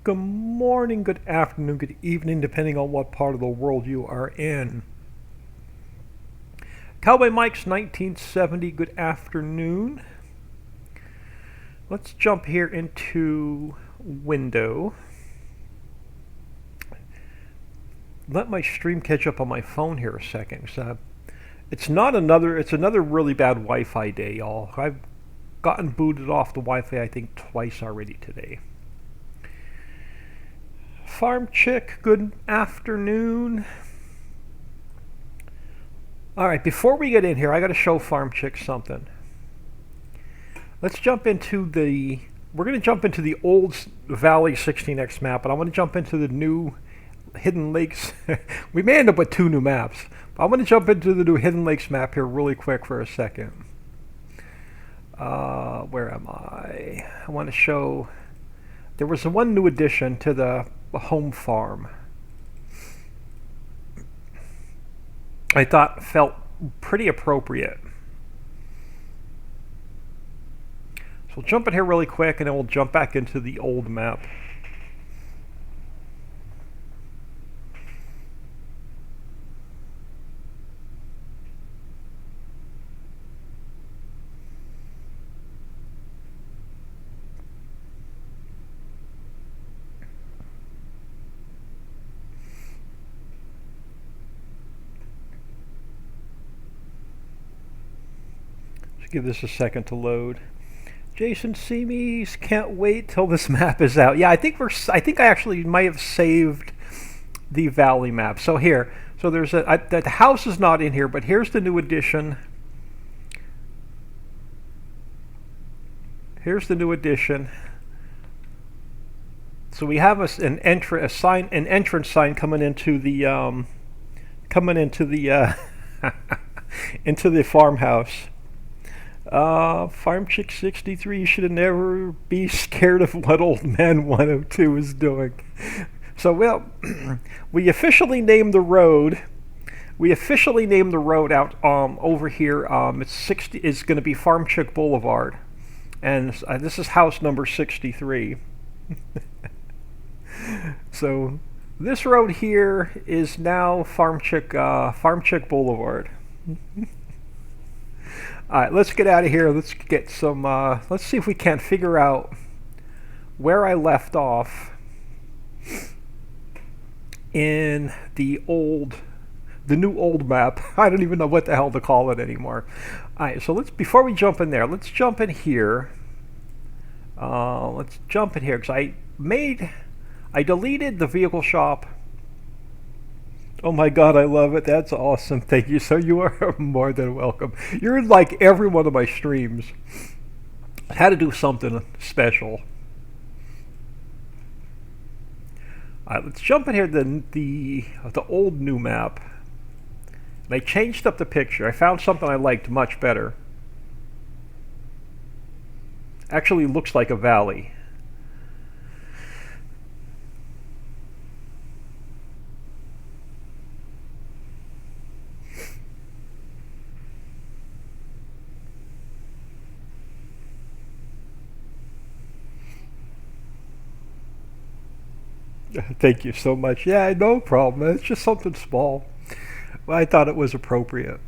Good morning, good afternoon, good evening, depending on what part of the world you are in. Cowboy Mike's 1970, good afternoon. Let's jump here into window. Let my stream catch up on my phone here a second. It's another really bad Wi-Fi day, y'all. I've gotten booted off the Wi-Fi I think twice already today. Farm Chick, good afternoon. Alright, before we get in here, I gotta show Farm Chick something. Let's jump into we're gonna jump into the old Valley 16X map, and I wanna jump into the new Hidden Lakes. We may end up with two new maps, but I wanna jump into the new Hidden Lakes map here really quick for a second. Where am I? I wanna show, there was one new addition to the home farm. I thought felt pretty appropriate. So we'll jump in here really quick and then we'll jump back into the old map. Give this a second to load. Jason Seamies, can't wait till this map is out. Yeah, I think I actually might have saved the Valley map. So here, there's the house is not in here, but here's the new addition. Here's the new addition. So we have an entrance sign coming into the into the farmhouse. Farm Chick 63, you should never be scared of what Old Man 102 is doing. So, well, we officially named the road. We officially named the road out over here. It's going to be Farm Chick Boulevard, and this is house number 63. So, this road here is now Farm Chick Boulevard. Alright, let's get out of here. Let's get some, let's see if we can't figure out where I left off in the new old map. I don't even know what the hell to call it anymore. Alright, so before we jump in there, let's jump in here. Let's jump in here, because I deleted the vehicle shop. Oh my god, I love it. That's awesome. Thank you. So you are more than welcome. You're in like every one of my streams. I had to do something special. Alright, let's jump in here to the old new map. And I changed up the picture. I found something I liked much better. Actually looks like a valley. Thank you so much. Yeah, no problem. It's just something small. Well, I thought it was appropriate.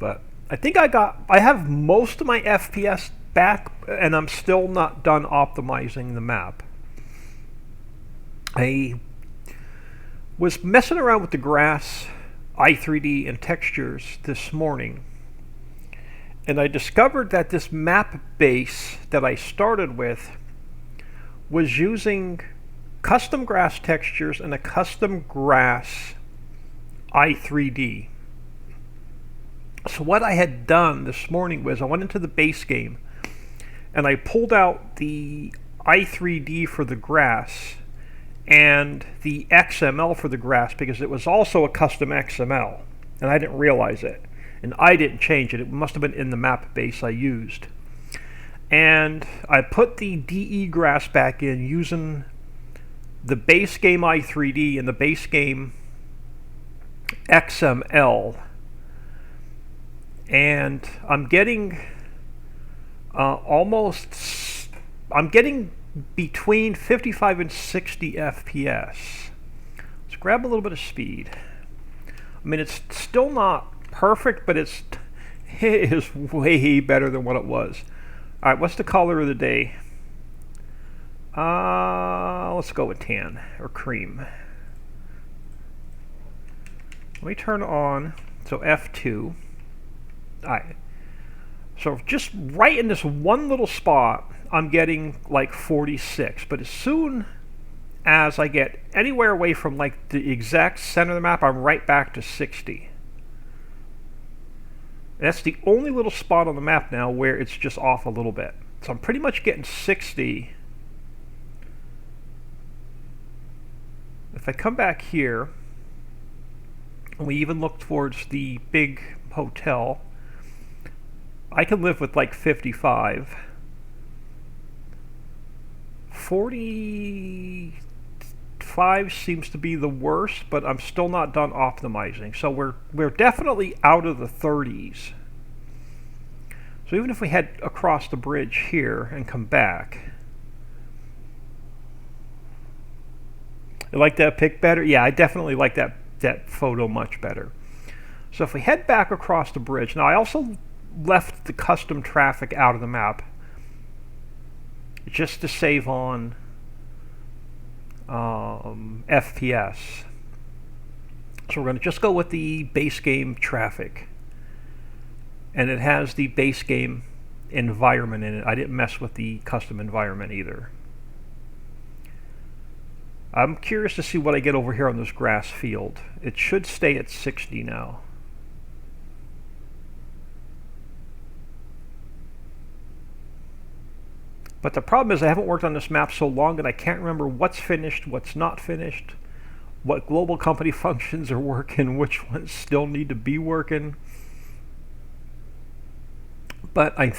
But I think I have most of my FPS back, and I'm still not done optimizing the map. I was messing around with the grass, i3D, and textures this morning, and I discovered that this map base that I started with was using custom grass textures and a custom grass i3D. So what I had done this morning was I went into the base game and I pulled out the i3D for the grass and the XML for the grass, because it was also a custom XML and I didn't realize it, and I didn't change it. It must have been in the map base I used, and I put the DE grass back in using the base game i3D and the base game XML, and I'm getting I'm getting between 55 and 60 FPS. Let's grab a little bit of speed. I mean, it's still not perfect, but it is way better than what it was. All right, what's the color of the day? Let's go with tan or cream. Let me turn on, so F2. All right. So just right in this one little spot, I'm getting like 46. But as soon as I get anywhere away from like the exact center of the map, I'm right back to 60. That's the only little spot on the map now where it's just off a little bit. So I'm pretty much getting 60. If I come back here, and we even look towards the big hotel, I can live with like 55. 45 seems to be the worst, but I'm still not done optimizing. So we're definitely out of the 30s. So even if we head across the bridge here and come back, you like that pic better? Yeah, I definitely like that photo much better. So if we head back across the bridge, now I also left the custom traffic out of the map just to save on FPS. So we're going to just go with the base game traffic, and it has the base game environment in it. I didn't mess with the custom environment either. I'm curious to see what I get over here on this grass field. It should stay at 60 now. But the problem is I haven't worked on this map so long that I can't remember what's finished, what's not finished, what global company functions are working, which ones still need to be working. But I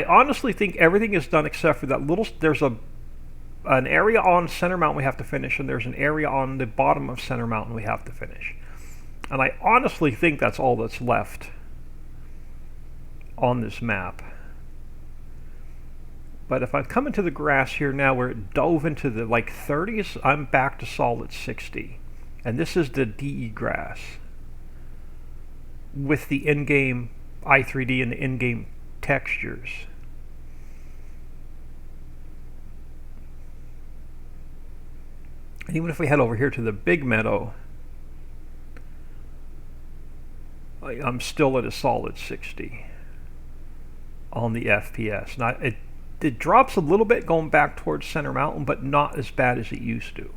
honestly think everything is done except for that little, there's an area on Center Mountain we have to finish, and there's an area on the bottom of Center Mountain we have to finish. And I honestly think that's all that's left on this map. But if I come into the grass here now where it dove into the like 30s, I'm back to solid 60. And this is the DE grass with the in-game i3D and the in-game textures. And even if we head over here to the big meadow, I'm still at a solid 60 on the FPS. Now, it drops a little bit going back towards Center Mountain, but not as bad as it used to.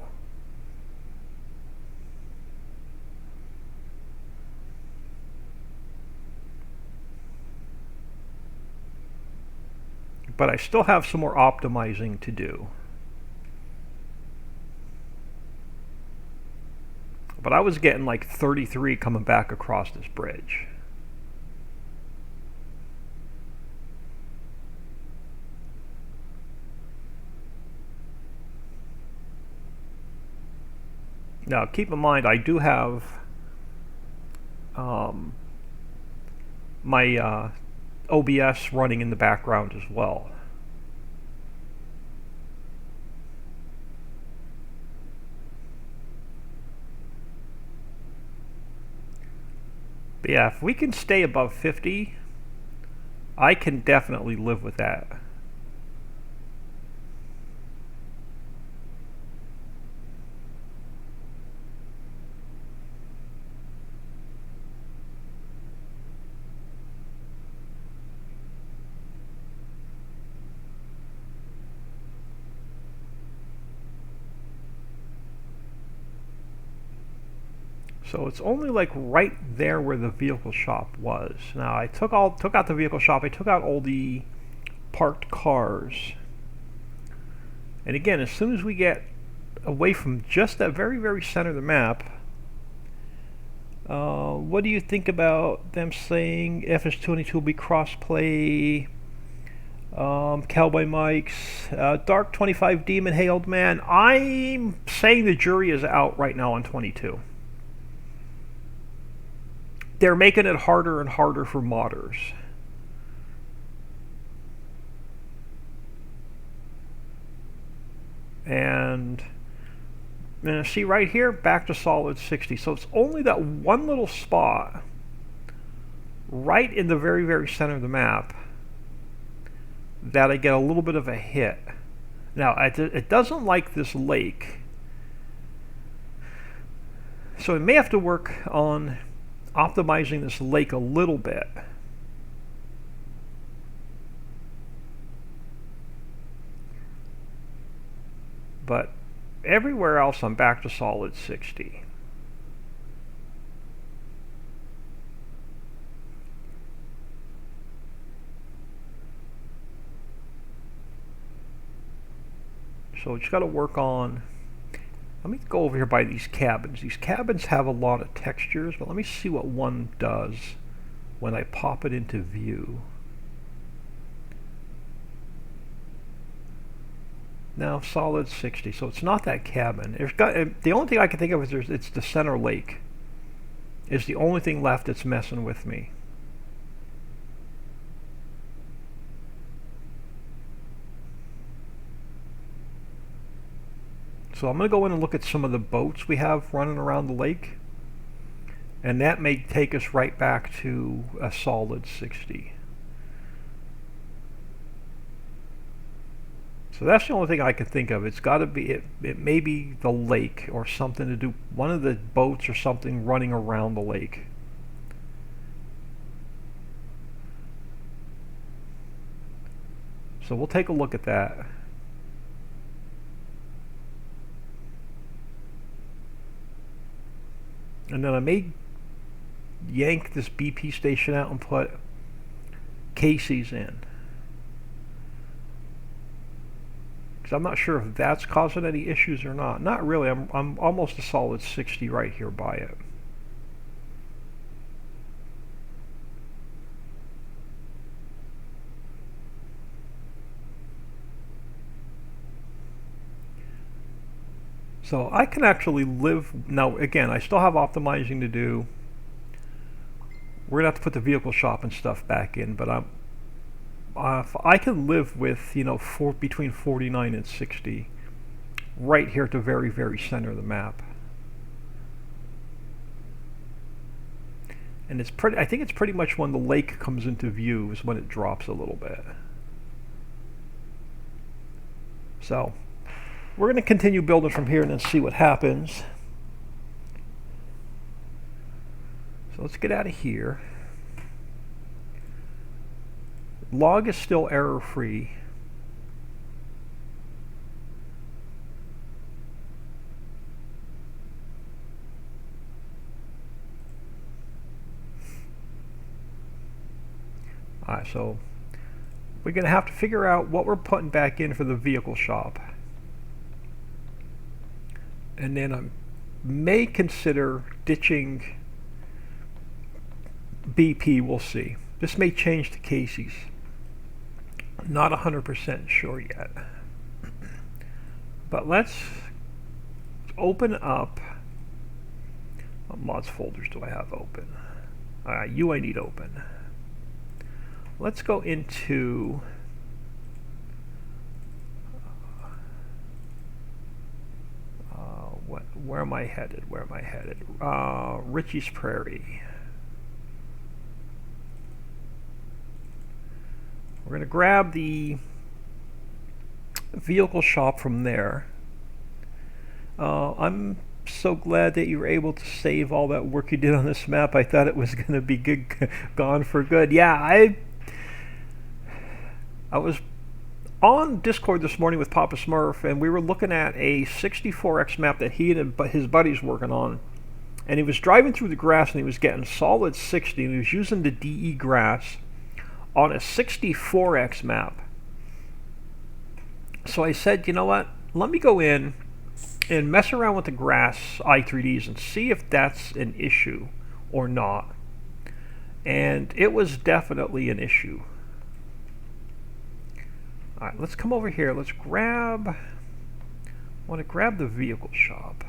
But I still have some more optimizing to do. But I was getting like 33 coming back across this bridge. Now keep in mind I do have my OBS running in the background as well. But yeah, if we can stay above 50, I can definitely live with that. So it's only like right there where the vehicle shop was. Now I took out the vehicle shop. I took out all the parked cars. And again, as soon as we get away from just that very, very center of the map, what do you think about them saying FS22 will be cross-play? Cowboy Mike's, Dark 25 Demon, Hey Old Man. I'm saying the jury is out right now on 22. They're making it harder and harder for modders. And see right here, back to solid 60. So it's only that one little spot right in the very, very center of the map that I get a little bit of a hit. Now, it doesn't like this lake. So I may have to work on optimizing this lake a little bit. But everywhere else, I'm back to solid 60. So we just got to work on. Let me go over here by these cabins. These cabins have a lot of textures, but let me see what one does when I pop it into view. Now solid 60, so it's not that cabin. The only thing I can think of is it's the center lake. Is the only thing left that's messing with me. So I'm going to go in and look at some of the boats we have running around the lake. And that may take us right back to a solid 60. So that's the only thing I can think of. It's got to be, it may be the lake or something to do, one of the boats or something running around the lake. So we'll take a look at that. And then I may yank this BP station out and put Casey's in. Because I'm not sure if that's causing any issues or not. Not really. I'm almost a solid 60 right here by it. So I can actually live. Now again, I still have optimizing to do. We're gonna have to put the vehicle shop and stuff back in, but I can live with, between 49 and 60 right here at the very, very center of the map. And it's pretty, I think it's pretty much when the lake comes into view is when it drops a little bit. So we're going to continue building from here and then see what happens. So let's get out of here. Log is still error free. Alright, so we're going to have to figure out what we're putting back in for the vehicle shop. And then I may consider ditching BP, we'll see. This may change to Casey's. Not 100% sure yet. But let's open up. What mods folders do I have open? You I need open. Let's go into where am I headed? Where am I headed? Ricci's Prairie. We're going to grab the vehicle shop from there. I'm so glad that you were able to save all that work you did on this map. I thought it was going to be gone for good. Yeah, I was on Discord this morning with Papa Smurf, and we were looking at a 64X map that he and his buddies working on. And he was driving through the grass, and he was getting solid 60, and he was using the DE grass on a 64X map. So I said, you know what? Let me go in and mess around with the grass i3Ds and see if that's an issue or not. And it was definitely an issue. Alright, let's come over here. Let's grab... I want to grab the vehicle shop.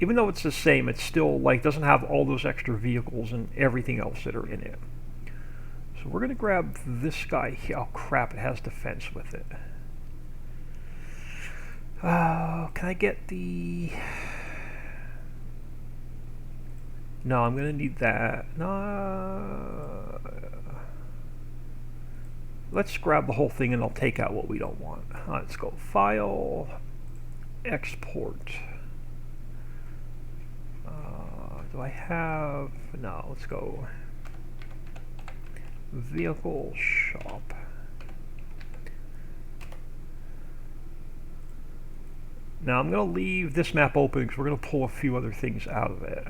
Even though it's the same, it still like doesn't have all those extra vehicles and everything else that are in it. So we're going to grab this guy here. Oh crap, it has defense with it. Can I get the... No, I'm going to need that. No. Let's grab the whole thing and I'll take out what we don't want. Let's go File, Export. Do I have... No, let's go Vehicle Shop. Now I'm going to leave this map open because we're going to pull a few other things out of it.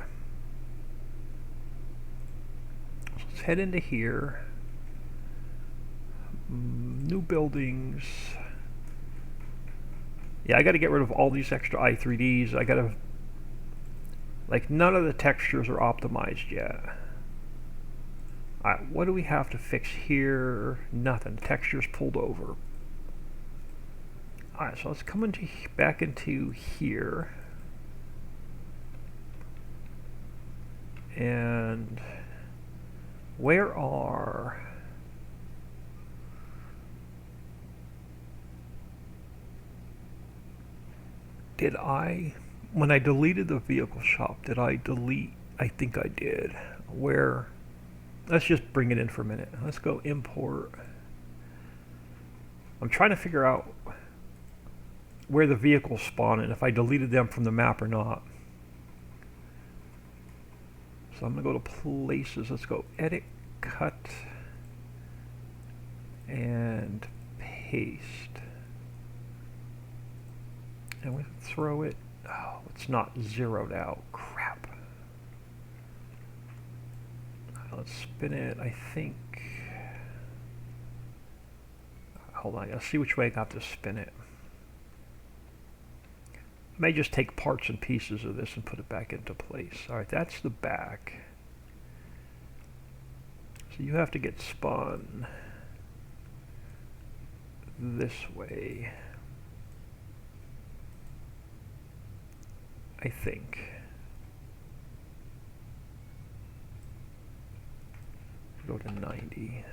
So let's head into here. New buildings. Yeah, I got to get rid of all these extra i3Ds. I got to... Like, none of the textures are optimized yet. Alright, what do we have to fix here? Nothing. Textures pulled over. Alright, so let's come into back into here. And where are... Did I... When I deleted the vehicle shop, did I delete? I think I did. Where? Let's just bring it in for a minute. Let's go import. I'm trying to figure out where the vehicles spawn and if I deleted them from the map or not. So I'm going to go to places. Let's go edit, cut, and paste. And we throw it. Oh, it's not zeroed out. Crap. Let's spin it, I think. Hold on, I'll see which way I got to spin it. I may just take parts and pieces of this and put it back into place. Alright, that's the back. So you have to get spun this way. I think. Go to 90.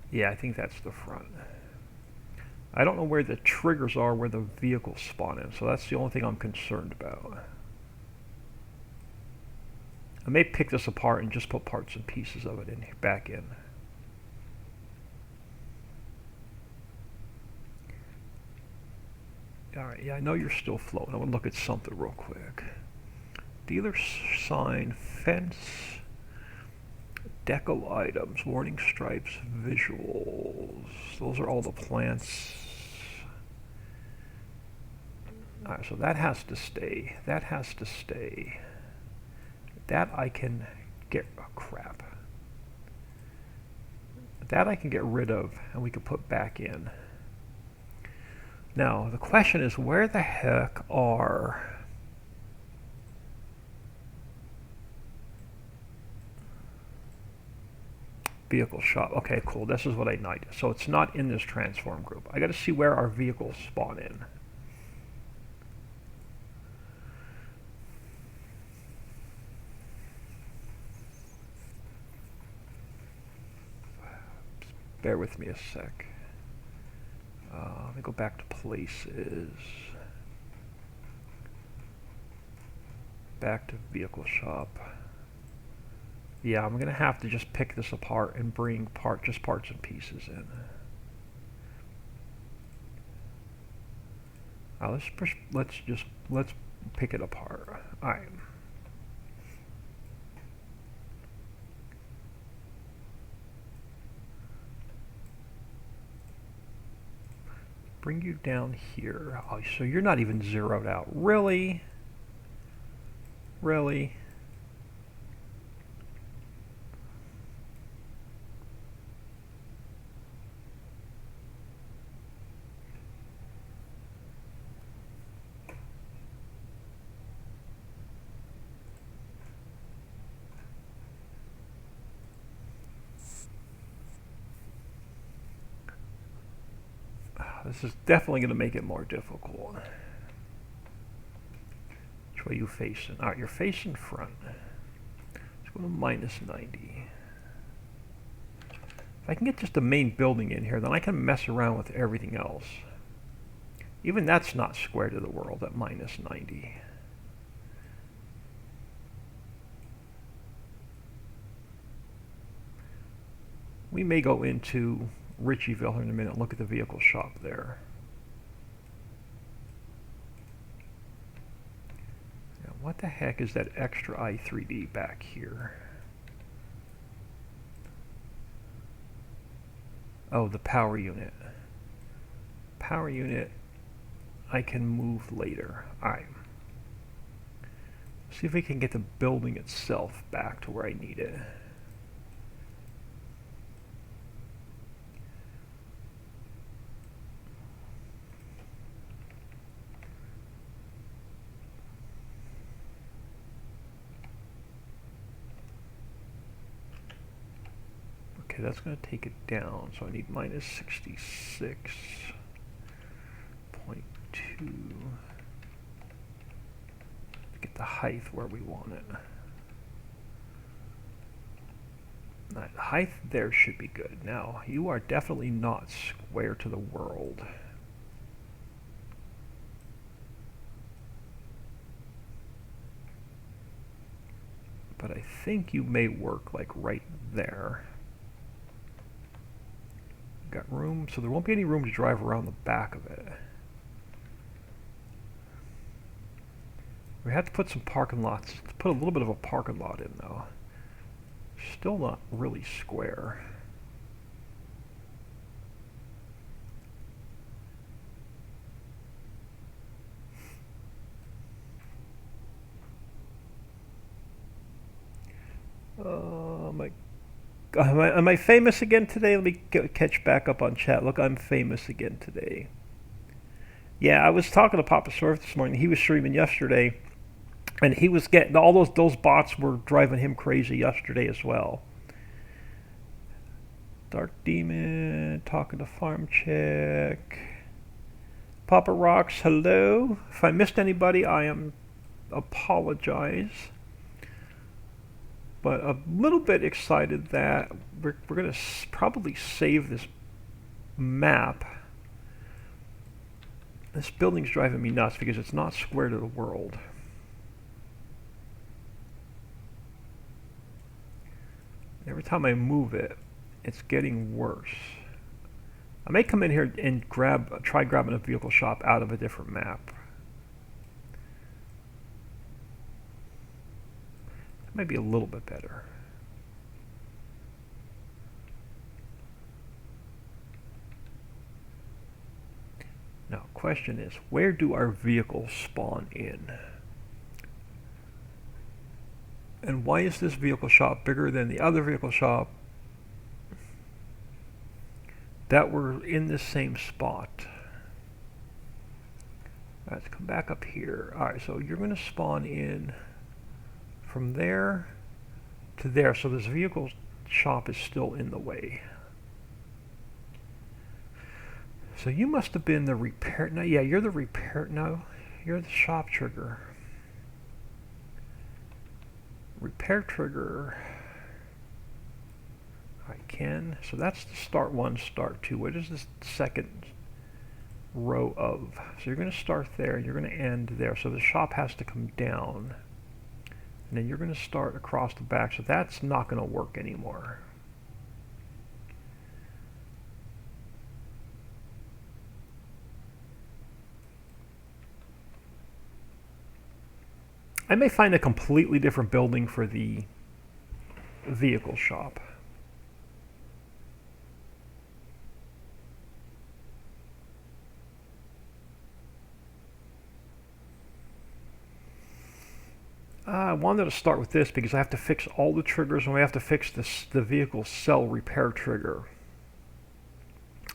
Yeah, I think that's the front. I don't know where the triggers are where the vehicles spawn in, so that's the only thing I'm concerned about. I may pick this apart and just put parts and pieces of it in back in. Alright, yeah, I know you're still floating. I want to look at something real quick. Dealer sign, fence, decal items, warning stripes, visuals. Those are all the plants. Alright, so that has to stay. That has to stay. That I can get... Oh, crap. That I can get rid of, and we can put back in. Now, the question is, where the heck are... Vehicle shop. Okay, cool. This is what I need. So it's not in this transform group. I got to see where our vehicles spawn in. Bear with me a sec. Let me go back to places. Back to vehicle shop. Yeah, I'm gonna have to just pick this apart and bring just parts and pieces in. Let's pick it apart. All right. Bring you down here. Oh, so you're not even zeroed out. Really? Really? this is definitely going to make it more difficult. Which way are you facing? Alright, you're facing front. Let's go to minus 90. If I can get just the main building in here, then I can mess around with everything else. Even that's not square to the world at minus 90. We may go into Ricci Valley in a minute and look at the vehicle shop there. Now, what the heck is that extra i3D back here? Oh, the power unit. Power unit I can move later. Alright. See if we can get the building itself back to where I need it. Okay, that's going to take it down, so I need minus 66.2 to get the height where we want it. Right, the height there should be good. Now, you are definitely not square to the world. But I think you may work like right there. Got room, so there won't be any room to drive around the back of it. We have to put some parking lots, put a little bit of a parking lot in though. Still not really square. My Am I famous again today? Let me catch back up on chat. Look, I'm famous again today. Yeah, I was talking to Papa Smurf this morning. He was streaming yesterday, and he was getting all those bots were driving him crazy yesterday as well. Dark Demon talking to Farm Chick. Papa Rocks, hello. If I missed anybody, apologize. But a little bit excited that we're going to probably save this map. This building's driving me nuts because it's not square to the world. Every time I move it, it's getting worse. I may come in here and try grabbing a vehicle shop out of a different map. Maybe a little bit better. Now, question is, where do our vehicles spawn in? And why is this vehicle shop bigger than the other vehicle shop that were in the same spot? Let's come back up here. Alright, so you're going to spawn in from there to there, so this vehicle shop is still in the way. So you must have been the repair. No, yeah, you're the repair. No, you're the shop trigger. Repair trigger. I can. So that's the start one, start two. What is this second row of? So you're going to start there, and you're going to end there. So the shop has to come down. And then you're going to start across the back, so that's not going to work anymore. I may find a completely different building for the vehicle shop. I wanted to start with this because I have to fix all the triggers and we have to fix the vehicle cell repair trigger.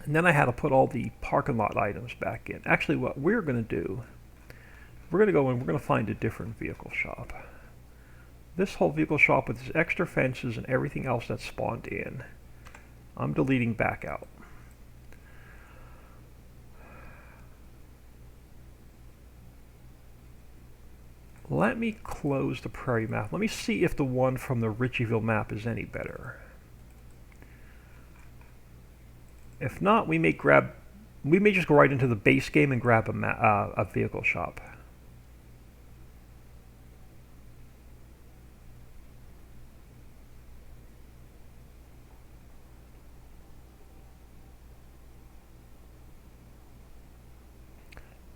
And then I had to put all the parking lot items back in. Actually, what we're going to do, we're going to go and we're going to find a different vehicle shop. This whole vehicle shop with its extra fences and everything else that's spawned in, I'm deleting back out. Let me close the prairie map. Let me see if the one from the Ritchiville map is any better. If not, we may just go right into the base game and grab a vehicle shop.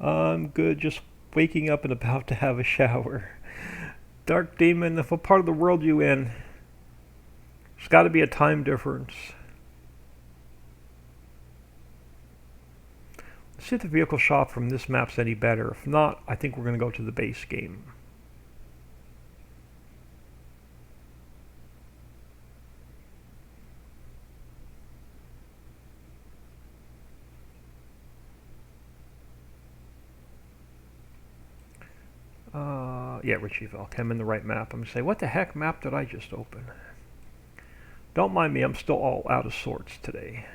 I'm good, just waking up and about to have a shower. Dark Demon, what part of the world you in? There's got to be a time difference. Let's see if the vehicle shop from this map's any better. If not, I think we're going to go to the base game. Yeah, Ricci Valley. Okay, I'm in the right map. I'm going to say, what the heck map did I just open? Don't mind me, I'm still all out of sorts today.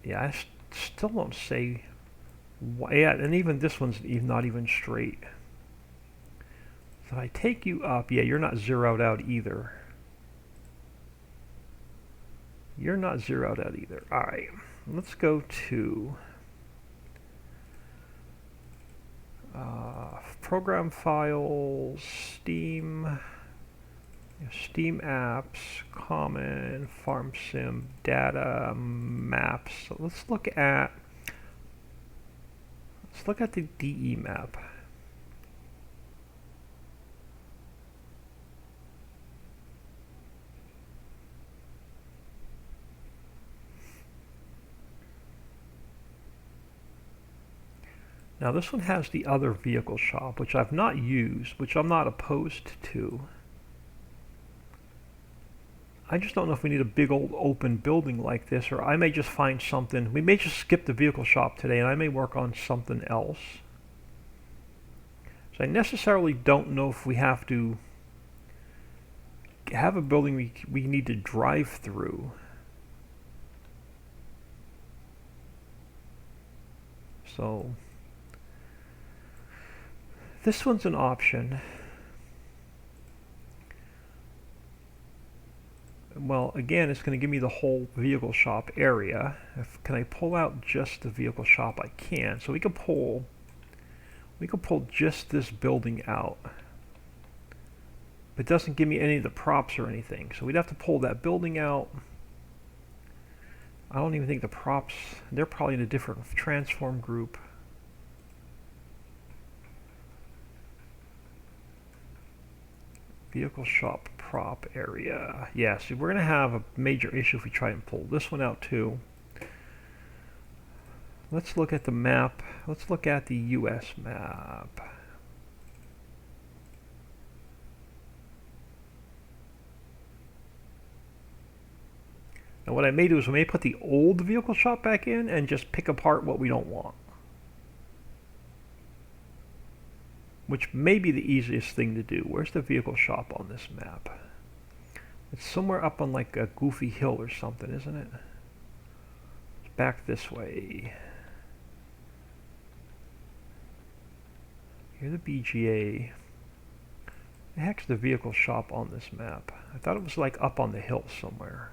Yeah, I still don't say why. Yeah, and even this one's not even straight. So I take you up. Yeah, you're not zeroed out either. You're not zeroed out either. Alright, let's go to program files, Steam apps, common, farm sim, data, maps. So let's look at the DE map. Now this one has the other vehicle shop, which I've not used, which I'm not opposed to. I just don't know if we need a big old open building like this, or I may just find something. We may just skip the vehicle shop today, and I may work on something else. So I necessarily don't know if we have to have a building we need to drive through. So this one's an option. Well, again, it's going to give me the whole vehicle shop area. Can I pull out just the vehicle shop? I can. So we can pull just this building out. It doesn't give me any of the props or anything. So we'd have to pull that building out. I don't even think the props, they're probably in a different transform group. Vehicle shop prop area. Yeah, see, we're going to have a major issue if we try and pull this one out too. Let's look at the map. Let's look at the US map. Now what I may do is we may put the old vehicle shop back in and just pick apart what we don't want. Which may be the easiest thing to do. Where's the vehicle shop on this map? It's somewhere up on like a goofy hill or something, isn't it? It's back this way. Here's the BGA. The heck's the vehicle shop on this map? I thought it was like up on the hill somewhere.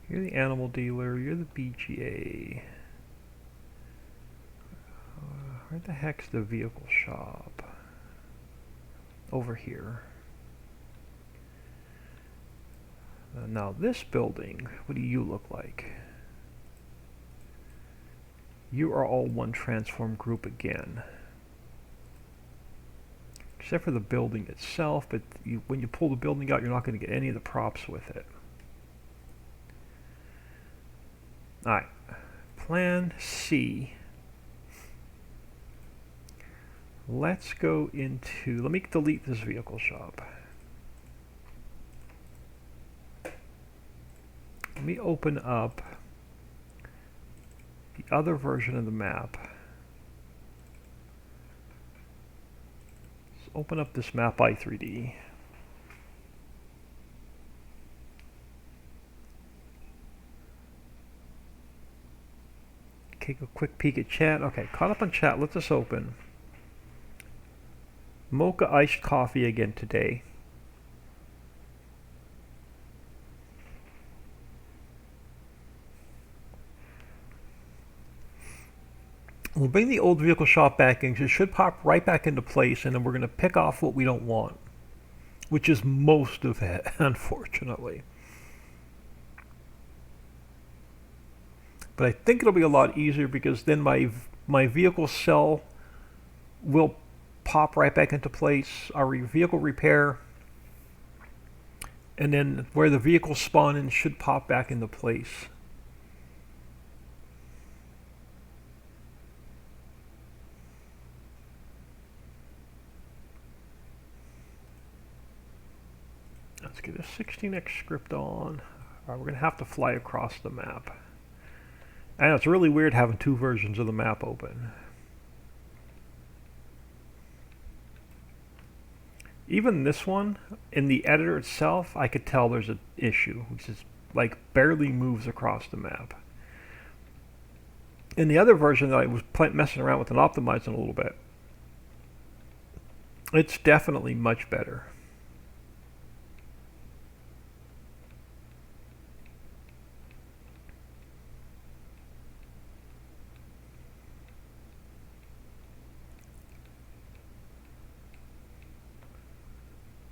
You're the animal dealer, you're the BGA. Where the heck's the vehicle shop? Over here. Now this building, what do you look like? You are all one transform group again. Except for the building itself, but when you pull the building out, you're not going to get any of the props with it. Alright, plan C. Let's go into, let me delete this vehicle shop. Let me open up the other version of the map. Let's open up this map i3D. take a quick peek at chat. Okay, caught up on chat. Let us open. Mocha iced coffee again today. We'll bring the old vehicle shop back in. It should pop right back into place, and then we're going to pick off what we don't want, which is most of it, unfortunately. But I think it'll be a lot easier because then my vehicle cell will pop right back into place. Our vehicle repair, and then where the vehicle spawn in should pop back into place. Let's get a 16x script on. We're going to have to fly across the map. I know it's really weird having two versions of the map open. Even this one, in the editor itself, I could tell there's an issue, which is like barely moves across the map. In the other version that I was messing around with and optimizing a little bit, it's definitely much better.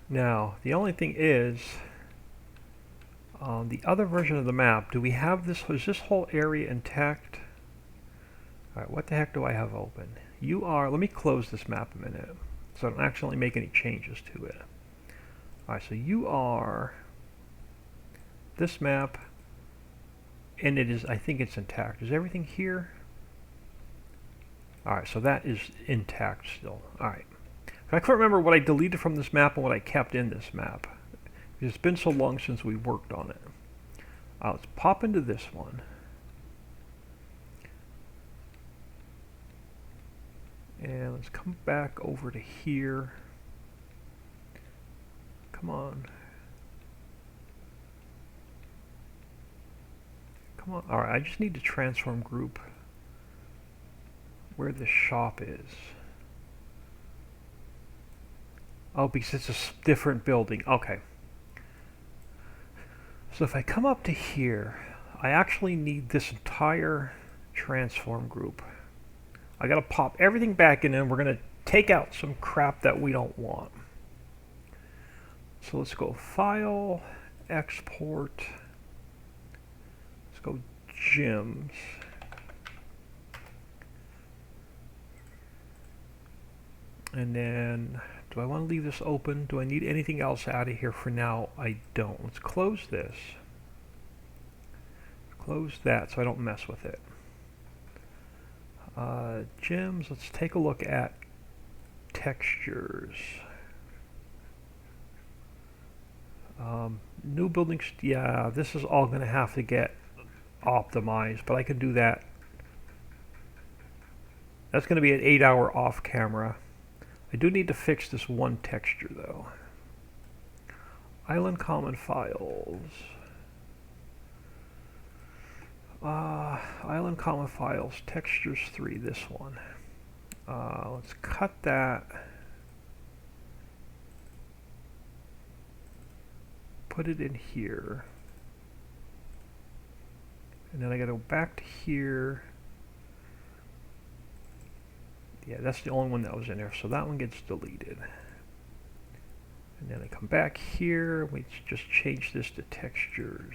Now, the only thing is, the other version of the map, do we have this, is this whole area intact? Alright, what the heck do I have open? Let me close this map a minute, so I don't accidentally make any changes to it. Alright, so you are this map, and it is, I think it's intact. Is everything here? Alright, so that is intact still. Alright. I can't remember what I deleted from this map and what I kept in this map. It's been so long since we worked on it. Let's pop into this one. And let's come back over to here. Come on. Come on. Alright, I just need to transform group where the shop is. Oh, because it's a different building. Okay. So if I come up to here, I actually need this entire transform group. I gotta pop everything back in and we're gonna take out some crap that we don't want. So let's go File, Export. Let's go Gyms. And then, do I want to leave this open? Do I need anything else out of here for now? I don't. Let's close this. Close that so I don't mess with it. Gyms, let's take a look at textures. New buildings, yeah, this is all going to have to get optimized, but I can do that. That's going to be an 8-hour off camera. I do need to fix this one texture though. Island common files. Island common files, textures 3, this one. Let's cut that. Put it in here. And then I gotta go back to here. Yeah, that's the only one that was in there, so that one gets deleted. And then I come back here, we just change this to textures.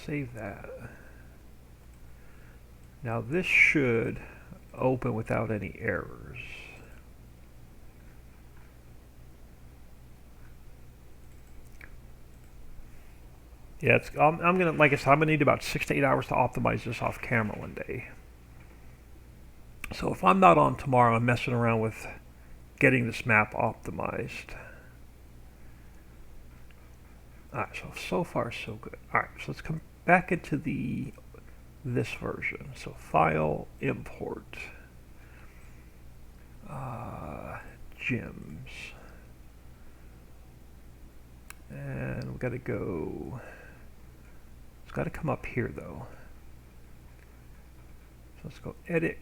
Save that. Now this should open without any errors. Yeah, I'm gonna, like I said, I'm gonna need about 6 to 8 hours to optimize this off camera one day. So if I'm not on tomorrow, I'm messing around with getting this map optimized. Alright, so far so good. Alright, so let's come back into this version. So File, Import, Gyms. And we've got to go, it's got to come up here though. So let's go edit,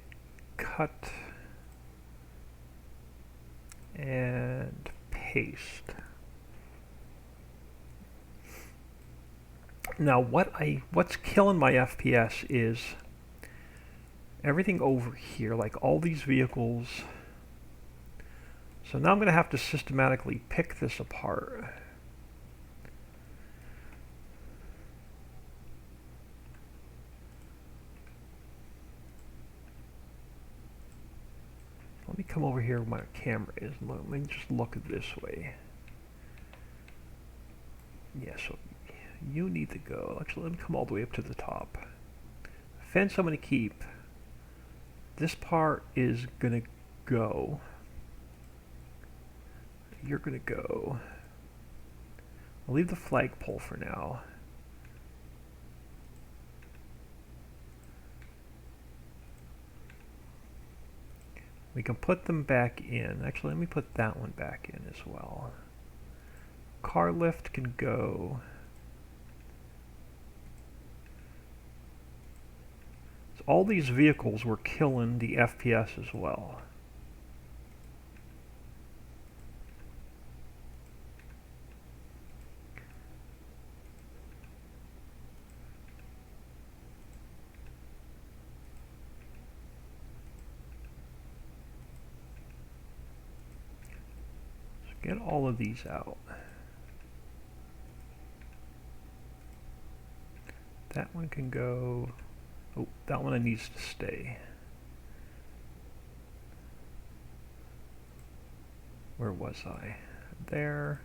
cut, and paste. Now what's killing my FPS is everything over here, like all these vehicles. So now I'm going to have to systematically pick this apart. Let me come over here where my camera is. Let me just look at this way. Yeah, so you need to go. Actually, let me come all the way up to the top. Fence I'm going to keep. This part is going to go. You're going to go. I'll leave the flagpole for now. We can put them back in. Actually, let me put that one back in as well. Car lift can go. So all these vehicles were killing the FPS as well. Get all of these out. That one can go. Oh, that one needs to stay. Where was I? There.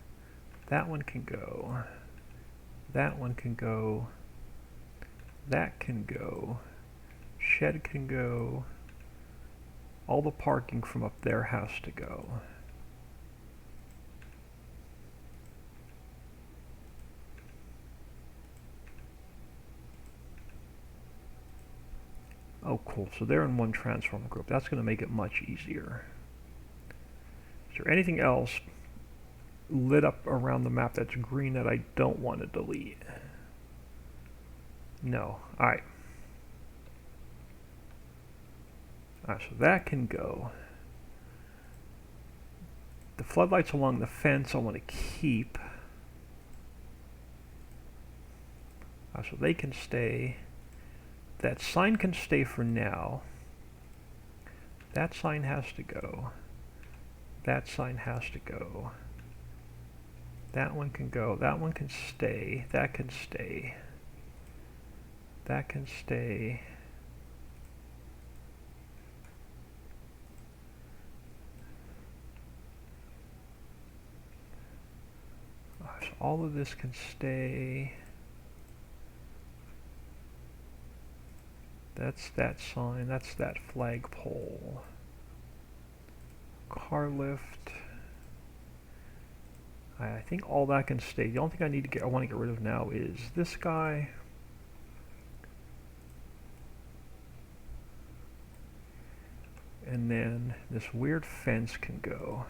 That one can go. That one can go. That can go. Shed can go. All the parking from up there has to go. Oh, cool. So they're in one transformer group. That's going to make it much easier. Is there anything else lit up around the map that's green that I don't want to delete? No. Alright. Alright, so that can go. The floodlights along the fence I want to keep. So they can stay. That sign can stay for now. That sign has to go. That sign has to go. That one can go. That one can stay. That can stay. That can stay. So all of this can stay. That's that sign. That's that flagpole. Car lift. I think all that can stay. The only thing I want to get rid of now is this guy. And then this weird fence can go.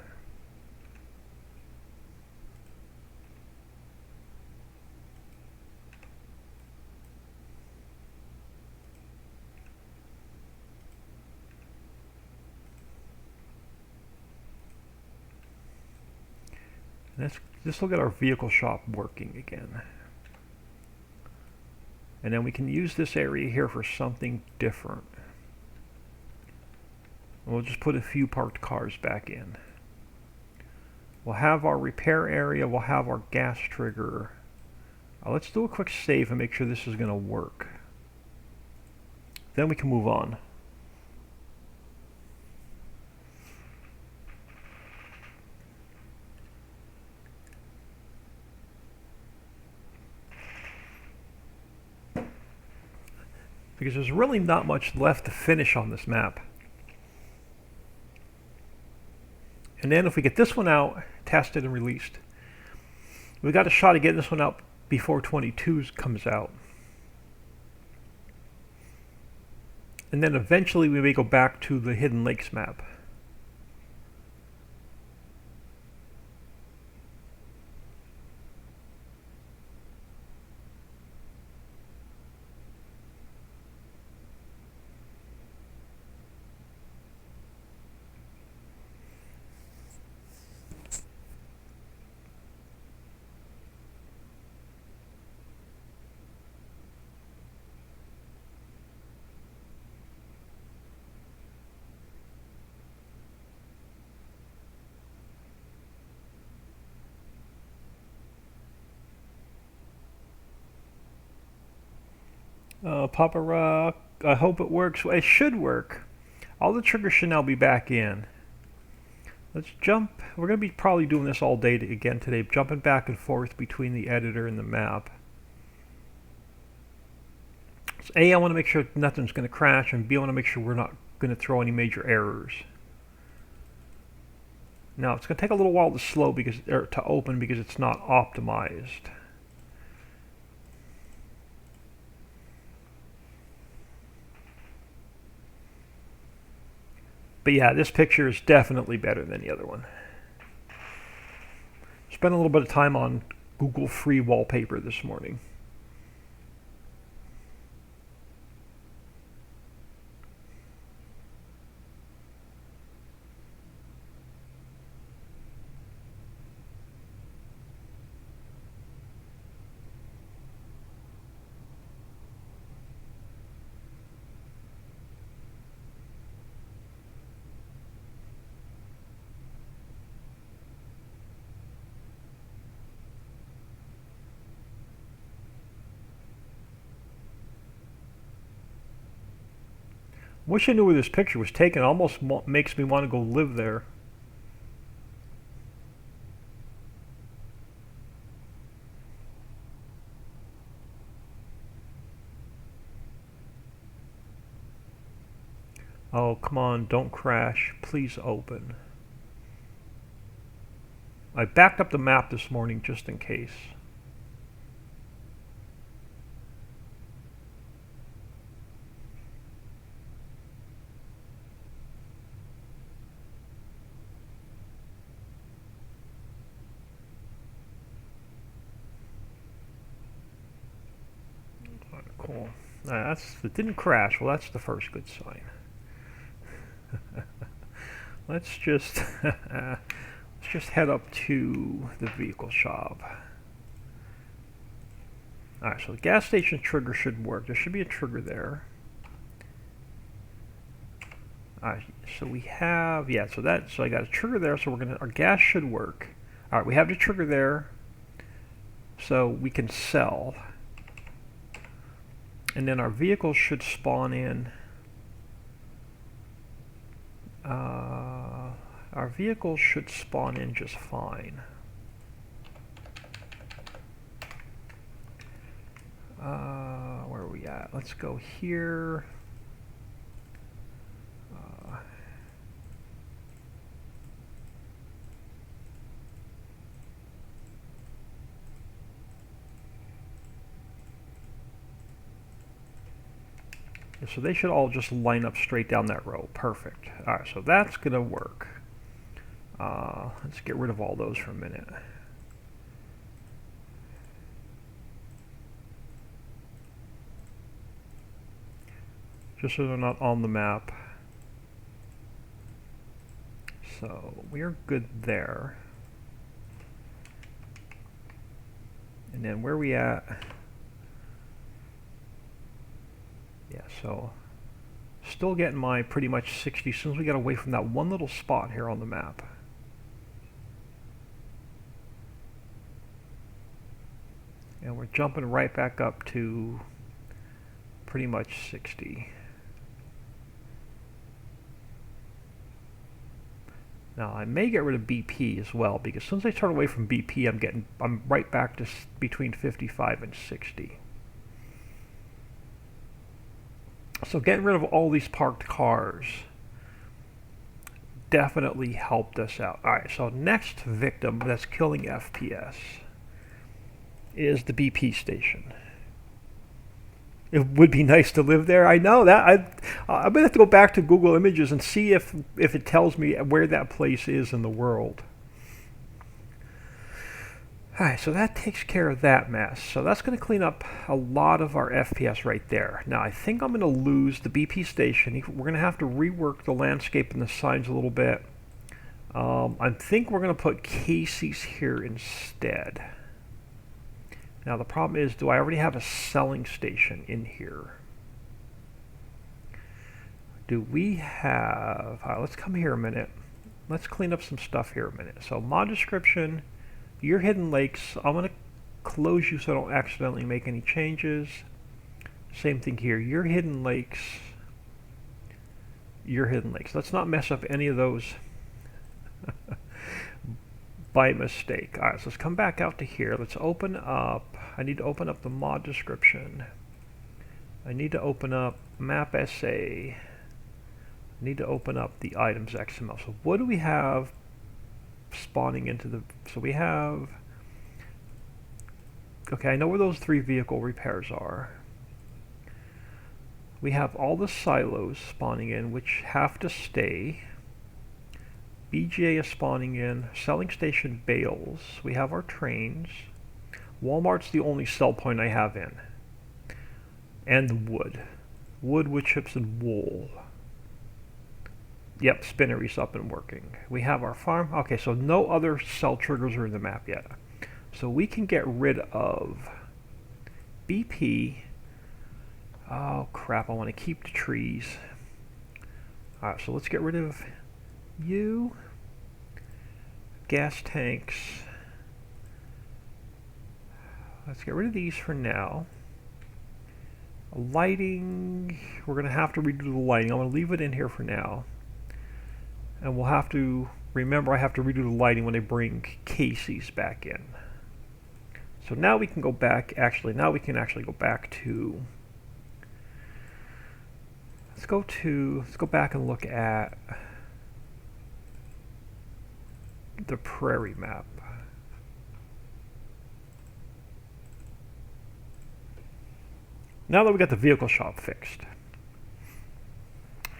This will get our vehicle shop working again. And then we can use this area here for something different. We'll just put a few parked cars back in. We'll have our repair area, we'll have our gas trigger. Let's do a quick save and make sure this is going to work. Then we can move on. Because there's really not much left to finish on this map. And then if we get this one out, tested and released, we got a shot at getting this one out before 22 comes out. And then eventually we may go back to the Hidden Lakes map. Papa Rock, I hope it works. Well, it should work. All the triggers should now be back in. Let's jump. We're going to be probably doing this all day again today, jumping back and forth between the editor and the map. So A, I want to make sure nothing's going to crash, and B, I want to make sure we're not going to throw any major errors. Now, it's going to take a little while to open because it's not optimized. But yeah, this picture is definitely better than the other one. Spent a little bit of time on Google free wallpaper this morning. Wish I knew where this picture was taken. It almost makes me want to go live there. Oh, come on, don't crash. Please open. I backed up the map this morning just in case. Cool. It didn't crash. Well, that's the first good sign. Let's just head up to the vehicle shop. All right, so the gas station trigger should work. There should be a trigger there. All right, so we have so I got a trigger there. So our gas should work. All right, we have the trigger there, so we can sell. And then our vehicles should spawn in. Our vehicles should spawn in just fine. Where are we at? Let's go here. So they should all just line up straight down that row. Perfect. All right, so that's going to work. Let's get rid of all those for a minute. Just so they're not on the map. So we're good there. And then where are we at? Yeah, so still getting my pretty much 60 as soon as we got away from that one little spot here on the map. And we're jumping right back up to pretty much 60. Now I may get rid of BP as well because since I turn away from BP, I'm right back to between 55 and 60. So getting rid of all these parked cars definitely helped us out. All right, so next victim that's killing FPS is the BP station. It would be nice to live there. I know that. I'm gonna have to go back to Google Images and see if it tells me where that place is in the world. Alright, so that takes care of that mess. So that's going to clean up a lot of our FPS right there. Now I think I'm going to lose the BP station. We're going to have to rework the landscape and the signs a little bit. I think we're going to put Casey's here instead. Now the problem is, do I already have a selling station in here? Do we have... let's come here a minute. Let's clean up some stuff here a minute. So mod description... Your hidden lakes, I'm going to close you so I don't accidentally make any changes. Same thing here. Your hidden lakes. Your hidden lakes. Let's not mess up any of those by mistake. Alright, so let's come back out to here. Let's open up. I need to open up the mod description. I need to open up map SA. I need to open up the items XML. So what do we have spawning into the... So we have... Okay, I know where those 3 vehicle repairs are. We have all the silos spawning in, which have to stay. BGA is spawning in. Selling station bales. We have our trains. Walmart's the only sell point I have in. And the wood. Wood, wood chips, and wool. Yep, spinnery's up and working. We have our farm. Okay, so no other cell triggers are in the map yet. So we can get rid of BP. Oh crap, I want to keep the trees. Alright, so let's get rid of you. Gas tanks. Let's get rid of these for now. Lighting, we're going to have to redo the lighting. I'm going to leave it in here for now. And we'll have to, remember I have to redo the lighting when they bring Casey's back in. So now we can go back, now we can actually go back to, let's go back and look at the prairie map. Now that we got the vehicle shop fixed,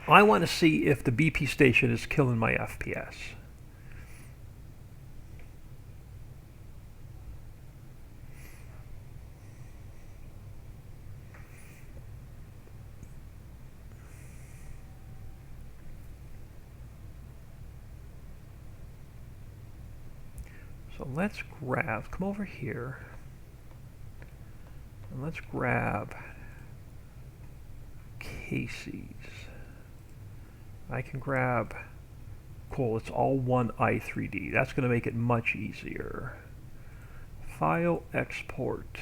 I want to see if the BP station is killing my FPS. So let's grab, come over here, and let's grab Casey's. I can grab, cool, it's all one i3D. That's going to make it much easier. File, export.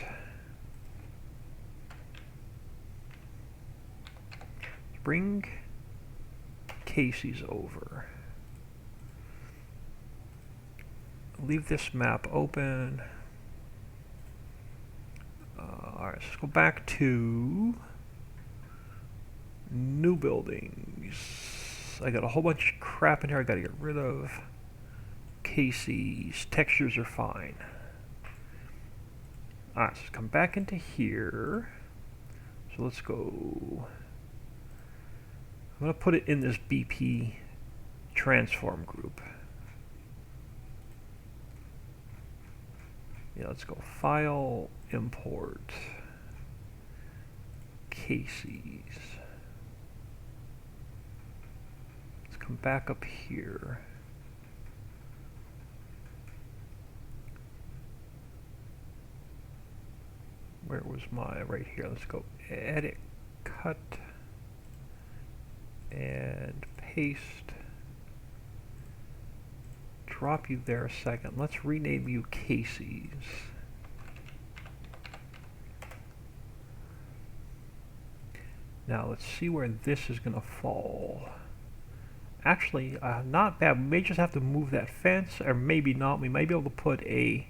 Bring Casey's over. Leave this map open. Alright, let's go back to new buildings. I got a whole bunch of crap in here I gotta get rid of. Casey's textures are fine. Alright, so let's come back into here. So let's go. I'm gonna put it in this BP transform group. Yeah, let's go file, import, Casey's. Let's come back up here. Where was my, right here, let's go edit, cut, and paste. Drop you there a second. Let's rename you Casey's. Now let's see where this is going to fall. Actually, not bad. We may just have to move that fence, or maybe not. We might be able to put a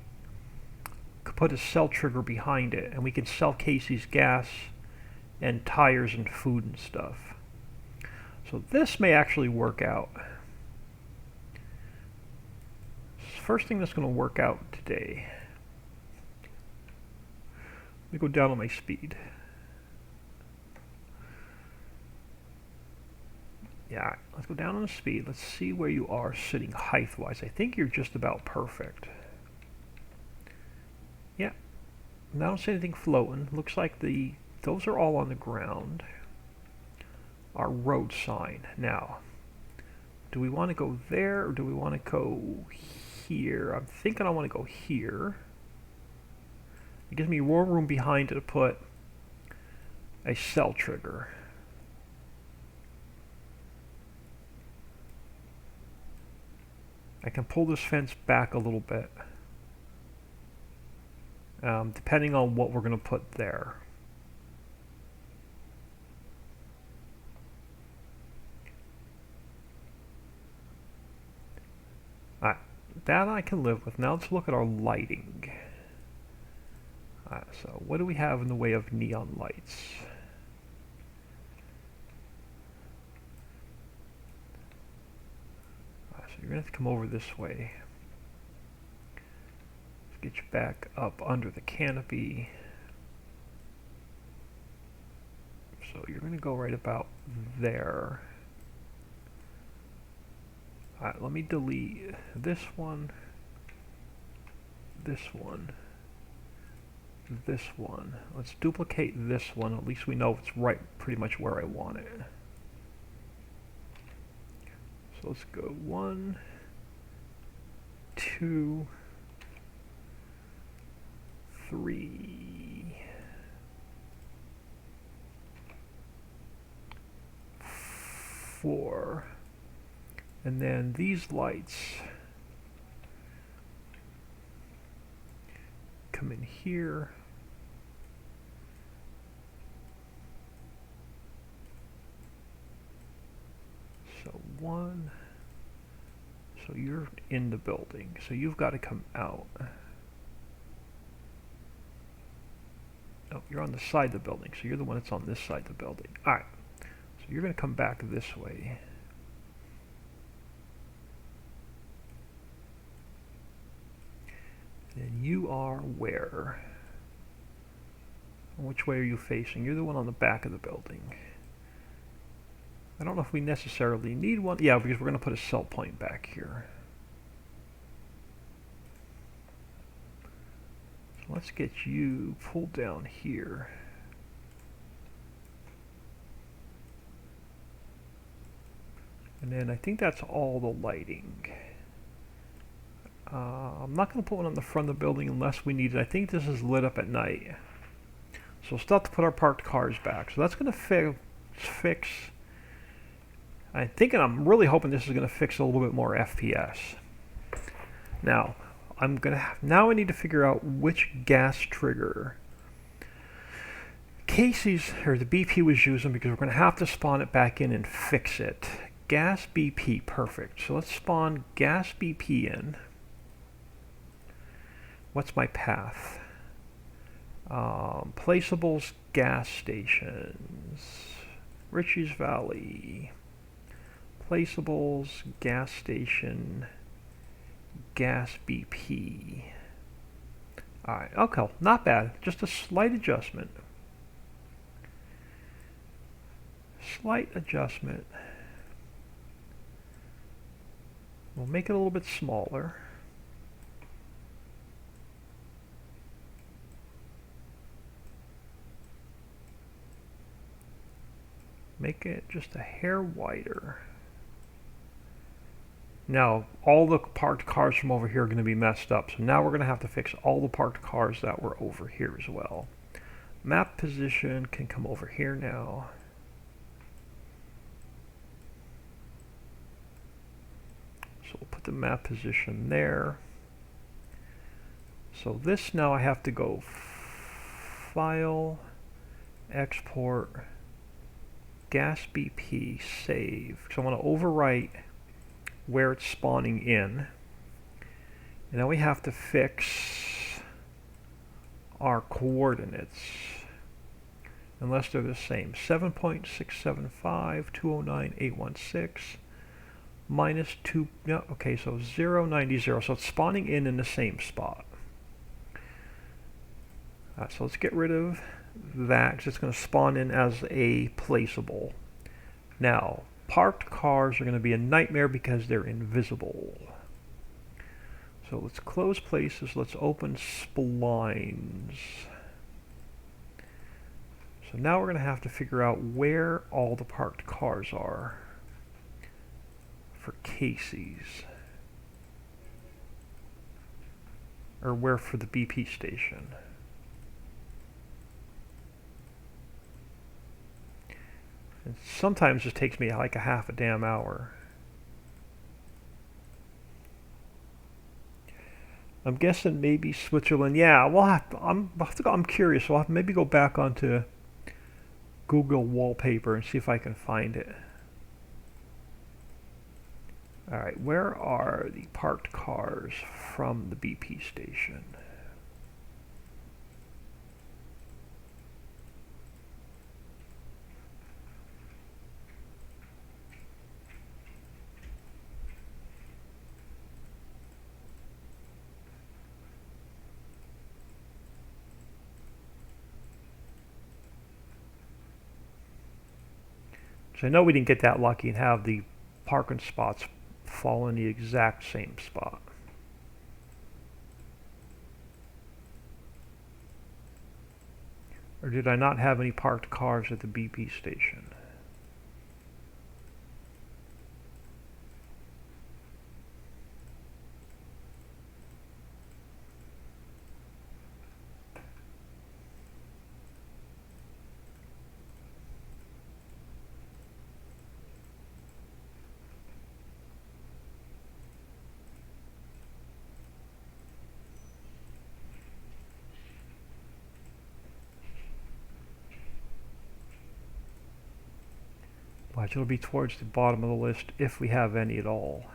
cell trigger behind it, and we can sell Casey's gas and tires and food and stuff. So this may actually work out. First thing that's going to work out today. Let me go down on my speed. Yeah, let's go down on the speed. Let's see where you are sitting height-wise. I think you're just about perfect. Yeah, I don't see anything floating. Looks like those are all on the ground. Our road sign. Now, do we want to go there or do we want to go here? I'm thinking I want to go here. It gives me more room behind it to put a cell trigger. I can pull this fence back a little bit, depending on what we're going to put there. that I can live with. Now let's look at our lighting. So what do we have in the way of neon lights? So you're going to have to come over this way. Let's get you back up under the canopy. So you're going to go right about there. Alright, let me delete this one, this one, this one. Let's duplicate this one. At least we know it's right pretty much where I want it. So let's go 1, 2, 3, 4. And then these lights come in here. So 1. So you're in the building. So you've got to come out. Oh, you're on the side of the building. So you're the one that's on this side of the building. Alright. So you're going to come back this way. And you are where? Which way are you facing? You're the one on the back of the building. I don't know if we necessarily need one. Yeah, because we're going to put a cell point back here. So let's get you pulled down here. And then I think that's all the lighting. I'm not going to put one on the front of the building unless we need it. I think this is lit up at night. So we'll still have to put our parked cars back. So that's going to fix. I'm really hoping this is going to fix a little bit more FPS. Now, now I need to figure out which gas trigger Casey's, or the BP was using, because we're going to have to spawn it back in and fix it. Gas BP, perfect. So let's spawn gas BP in. What's my path? Placeables, gas stations, Ricci's Valley, placeables, gas station, gas BP. Alright, okay, not bad. Just a slight adjustment. Slight adjustment. We'll make it a little bit smaller. Make it just a hair wider. Now, all the parked cars from over here are going to be messed up, so now we're going to have to fix all the parked cars that were over here as well. Map position can come over here now. So we'll put the map position there. So this now I have to go File, Export, Gas BP, Save. So I want to overwrite where it's spawning in. And now we have to fix our coordinates, unless they're the same. 7.675, 209.816 minus 2, no, okay, so 090, so it's spawning in the same spot. So let's get rid of that, because it's going to spawn in as a placeable. Now, parked cars are going to be a nightmare because they're invisible. So let's close places, let's open splines. So now we're going to have to figure out where all the parked cars are for Casey's. Or where for the BP station. And sometimes it takes me like a half a damn hour. I'm guessing maybe Switzerland. Yeah, I'm curious. We'll have to maybe go back onto Google Wallpaper and see if I can find it. All right, where are the parked cars from the BP station? So I know we didn't get that lucky and have the parking spots fall in the exact same spot. Or did I not have any parked cars at the BP station? Watch, it'll be towards the bottom of the list if we have any at all.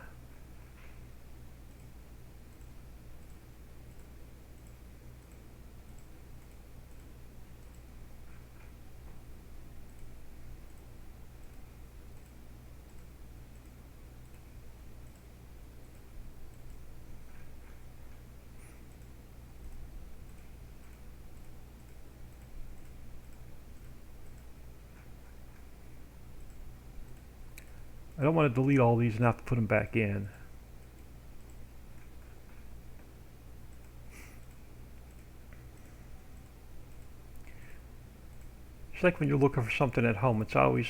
I don't want to delete all these and have to put them back in. It's like when you're looking for something at home, it's always,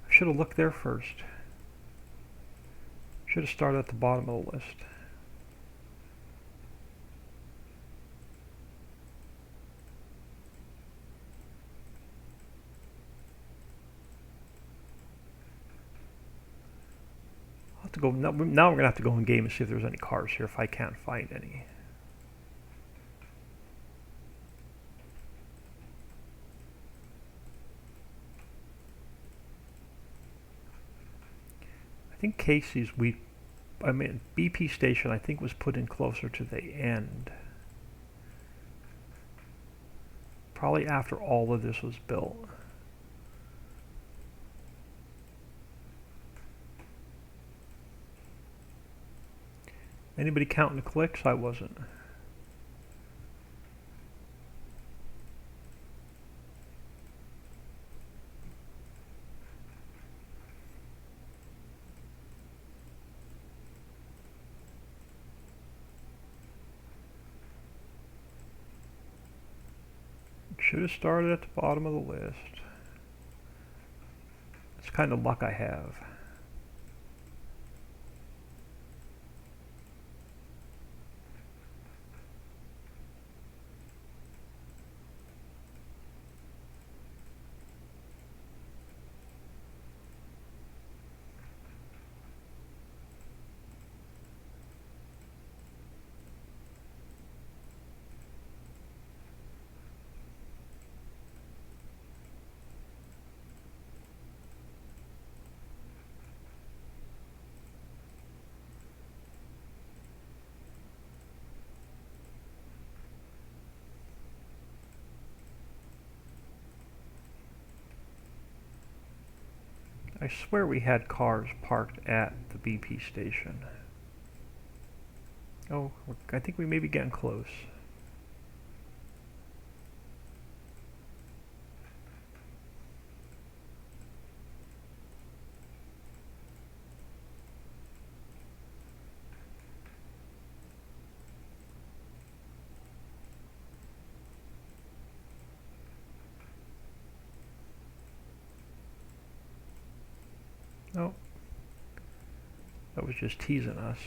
I should have looked there first. Should have started at the bottom of the list. I'll have to go, now we're going to have to go in game and see if there's any cars here if I can't find any. I think Casey's, BP station I think was put in closer to the end. Probably after all of this was built. Anybody counting the clicks? I wasn't. Should have started at the bottom of the list. It's kind of luck I have. I swear we had cars parked at the BP station. Oh, I think we may be getting close. Oh, that was just teasing us.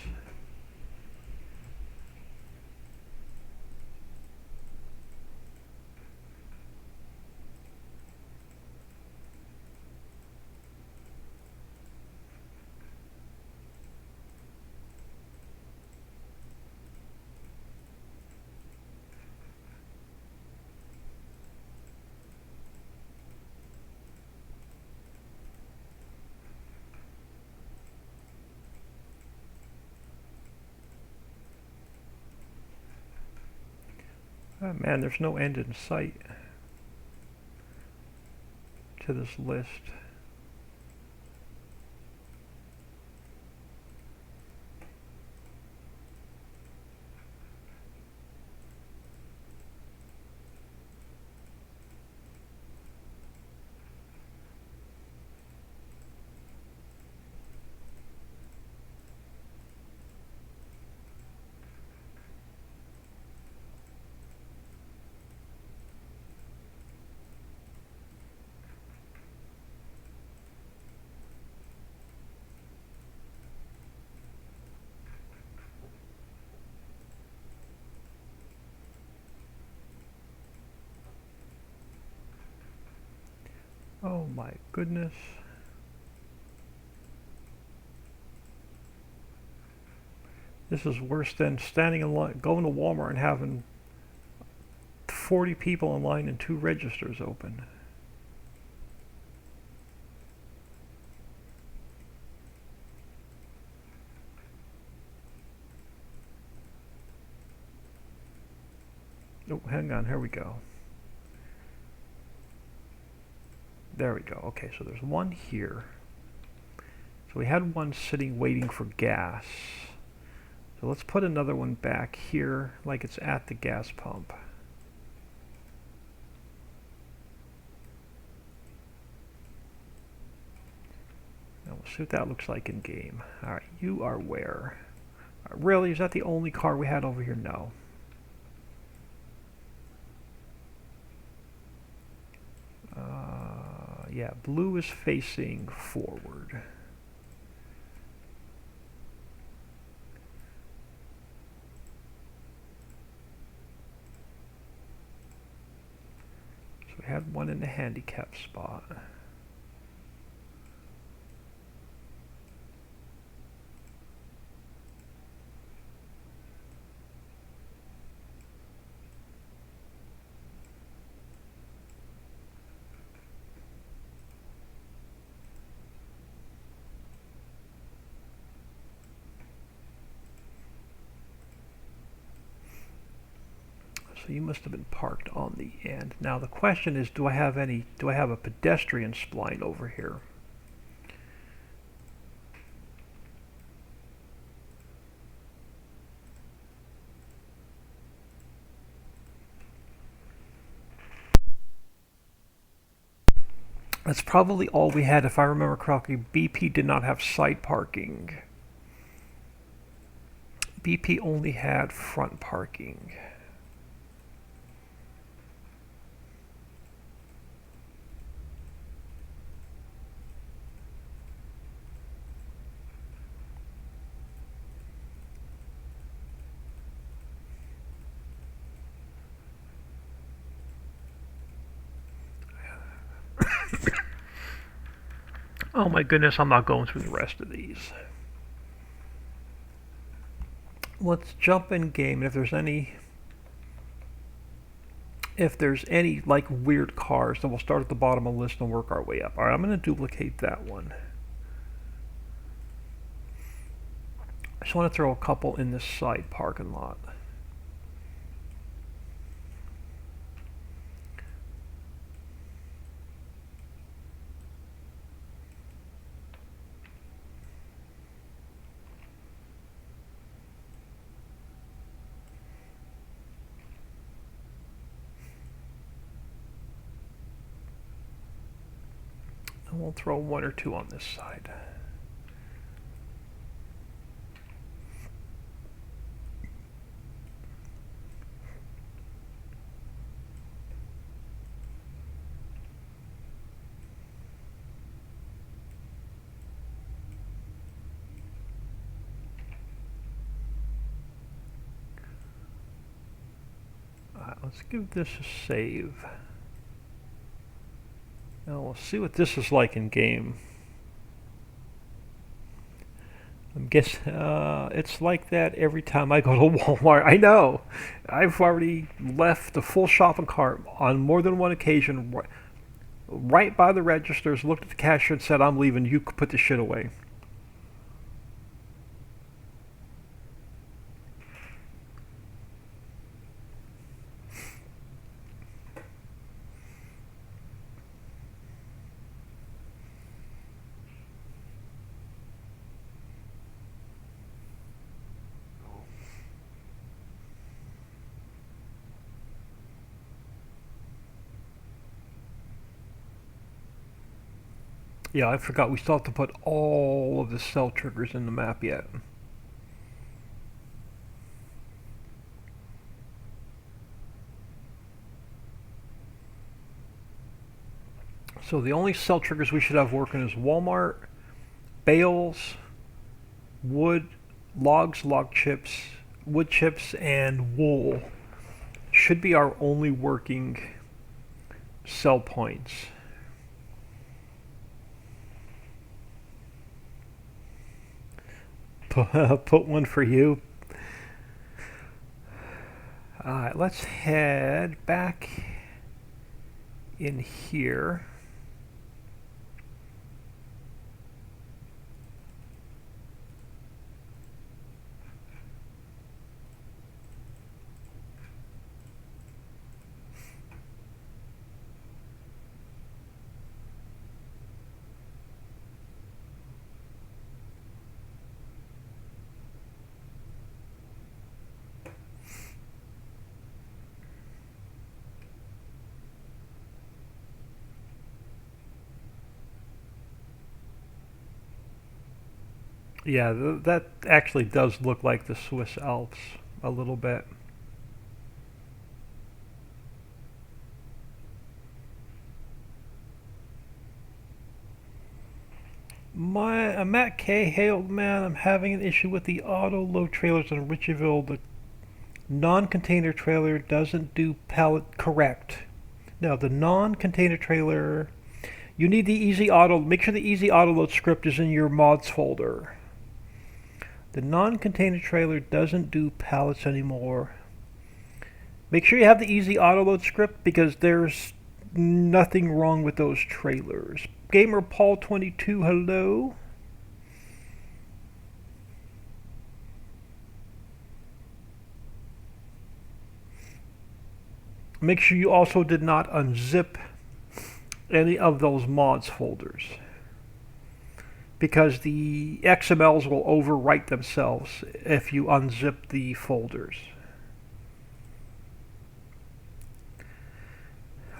Oh man, there's no end in sight to this list. Oh my goodness. This is worse than standing in line, going to Walmart and having 40 people in line and 2 registers open. Oh, hang on, here we go. There we go. Okay, so there's one here. So we had one sitting waiting for gas. So let's put another one back here like it's at the gas pump. And we'll see what that looks like in game. Alright, you are where? Really? Is that the only car we had over here? No. Yeah, blue is facing forward. So we had one in the handicap spot. So you must have been parked on the end. Now the question is, do I have a pedestrian spline over here? That's probably all we had, if I remember correctly. BP did not have side parking. BP only had front parking. Oh my goodness, I'm not going through the rest of these. Let's jump in game, and if there's any like weird cars, then we'll start at the bottom of the list and work our way up. Alright, I'm going to duplicate that one. I just want to throw a couple in this side parking lot. And we'll throw 1 or 2 on this side. Let's give this a save. Now we'll see what this is like in game. I guess it's like that every time I go to Walmart. I know. I've already left the full shopping cart on more than one occasion, right by the registers, looked at the cashier and said, "I'm leaving, you could put the shit away." Yeah, I forgot we still have to put all of the cell triggers in the map yet. So the only cell triggers we should have working is Walmart, bales, wood, logs, log chips, wood chips, and wool should be our only working cell points. Put one for you. Alright, let's head back in here. Yeah, that actually does look like the Swiss Alps a little bit. Matt K. Hey, old man, I'm having an issue with the auto load trailers in Ritchiville. The non-container trailer doesn't do pallet correct. No, the non-container trailer. You need the easy auto. Make sure the easy auto load script is in your mods folder. The non-container trailer doesn't do pallets anymore. Make sure you have the easy auto load script because there's nothing wrong with those trailers. Gamer Paul 22, hello. Make sure you also did not unzip any of those mods folders because the XMLs will overwrite themselves if you unzip the folders.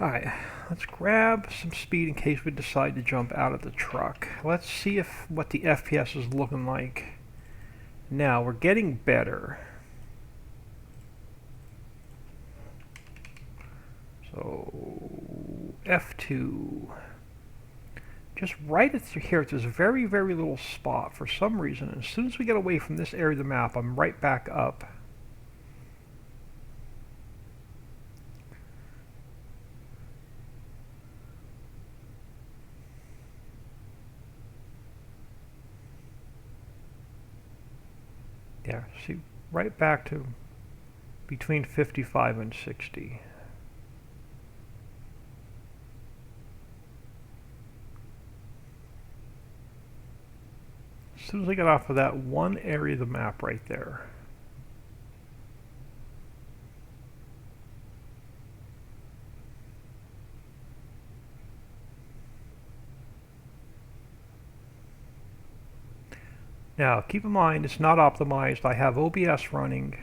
Alright, let's grab some speed in case we decide to jump out of the truck. Let's see what the FPS is looking like. Now, we're getting better. So, F2. Just right here at this very, very little spot for some reason. As soon as we get away from this area of the map, I'm right back up. Yeah, see, right back to between 55 and 60. As soon as I get off of that one area of the map right there. Now, keep in mind, it's not optimized. I have OBS running,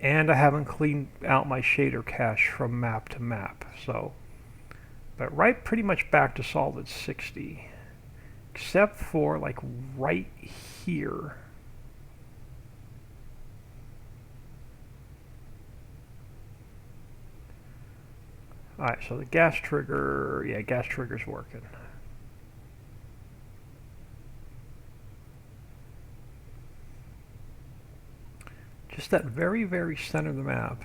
and I haven't cleaned out my shader cache from map to map. So, but right pretty much back to solid 60. Except for like right here. Alright, so the gas trigger, yeah, gas trigger's working. Just that very, very center of the map.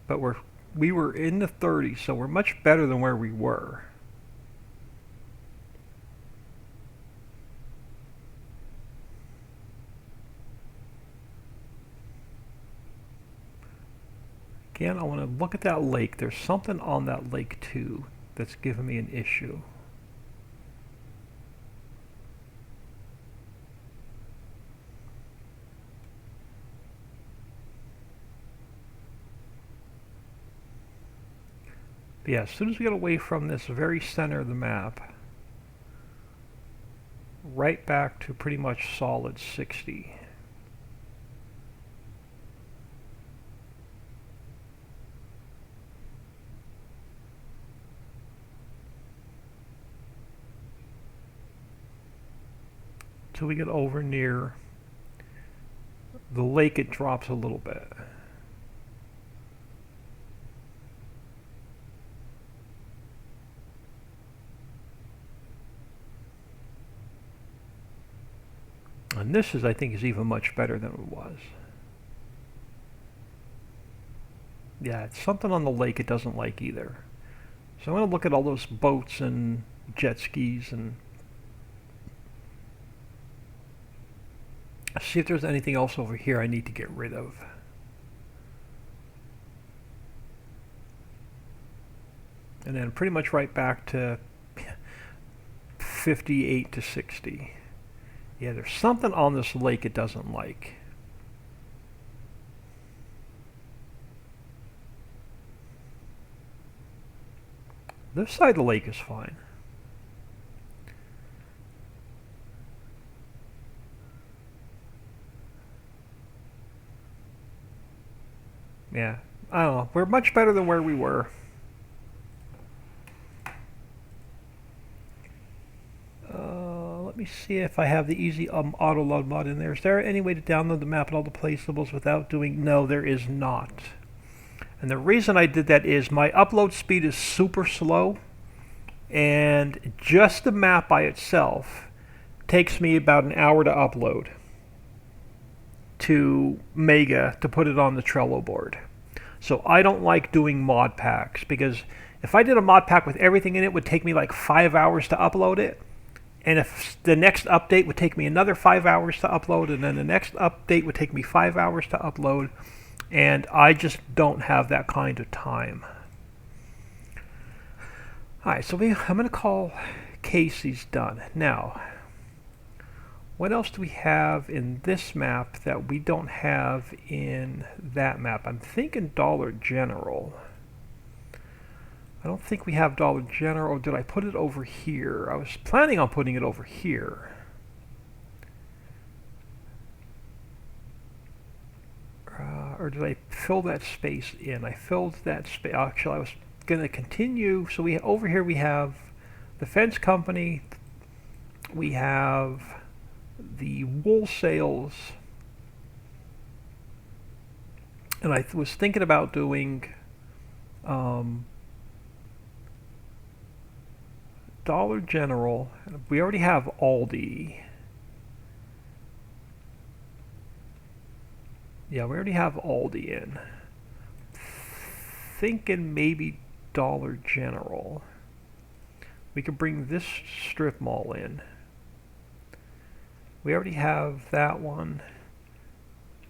But we were in the 30s, so we're much better than where we were. Again, I want to look at that lake. There's something on that lake too that's giving me an issue. But yeah, as soon as we get away from this very center of the map, right back to pretty much solid 60. till we get over near the lake. It drops a little bit. And this is, I think, is even much better than it was. Yeah, it's something on the lake it doesn't like either. So I'm going to look at all those boats and jet skis and see if there's anything else over here I need to get rid of. And then pretty much right back to 58 to 60. Yeah, there's something on this lake it doesn't like. This side of the lake is fine. Yeah, I don't know. We're much better than where we were. Let me see if I have the easy auto load mod in there. Is there any way to download the map and all the placeables without doing? No, there is not. And the reason I did that is my upload speed is super slow, and just the map by itself takes me about an hour to upload to Mega to put it on the Trello board. So I don't like doing mod packs, because if I did a mod pack with everything in it, it would take me like 5 hours to upload it. And if the next update would take me another 5 hours to upload, and then the next update would take me 5 hours to upload, and I just don't have that kind of time. Alright, so I'm going to call Casey's done. Now, what else do we have in this map that we don't have in that map? I'm thinking Dollar General. I don't think we have Dollar General. Or did I put it over here? I was planning on putting it over here. Or did I fill that space in? I filled that space. Actually, I was going to continue. So over here we have the fence company. We have the wool sales. And I was thinking about doing Dollar General. We already have Aldi. Yeah, we already have Aldi in. Thinking maybe Dollar General. We could bring this strip mall in. We already have that one.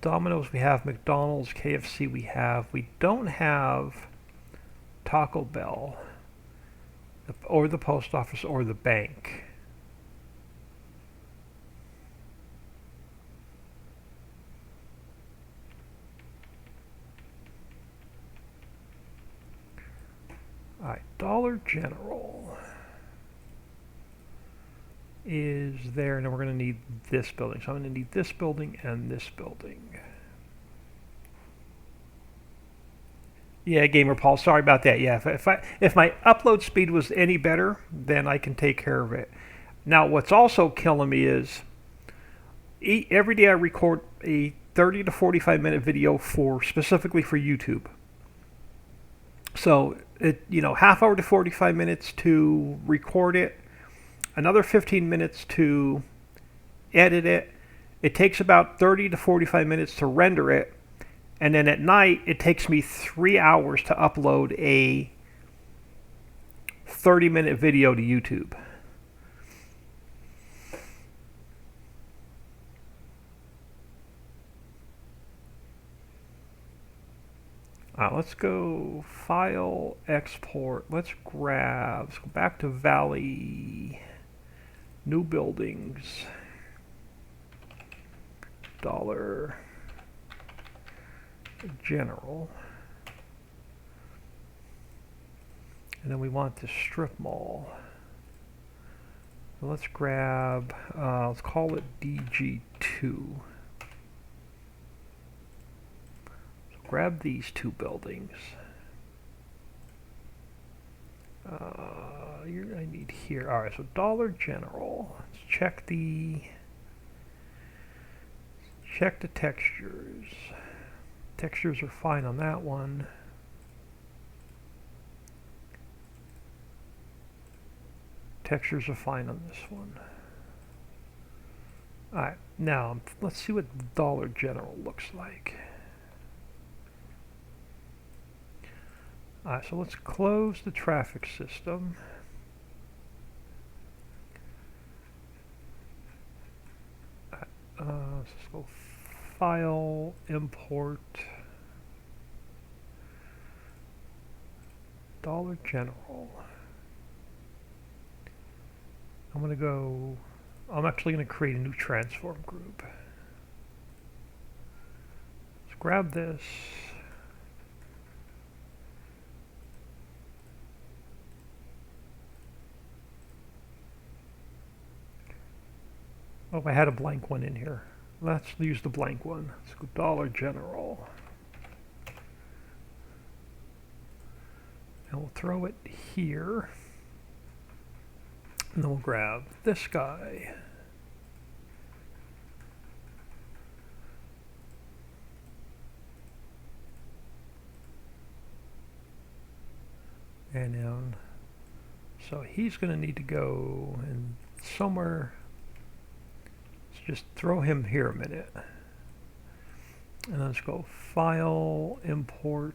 Domino's we have, McDonald's, KFC we have. We don't have Taco Bell, or the post office, or the bank. Alright, Dollar General is there, and then we're going to need this building. So I'm going to need this building and this building. Yeah, Gamer Paul, sorry about that. Yeah, if my upload speed was any better, then I can take care of it. Now, what's also killing me is every day I record a 30 to 45 minute video specifically for YouTube. So half hour to 45 minutes to record it, another 15 minutes to edit it. It takes about 30 to 45 minutes to render it. And then at night, it takes me 3 hours to upload a 30-minute video to YouTube. Let's go File, Export. Let's go back to Valley, New Buildings, Dollar General, and then we want the strip mall. So let's grab, let's call it DG2. So grab these two buildings. I need here. All right, so Dollar General. Let's check the check the textures. Textures are fine on that one. Textures are fine on this one. Alright, now let's see what Dollar General looks like. Alright, so let's close the traffic system. Let's go File, Import, Dollar General. I'm actually going to create a new transform group. Let's grab this. Oh, I had a blank one in here. Let's use the blank one. Let's go Dollar General. And we'll throw it here. And then we'll grab this guy. And then, so he's going to need to go in somewhere. Let's just throw him here a minute. And let's go File, Import,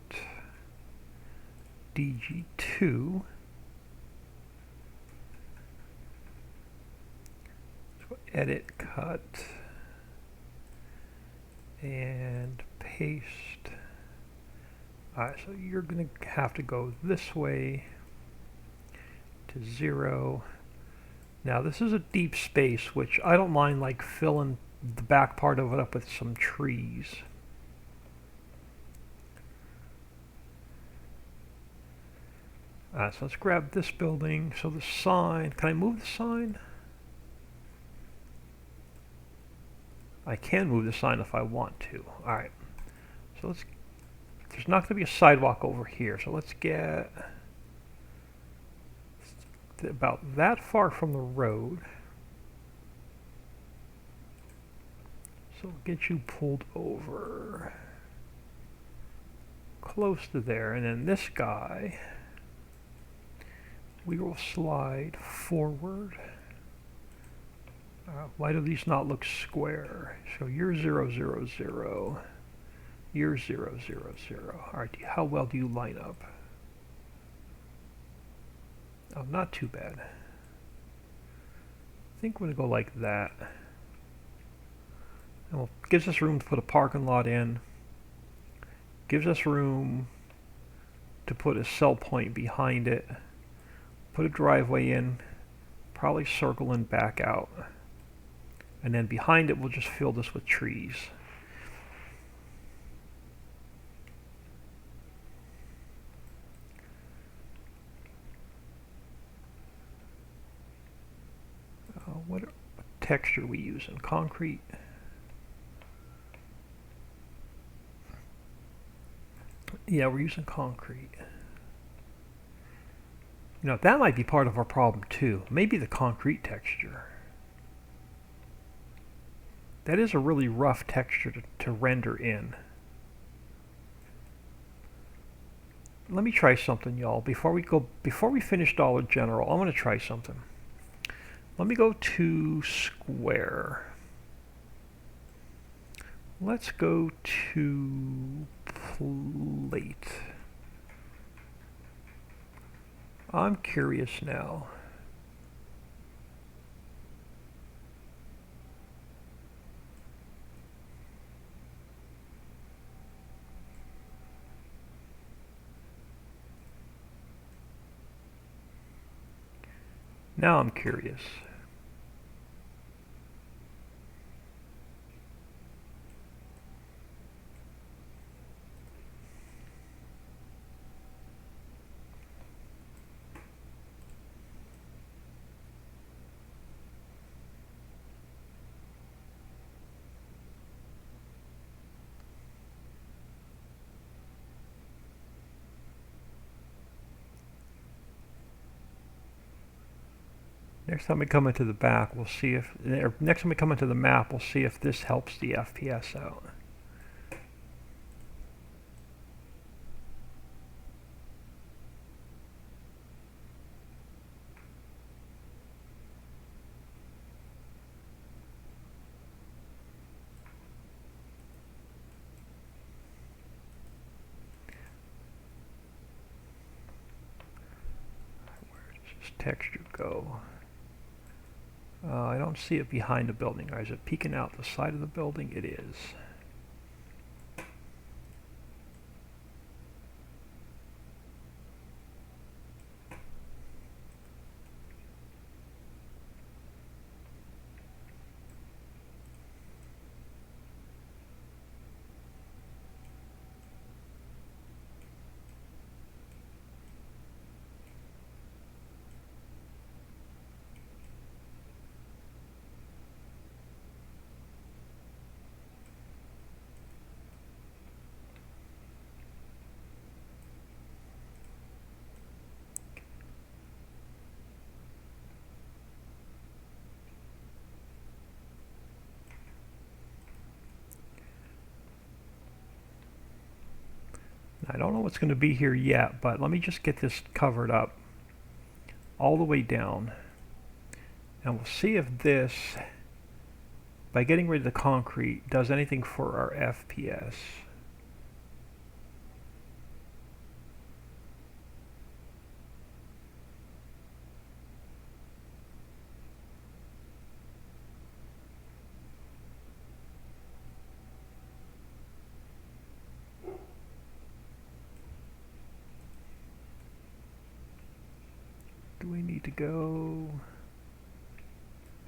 DG2. Let's go Edit, Cut, and Paste. Alright, so you're going to have to go this way to 0. Now this is a deep space, which I don't mind like filling the back part of it up with some trees. So let's grab this building. So the sign, can I move the sign? I can move the sign if I want to. Alright, so there's not going to be a sidewalk over here, so let's get about that far from the road. So we'll get you pulled over close to there, and then this guy we will slide forward. Why do these not look square? So you're 0, 0, 0. You're 0, 0, 0. Alright, how well do you line up? Oh, not too bad. I think we're going to go like that. And it gives us room to put a parking lot in. Gives us room to put a sell point behind it. Put a driveway in. Probably circle and back out. And then behind it we'll just fill this with trees. What texture we use in concrete? Yeah, we're using concrete. You know, that might be part of our problem too. Maybe the concrete texture. That is a really rough texture to render in. Let me try something, y'all. Before we finish Dollar General, I want to try something. Let me go to square. Let's go to plate. I'm curious now. Now I'm curious. Next time we come into the back, we'll see if, or next time we come into the map, we'll see if this helps the FPS out. Where does this texture go? I don't see it behind the building. Or is it peeking out the side of the building? It is. I don't know what's going to be here yet, but let me just get this covered up all the way down. And we'll see if this, by getting rid of the concrete, does anything for our FPS. Do we need to go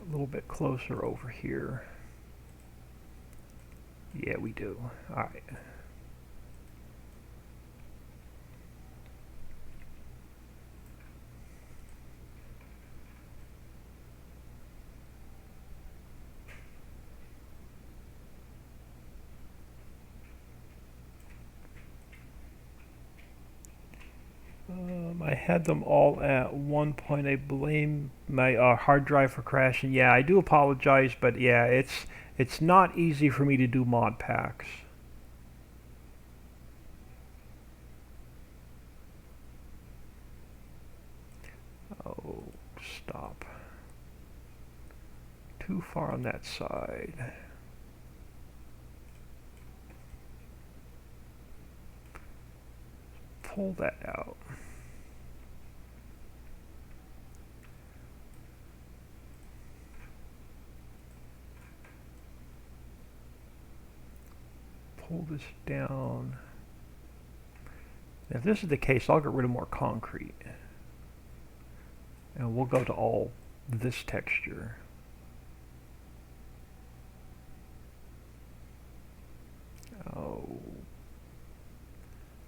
a little bit closer over here? Yeah, we do. All right. I had them all at one point. I blame my hard drive for crashing. Yeah, I do apologize, but yeah, it's not easy for me to do mod packs. Oh, stop. Too far on that side. Pull that out. Pull this down. If this is the case, I'll get rid of more concrete. And we'll go to all this texture. Oh.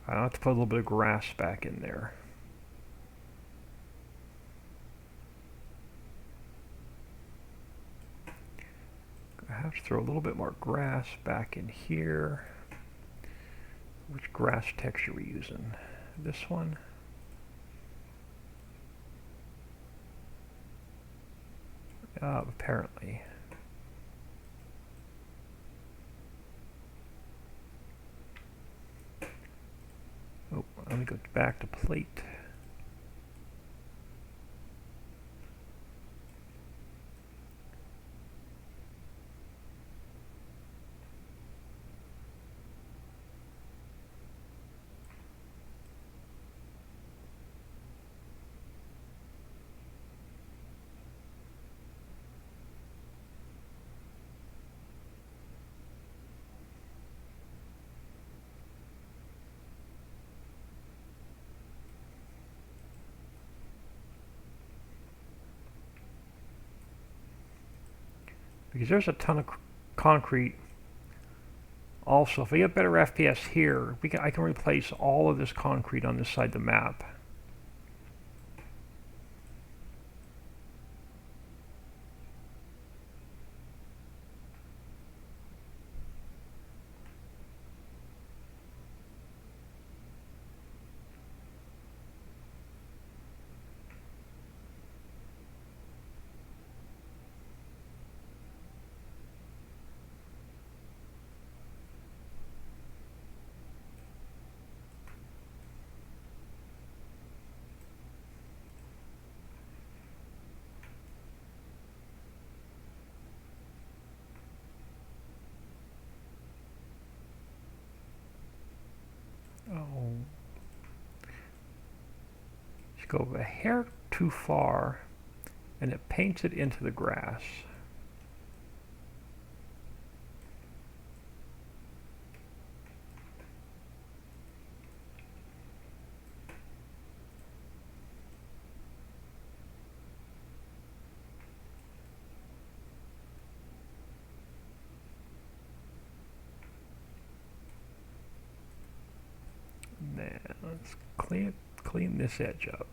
I have to put a little bit of grass back in there. I have to throw a little bit more grass back in here. Which grass texture are we using? This one? Apparently. Oh, let me go back to plate. Because there's a ton of concrete. Also, if we get better FPS here, I can replace all of this concrete on this side of the map. go a hair too far, and it paints it into the grass. Now let's clean this edge up.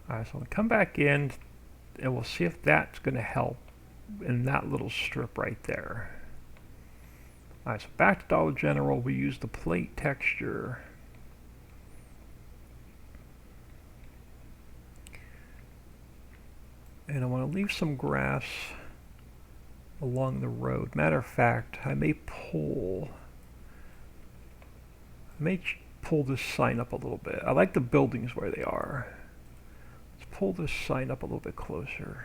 Alright, so I'm going to come back in and we'll see if that's going to help in that little strip right there. Alright, so back to Dollar General, we use the plate texture. And I want to leave some grass along the road. Matter of fact, I may pull this sign up a little bit. I like the buildings where they are. Let's pull this sign up a little bit closer.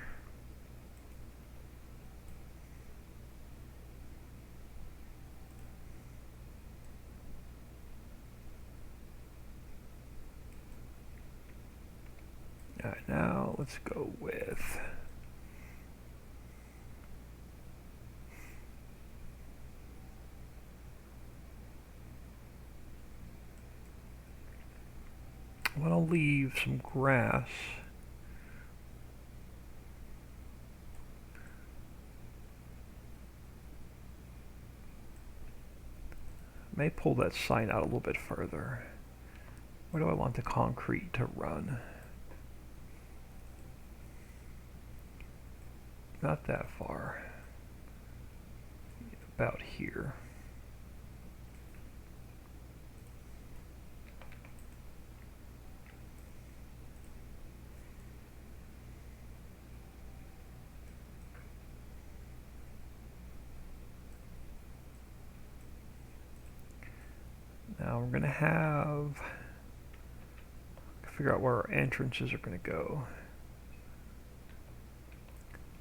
Alright, now let's go with I want to leave some grass may pull that sign out a little bit further. Where do I want the concrete to run? Not that far. About here. Now we're going to figure out where our entrances are going to go.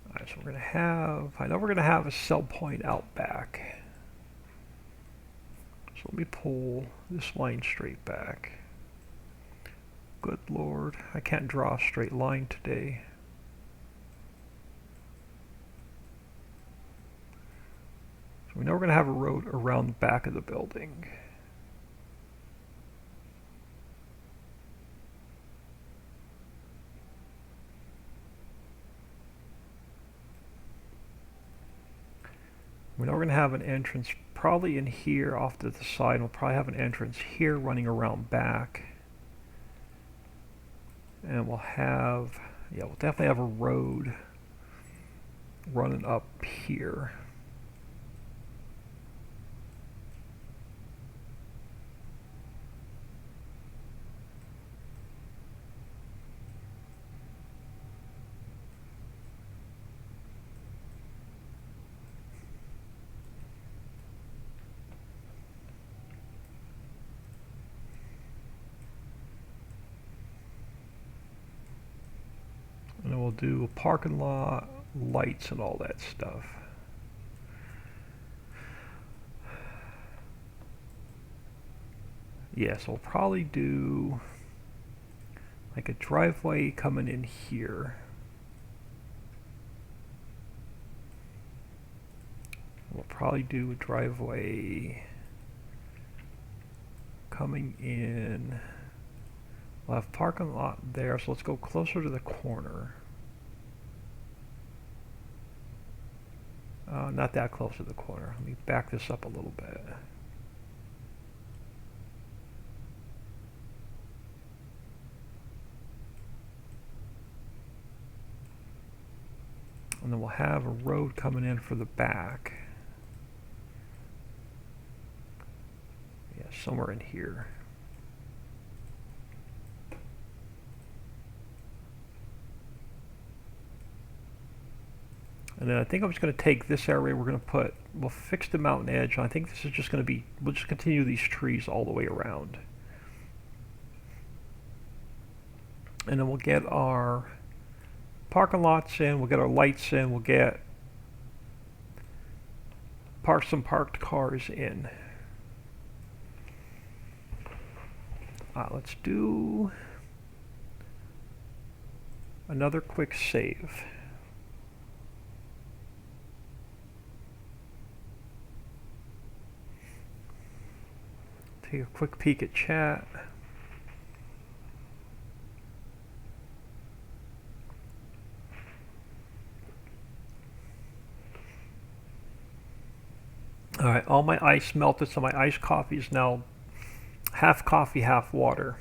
Alright, so we're going to I know we're going to have a cell point out back. So let me pull this line straight back. Good Lord, I can't draw a straight line today. So we know we're going to have a road around the back of the building. We know we're going to have an entrance probably in here off to the side. We'll probably have an entrance here running around back. And we'll definitely have a road running up here. And then we'll do a parking lot, lights, and all that stuff. Yes, we'll probably do like a driveway coming in here. We'll probably do a driveway coming in. We'll have parking lot there, so let's go closer to the corner. Not that close to the corner. Let me back this up a little bit. And then we'll have a road coming in for the back. Yeah, somewhere in here. And then I think I'm just going to take this area, we'll fix the mountain edge. I think this is just going to be, we'll just continue these trees all the way around. And then we'll get our parking lots in, we'll get our lights in, we'll get some parked cars in. Let's do another quick save. Take a quick peek at chat. All right, all my ice melted, so my iced coffee is now half coffee, half water.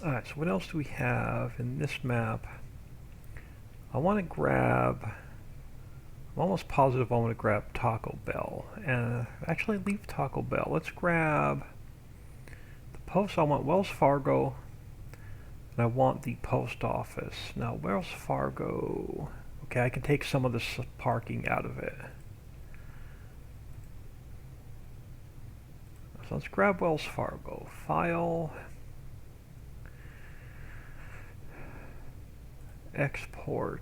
Alright, so what else do we have in this map? I want to grab, I'm almost positive I want to grab Taco Bell. And actually leave Taco Bell. Let's grab the post. I want Wells Fargo, and I want the post office. Now Wells Fargo, okay, I can take some of this parking out of it. So let's grab Wells Fargo. File, export.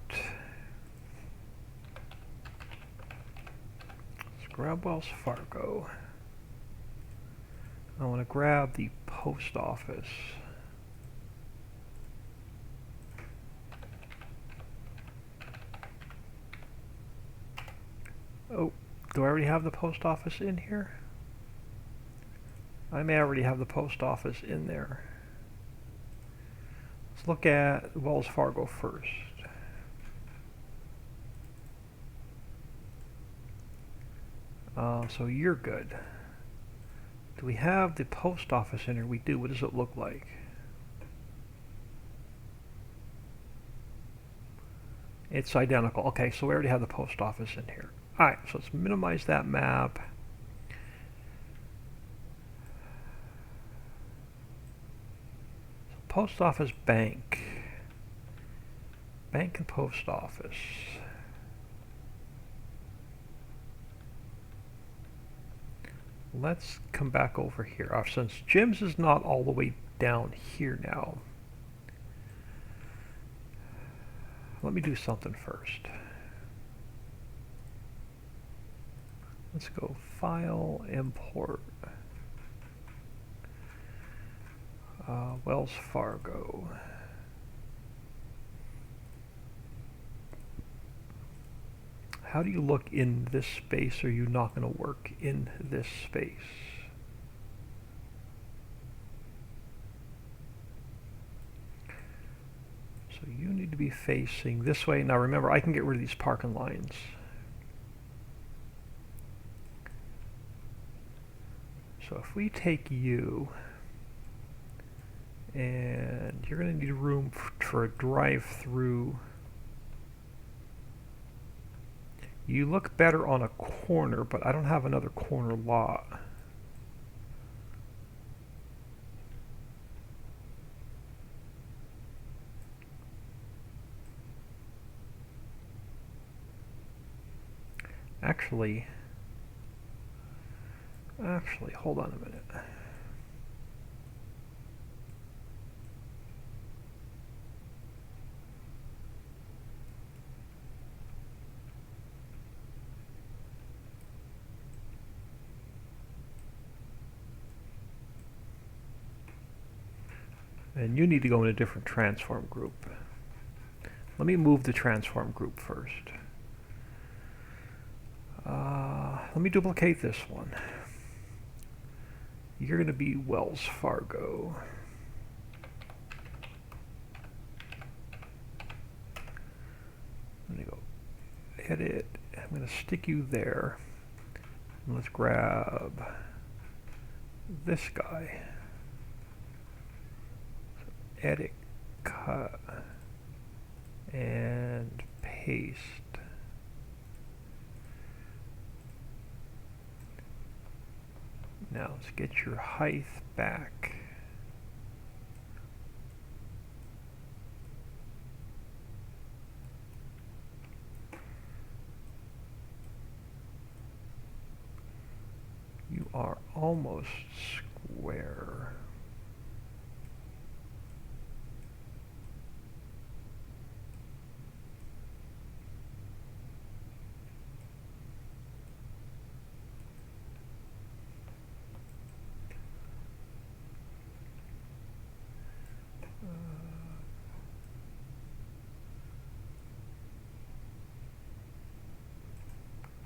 Let's grab Wells Fargo. I want to grab the post office. Oh, do I already have the post office in here? I may already have the post office in there. Let's look at Wells Fargo first. So you're good. Do we have the post office in here? We do. What does it look like? It's identical. Okay, so we already have the post office in here. Alright, so let's minimize that map. Post office, bank. Bank and post office. Let's come back over here. Since Jim's is not all the way down here now, let me do something first. Let's go File, Import. Wells Fargo. How do you look in this space? Are you not going to work in this space? So you need to be facing this way. Now remember, I can get rid of these parking lines. So if we take you, and you're going to need room for a drive-through. You look better on a corner, but I don't have another corner lot. Actually, hold on a minute. And you need to go in a different transform group. Let me move the transform group first. Let me duplicate this one. You're going to be Wells Fargo. Let me go edit. I'm going to stick you there. And let's grab this guy. So edit, cut, and paste. Now let's get your height back. You are almost square.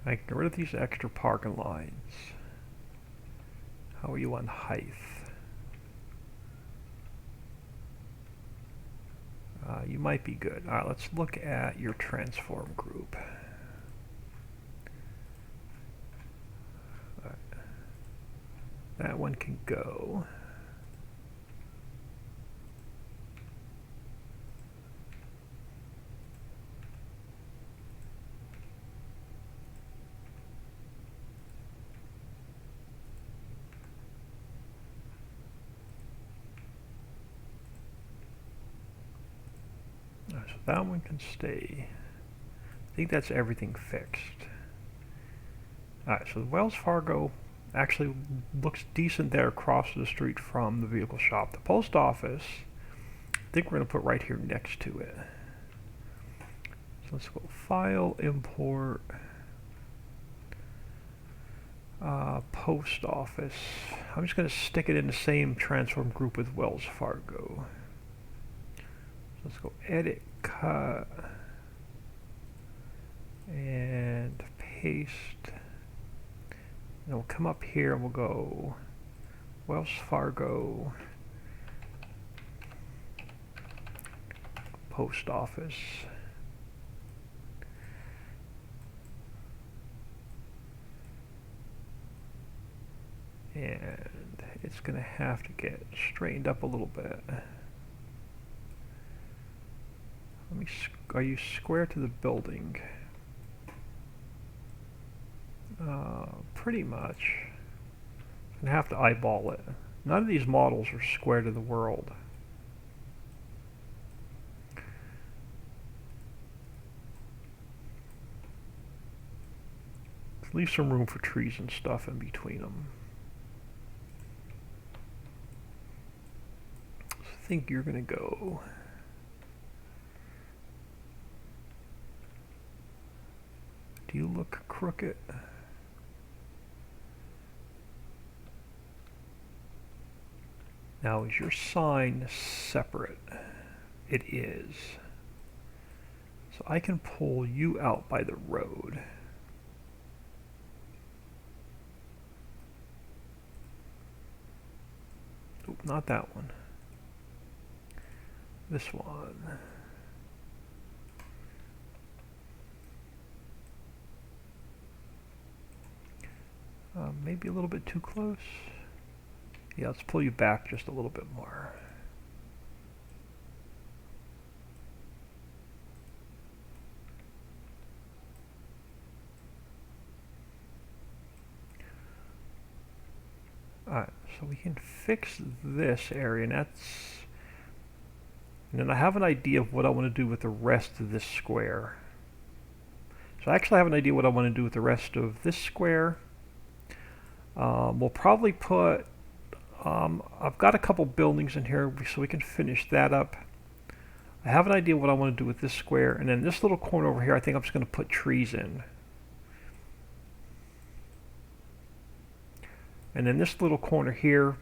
I can get rid of these extra parking lines. How are you on height? You might be good. All right, let's look at your transform group. All right. That one can go. So that one can stay. I think that's everything fixed. Alright, so the Wells Fargo actually looks decent there across the street from the vehicle shop. The post office, I think we're going to put right here next to it. So let's go File, Import, Post Office. I'm just going to stick it in the same transform group with Wells Fargo. Let's go edit, cut, and paste. And we'll come up here and we'll go Wells Fargo, Post Office. And it's going to have to get straightened up a little bit. Are you square to the building? Pretty much. I'm gonna have to eyeball it. None of these models are square to the world. Leave some room for trees and stuff in between them. So I think you're gonna go. Do you look crooked? Now, is your sign separate? It is. So I can pull you out by the road. Oop, not that one. This one. Maybe a little bit too close. Yeah, let's pull you back just a little bit more. Alright, so we can fix this area, and then I have an idea of what I want to do with the rest of this square. So I actually have an idea what I want to do with the rest of this square. We'll probably put, I've got a couple buildings in here so we can finish that up. I have an idea what I want to do with this square, and then this little corner over here I think I'm just going to put trees in. And then this little corner here,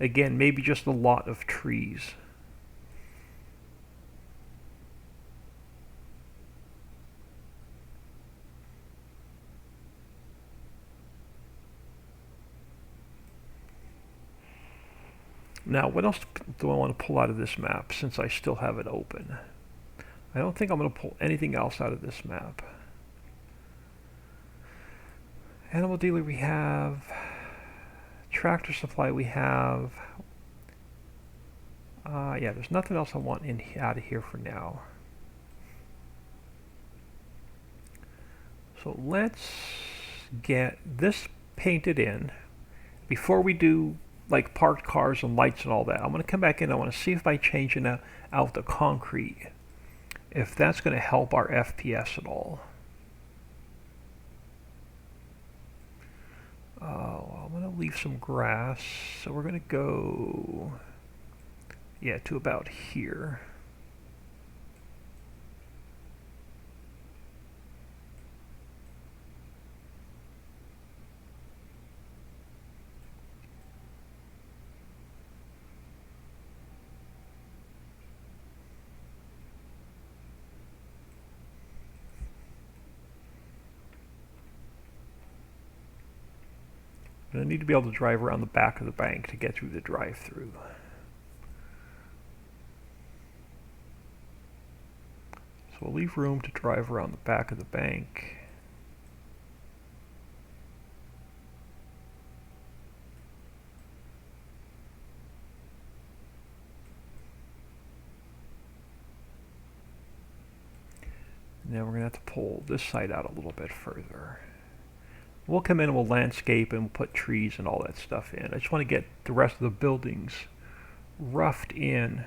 Again, maybe just a lot of trees. Now, what else do I want to pull out of this map since I still have it open? I don't think I'm going to pull anything else out of this map. Animal dealer we have. Tractor supply we have. Yeah, there's nothing else I want out of here for now. So let's get this painted in before we do like parked cars and lights and all that. I'm going to come back in. I want to see if by changing out the concrete, if that's going to help our FPS at all. I'm going to leave some grass. So we're going to go, yeah, to about here. I need to be able to drive around the back of the bank to get through the drive-through. So we'll leave room to drive around the back of the bank. And then we're going to have to pull this side out a little bit further. We'll come in and we'll landscape and we'll put trees and all that stuff in. I just want to get the rest of the buildings roughed in.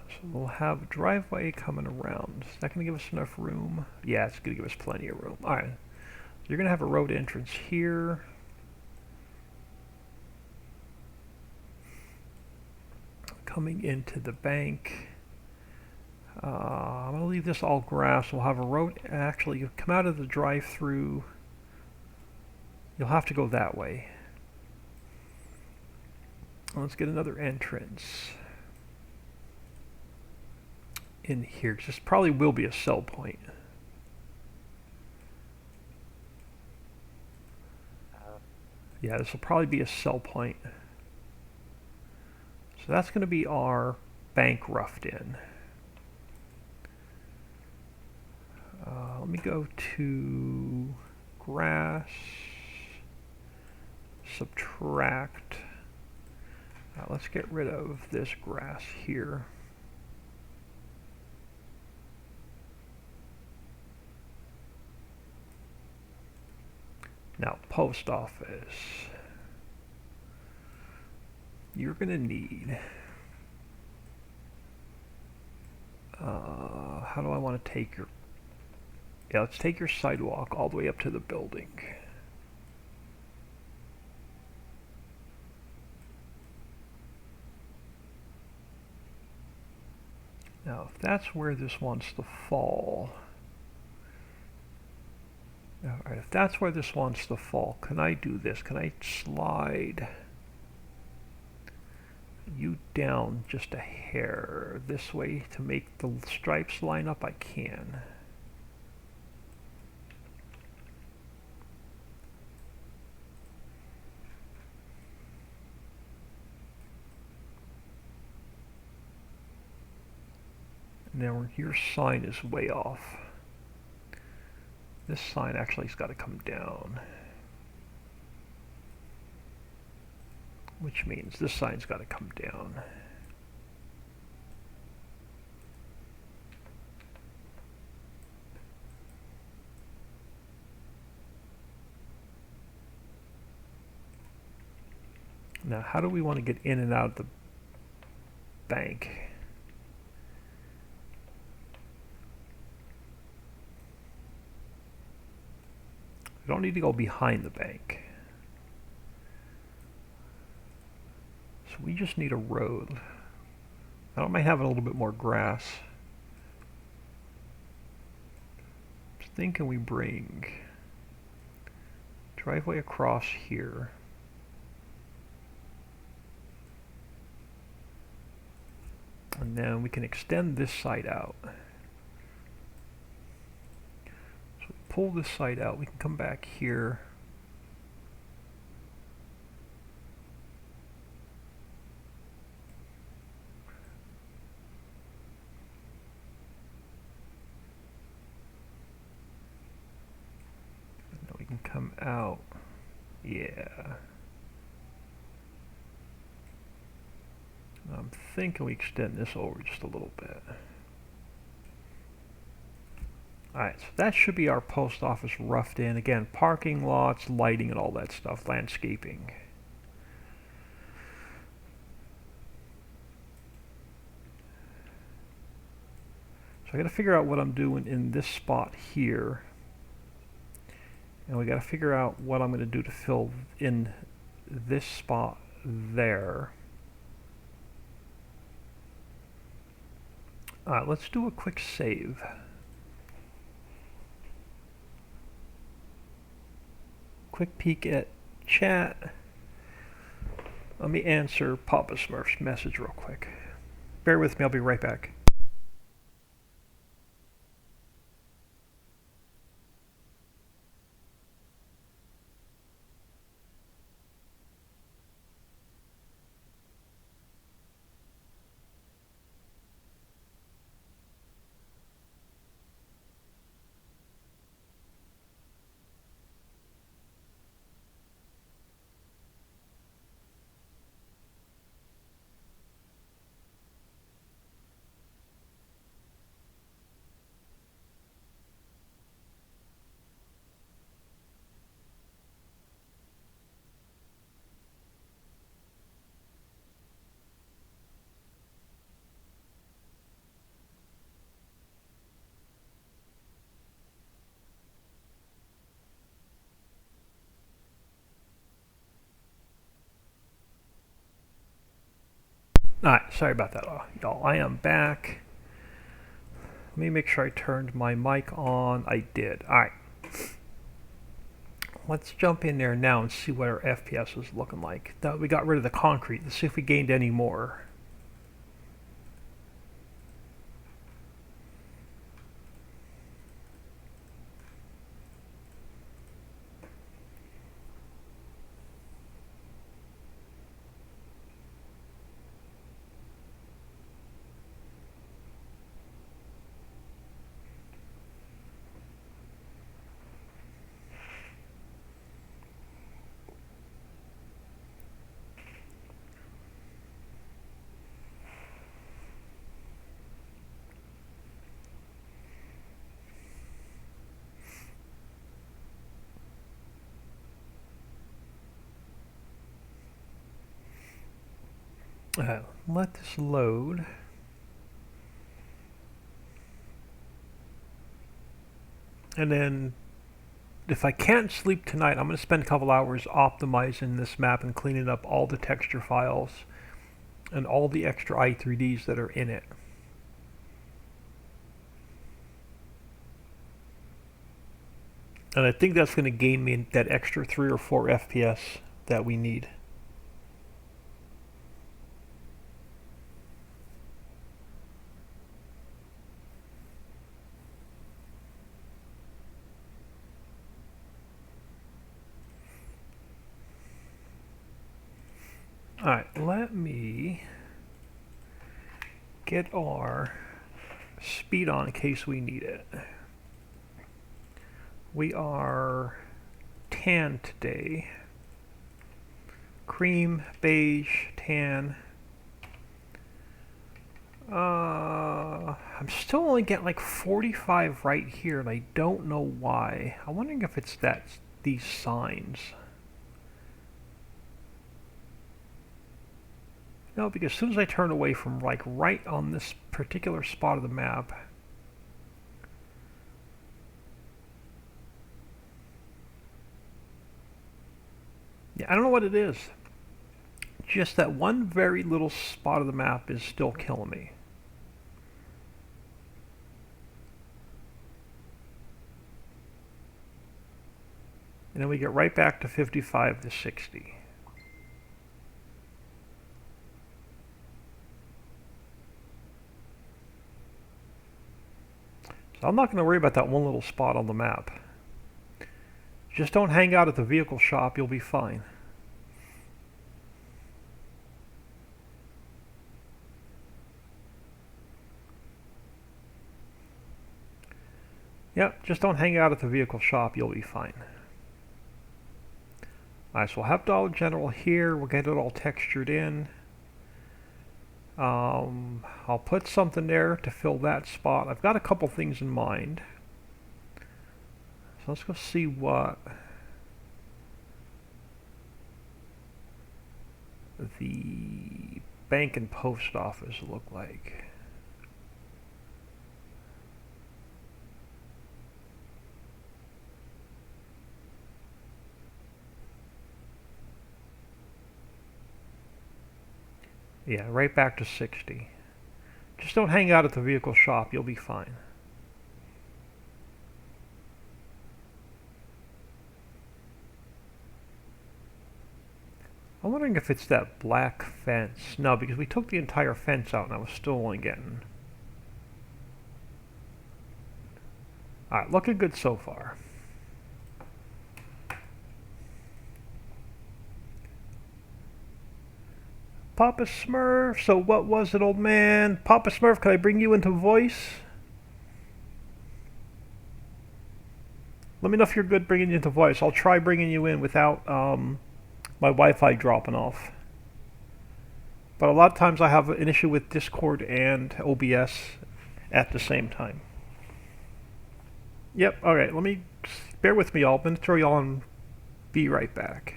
So we'll have a driveway coming around. Is that going to give us enough room? Yeah, it's going to give us plenty of room. All right. You're going to have a road entrance here. Coming into the bank. I'm going to leave this all grass. We'll have a road. Actually, you come out of the drive-through. You'll have to go that way. Let's get another entrance in here. This probably will be a sell point. Yeah, this will probably be a sell point. So that's going to be our bank roughed in. Let me go to grass, subtract. Let's get rid of this grass here. Now, post office. You're going to need, how do I want to take your, yeah, let's take your sidewalk all the way up to the building. Now, if that's where this wants to fall, alright, if that's where this wants to fall, can I do this? Can I slide you down just a hair this way to make the stripes line up? I can. Now your sign is way off. This sign actually has got to come down, which means this sign's got to come down. Now, how do we want to get in and out of the bank? We don't need to go behind the bank. So we just need a road. I don't mind having a little bit more grass. Just thinking we bring driveway across here. And then we can extend this side out. So we pull this side out, we can come back here. And then we can come out. Yeah. I'm thinking we extend this over just a little bit. Alright, so that should be our post office roughed in. Again, parking lots, lighting, and all that stuff, landscaping. So I gotta figure out what I'm doing in this spot here. And we gotta figure out what I'm gonna do to fill in this spot there. Alright, let's do a quick save. Quick peek at chat. Let me answer Papa Smurf's message real quick. Bear with me, I'll be right back. Alright, sorry about that, y'all. I am back. Let me make sure I turned my mic on. I did. Alright. Let's jump in there now and see what our FPS is looking like. We got rid of the concrete. Let's see if we gained any more. Let this load. And then if I can't sleep tonight, I'm going to spend a couple hours optimizing this map and cleaning up all the texture files and all the extra i3Ds that are in it. And I think that's going to gain me that extra 3 or 4 FPS that we need. Alright, let me get our speed on in case we need it. We are tan today. Cream, beige, tan. I'm still only getting like 45 right here, and I don't know why. I'm wondering if it's these signs. No, because as soon as I turn away from like right on this particular spot of the map, yeah, I don't know what it is. Just that one very little spot of the map is still killing me. And then we get right back to 55 to 60. So I'm not going to worry about that one little spot on the map. Just don't hang out at the vehicle shop, you'll be fine. Yep, just don't hang out at the vehicle shop, you'll be fine. Alright, so we'll have Dollar General here, we'll get it all textured in. I'll put something there to fill that spot. I've got a couple things in mind. So let's go see what the bank and post office look like. Yeah, right back to 60. Just don't hang out at the vehicle shop, you'll be fine. I'm wondering if it's that black fence. No, because we took the entire fence out and I was still only getting... Alright, looking good so far. Papa Smurf, so what was it, old man? Papa Smurf, can I bring you into voice? Let me know if you're good bringing you into voice. I'll try bringing you in without my Wi-Fi dropping off. But a lot of times I have an issue with Discord and OBS at the same time. Yep, alright, bear with me, y'all. I'm going to throw y'all on. Be right back.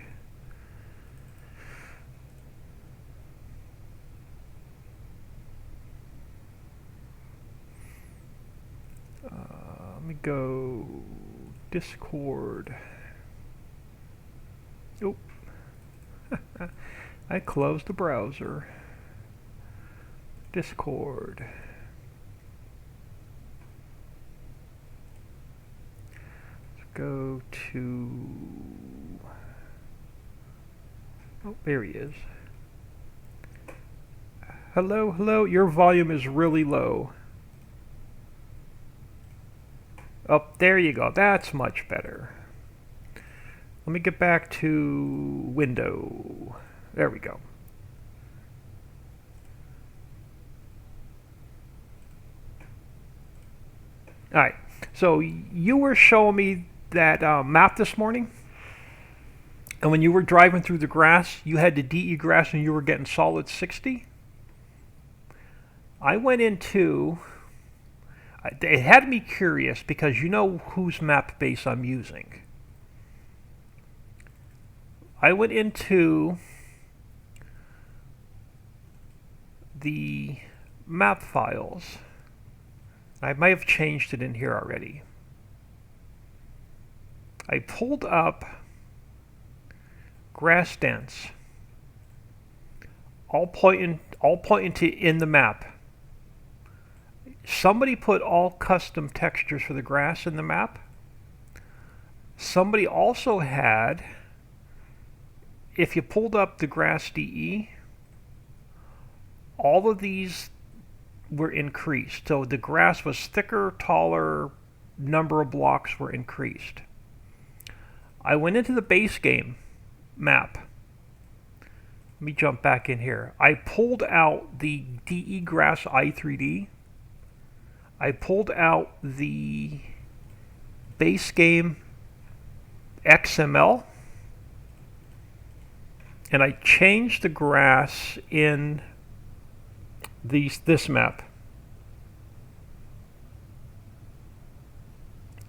Let me go Discord. Oop. I closed the browser. Discord. Let's go to... Oh, there he is. Hello, hello. Your volume is really low. Oh, there you go. That's much better. Let me get back to window. There we go. Alright, so you were showing me that map this morning, and when you were driving through the grass, you had the DE grass and you were getting solid 60. I went into... It had me curious because you know whose map base I'm using. I went into the map files. I might have changed it in here already. I pulled up grass dense, all pointing to in the map. Somebody put all custom textures for the grass in the map. Somebody also had, if you pulled up the grass DE, all of these were increased. So the grass was thicker, taller, number of blocks were increased. I went into the base game map. Let me jump back in here. I pulled out the DE grass i3D. I pulled out the base game XML, and I changed the grass in this map.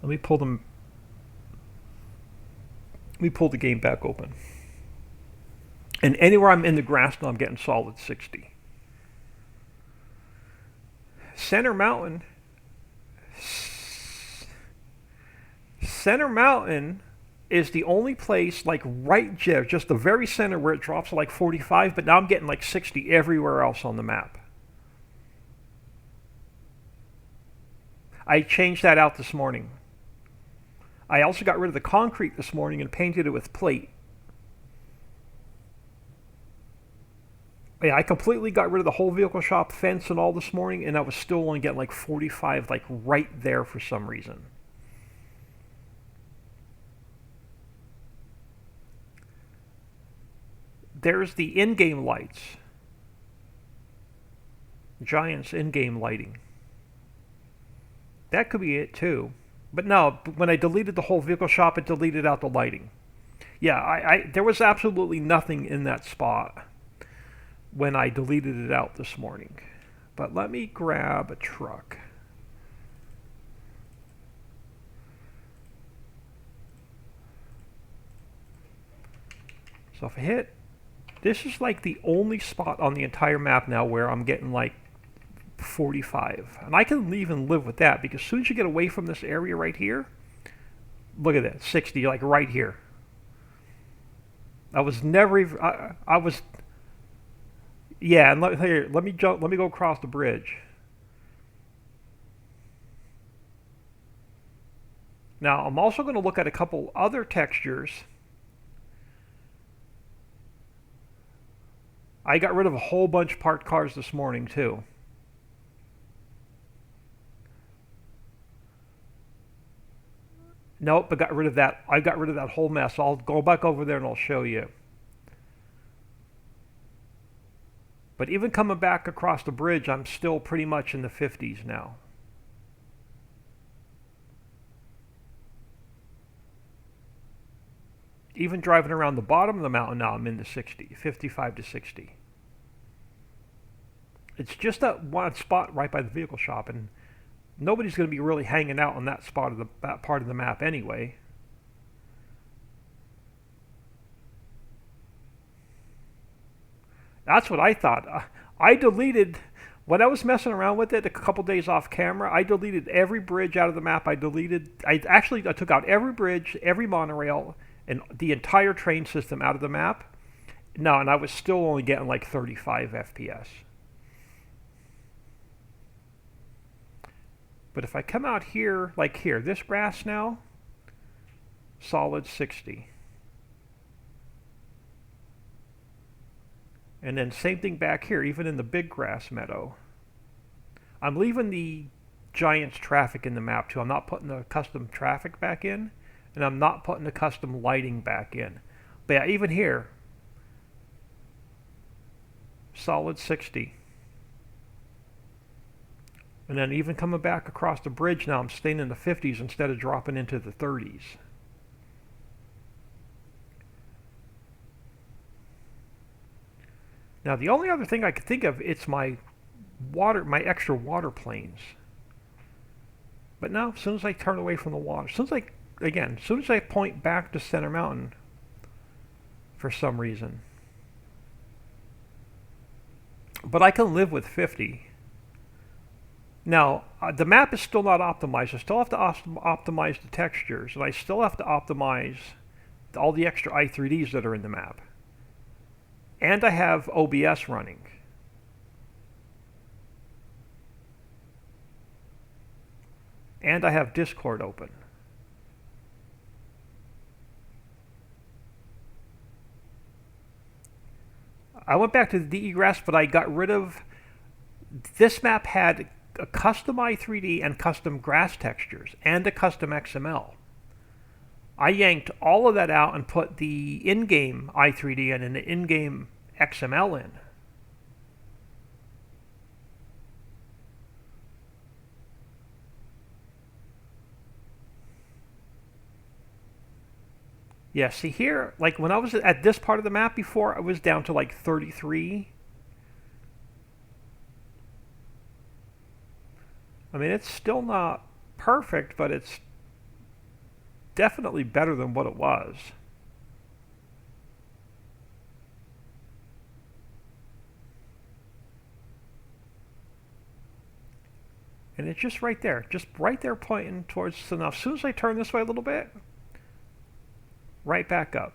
Let me pull the game back open. And anywhere I'm in the grass now, I'm getting solid 60. Center Mountain is the only place like right there, just the very center where it drops to like 45, but now I'm getting like 60 everywhere else on the map. I changed that out this morning. I also got rid of the concrete this morning and painted it with plate. Yeah, I completely got rid of the whole vehicle shop fence and all this morning, and I was still only getting like 45, like right there for some reason. There's the in-game lights. Giants in-game lighting. That could be it too. But no, when I deleted the whole vehicle shop, it deleted out the lighting. Yeah, there was absolutely nothing in that spot when I deleted it out this morning. But let me grab a truck. So if I hit, this is like the only spot on the entire map now where I'm getting like 45. And I can even live with that because as soon as you get away from this area right here, look at that, 60, like right here. I was never even, I was, yeah, and let me jump, let me go across the bridge. Now, I'm also going to look at a couple other textures. I got rid of a whole bunch of parked cars this morning, too. Nope, I got rid of that. I got rid of that whole mess. I'll go back over there and I'll show you. But even coming back across the bridge, I'm still pretty much in the 50s now. Even driving around the bottom of the mountain now, I'm in the 60, 55 to 60. It's just that one spot right by the vehicle shop, and nobody's going to be really hanging out on that spot of that part of the map anyway. That's what I thought. I deleted, when I was messing around with it a couple days off camera, I deleted every bridge out of the map. I took out every bridge, every monorail, and the entire train system out of the map. No, and I was still only getting like 35 FPS. But if I come out here, like here, this grass now, solid 60. And then same thing back here, even in the big grass meadow. I'm leaving the Giants traffic in the map too. I'm not putting the custom traffic back in, and I'm not putting the custom lighting back in. But yeah, even here, solid 60. And then even coming back across the bridge now, I'm staying in the 50s instead of dropping into the 30s. Now the only other thing I could think of, it's my extra water planes. But now, as soon as I turn away from the water, as soon as I point back to Center Mountain, for some reason. But I can live with 50. Now, the map is still not optimized. I still have to optimize the textures, and I still have to optimize all the extra i3Ds that are in the map. And I have OBS running. And I have Discord open. I went back to the DE grass, but I got rid of... This map had a custom i3D and custom grass textures and a custom XML. I yanked all of that out and put the in-game i3D and an in-game XML in. Yeah, see here, like when I was at this part of the map before, I was down to like 33. I mean, it's still not perfect, but it's definitely better than what it was. And it's just right there pointing towards, so now as soon as I turn this way a little bit, right back up.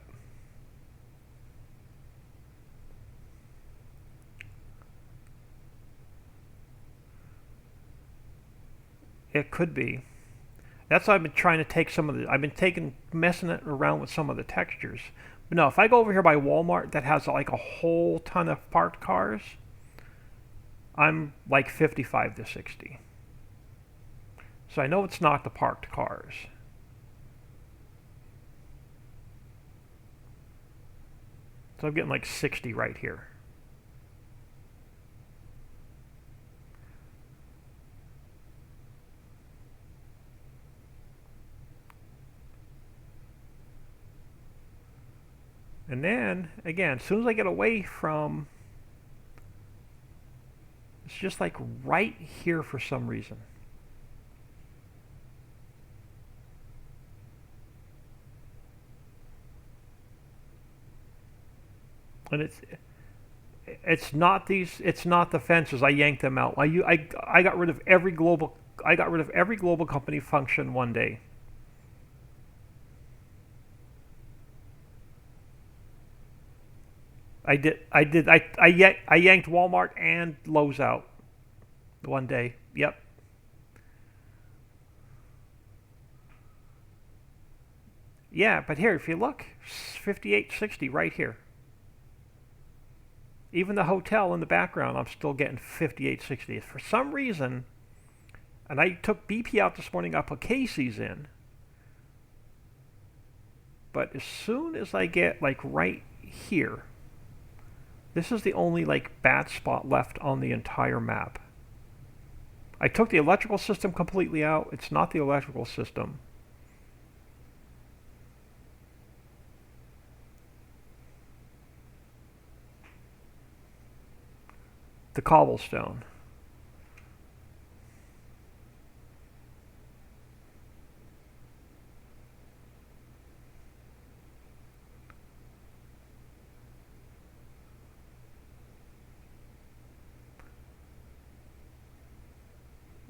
It could be. That's why I've been trying to take some of the. I've been messing it around with some of the textures. But no, if I go over here by Walmart that has like a whole ton of parked cars, I'm like 55 to 60. So I know it's not the parked cars. So I'm getting like 60 right here. And then, again, as soon as I get away from, it's just like right here for some reason. And it's not these, it's not the fences. I yanked them out. I got rid of every global, I got rid of every global company function one day. I yanked Walmart and Lowe's out one day. Yep. Yeah, but here, if you look, 5860 right here. Even the hotel in the background, I'm still getting 5860. For some reason, and I took BP out this morning, I put Casey's in. But as soon as I get like right here, this is the only like bad spot left on the entire map. I took the electrical system completely out. It's not the electrical system. The cobblestone.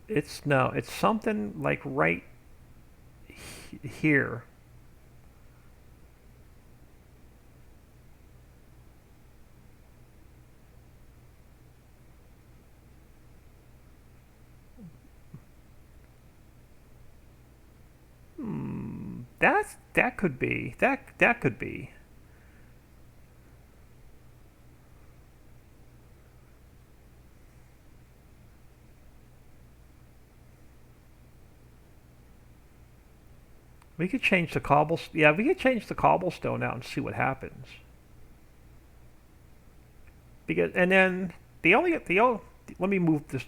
It's no, it's something like right here. That could be. That could be. We could change the Yeah, we could change the cobblestone out and see what happens. Because and then the only let me move this.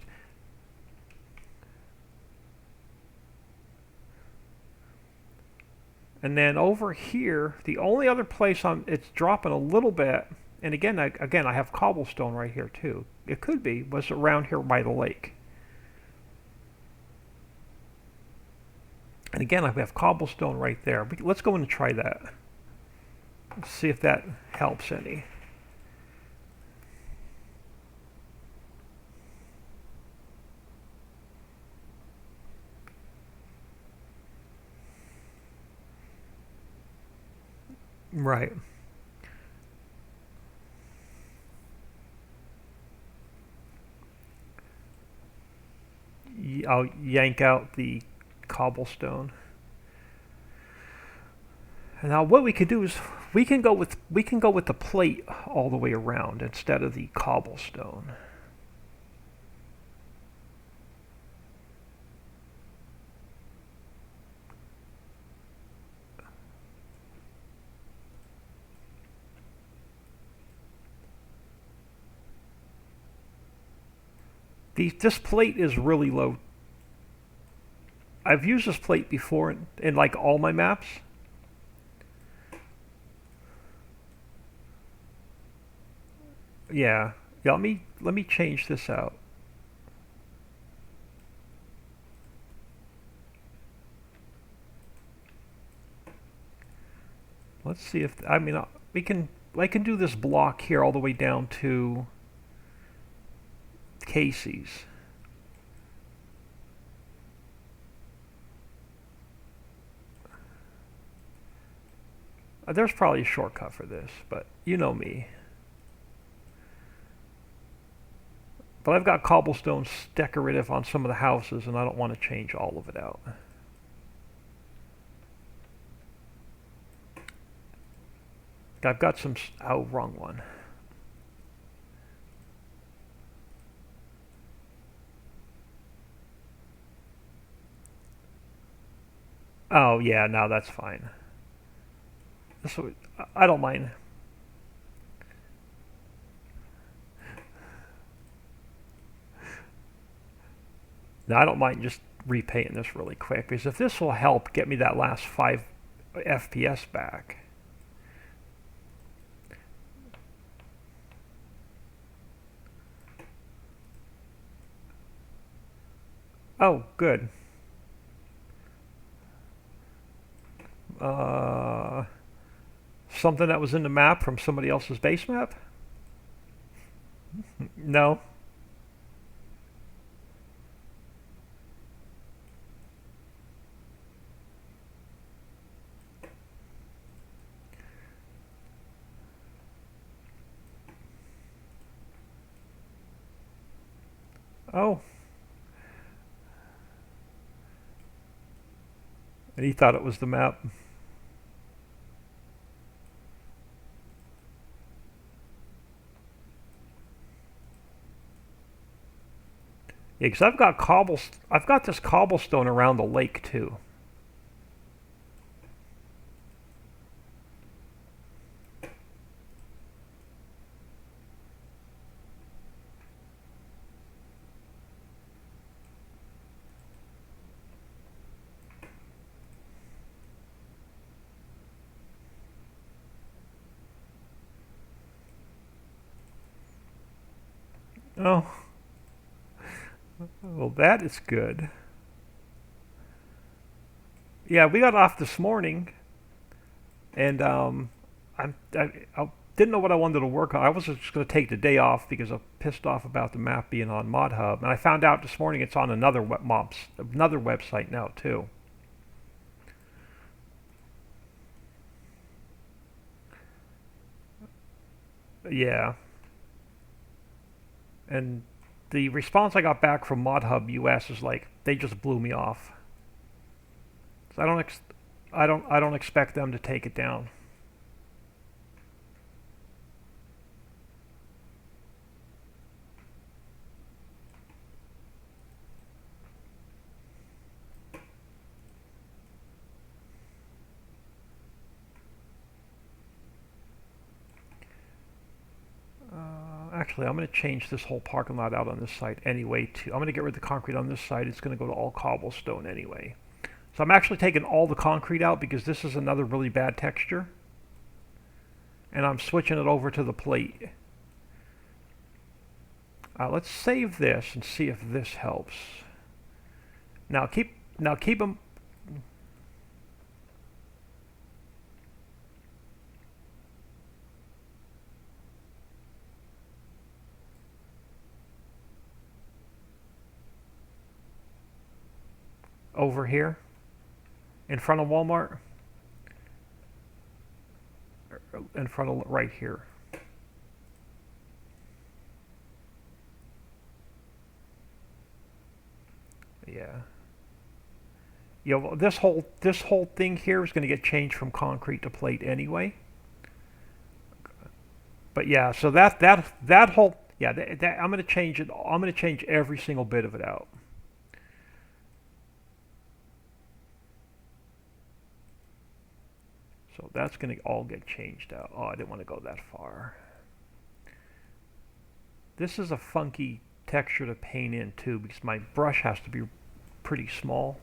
And then over here, the only other place it's dropping a little bit. And again, I have cobblestone right here too. It could be was around here by the lake. And again, I have cobblestone right there. Let's go in and try that. Let's see if that helps any. Right. I'll yank out the cobblestone. And now what we could do is we can go with the plate all the way around instead of the cobblestone. This plate is really low. I've used this plate before in like all my maps. Yeah. Yeah, let me change this out. Let's see if I mean we can I can do this block here all the way down to Casey's. There's probably a shortcut for this, but you know me. But I've got cobblestone decorative on some of the houses, and I don't want to change all of it out. I've got some... Oh, wrong one. Oh, yeah, now that's fine. So, I don't mind. Now, I don't mind just repainting this really quick, because if this will help get me that last 5 FPS back. Oh, good. Uh, Something that was in the map from somebody else's base map? No. Oh. And he thought it was the map. Yeah, because I've got this cobblestone around the lake too. Oh, well, that is good. Yeah, we got off this morning, and I didn't know what I wanted to work on. I was just going to take the day off because I'm pissed off about the map being on ModHub, and I found out this morning it's on another website now too. Yeah, and the response I got back from ModHub US is like they just blew me off. So I don't expect them to take it down. Actually, I'm going to change this whole parking lot out on this site anyway. I'm going to get rid of the concrete on this side. It's going to go to all cobblestone anyway. So I'm actually taking all the concrete out because this is another really bad texture. And I'm switching it over to the plate. Let's save this and see if this helps. Now keep them. Over here in front of Walmart, in front of right here. Yeah. Yeah, well, this whole thing here is going to get changed from concrete to plate anyway. But yeah, so that whole yeah, I'm going to change it. I'm going to change every single bit of it out. So that's going to all get changed out. Oh, I didn't want to go that far. This is a funky texture to paint in too because my brush has to be pretty small.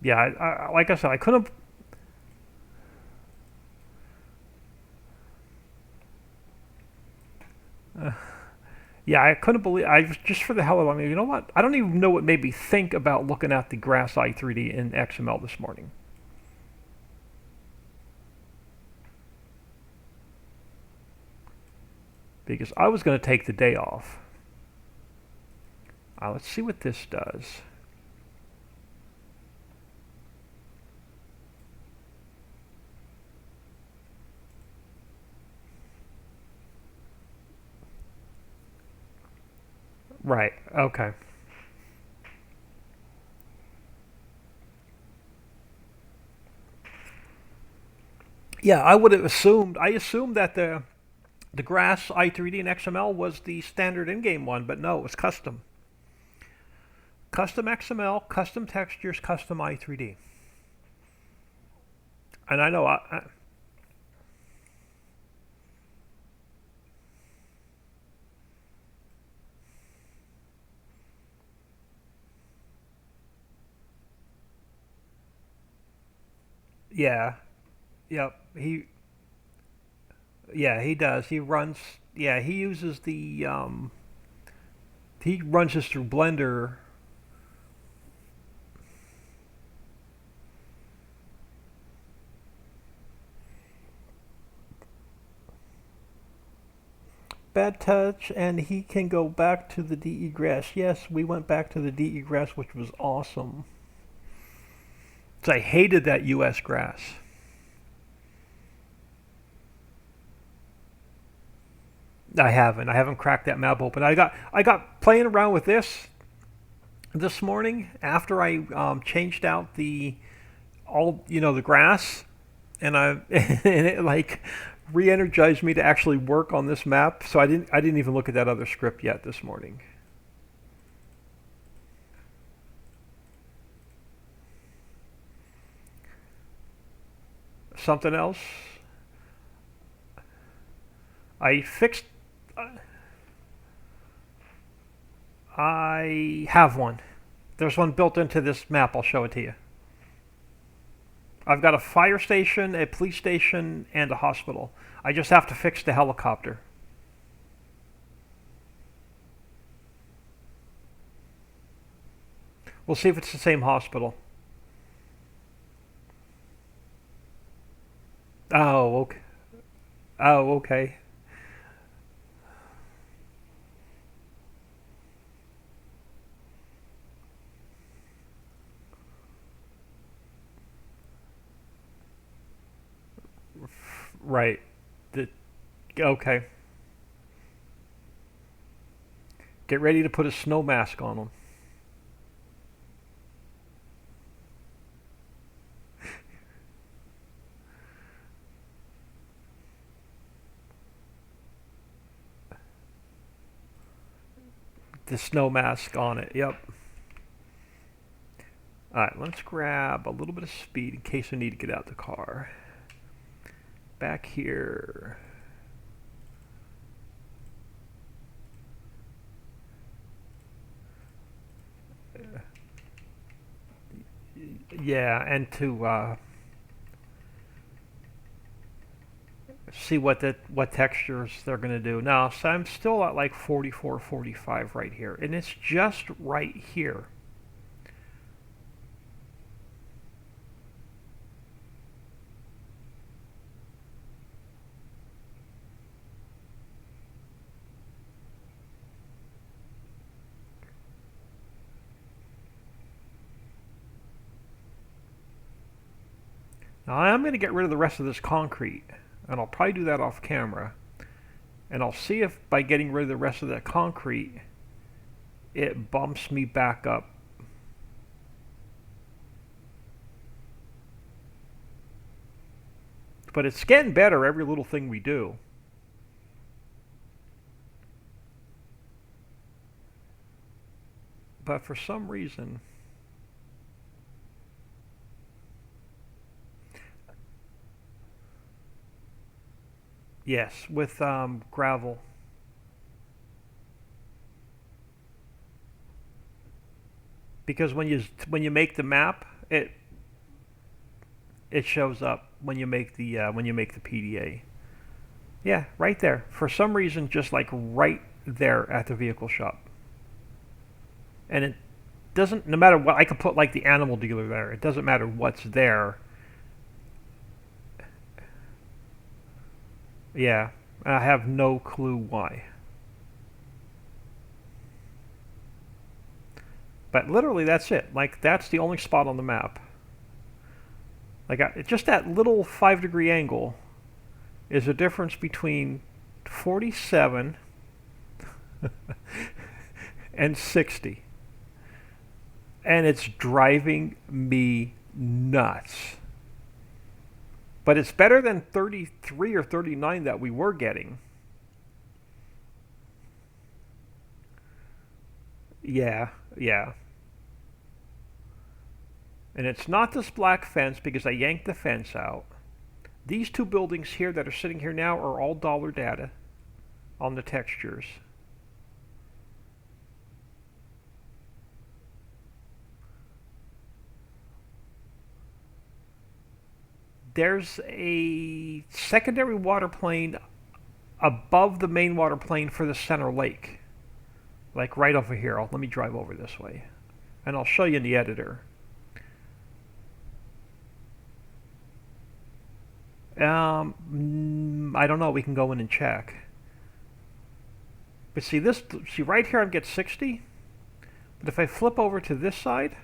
Yeah, like I said, I couldn't. Uh, yeah, I couldn't believe. I was just for the hell of it. I mean, you know what? I don't even know what made me think about looking at the grass i3D in XML this morning. because I was going to take the day off. Let's see what this does. Right. Okay. Yeah, I would have assumed. I assumed that the Grass i3D and XML was the standard in-game one, but no, it was custom. Custom XML, custom textures, custom i3D. And I know yeah, yep. He does. He runs. Yeah, he uses he runs this through Blender. Bad touch, and he can go back to the DE grass. Yes, we went back to the DE grass, which was awesome. So I hated that US grass. I haven't. I haven't cracked that map open. I got playing around with this morning after I changed out the all the grass, and I and it like re-energized me to actually work on this map. So I didn't even look at that other script yet this morning. Something else. I fixed. I have one. There's one built into this map. I'll show it to you. I've got a fire station, a police station, and a hospital. I just have to fix the helicopter. We'll see if it's the same hospital. Oh, okay. Oh, okay. Right. The, okay. Get ready to put a snow mask on them. The snow mask on it. Yep. All right. Let's grab a little bit of speed in case I need to get out the car. Back here. Yeah, and to see what textures they're going to do. Now, so I'm still at like 44, 45 right here, and it's just right here. Now, I'm going to get rid of the rest of this concrete, and I'll probably do that off camera. And I'll see if by getting rid of the rest of that concrete, it bumps me back up. But it's getting better every little thing we do. But for some reason, yes, with gravel. Because when you make the map, it shows up when you make the PDA. Yeah, right there. For some reason, just like right there at the vehicle shop. And it doesn't. No matter what, I could put like the animal dealer there. It doesn't matter what's there. Yeah. I have no clue why. But literally, that's it. Like, that's the only spot on the map. Like, just that little 5 degree angle is the difference between 47 and 60. And it's driving me nuts. But it's better than 33 or 39 that we were getting. Yeah, yeah. And it's not this black fence because I yanked the fence out. These two buildings here that are sitting here now are all dollar data on the textures. There's a secondary water plane above the main water plane for the center lake. Like right over here. Let me drive over this way. And I'll show you in the editor. I don't know. We can go in and check. But see this. See right here, I get 60. But if I flip over to this side,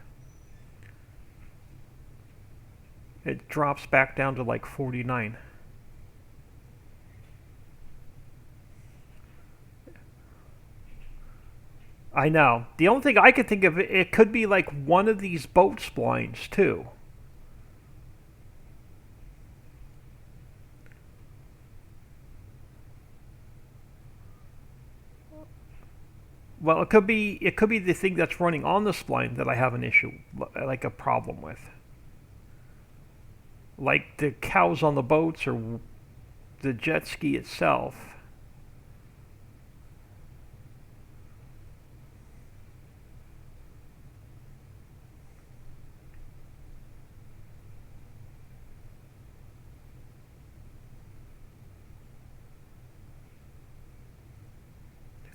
it drops back down to like 49. I know. The only thing I could think of, it could be like one of these boat splines too. Well, it could be the thing that's running on the spline that I have an issue, like a problem with. Like the cows on the boats or the jet ski itself.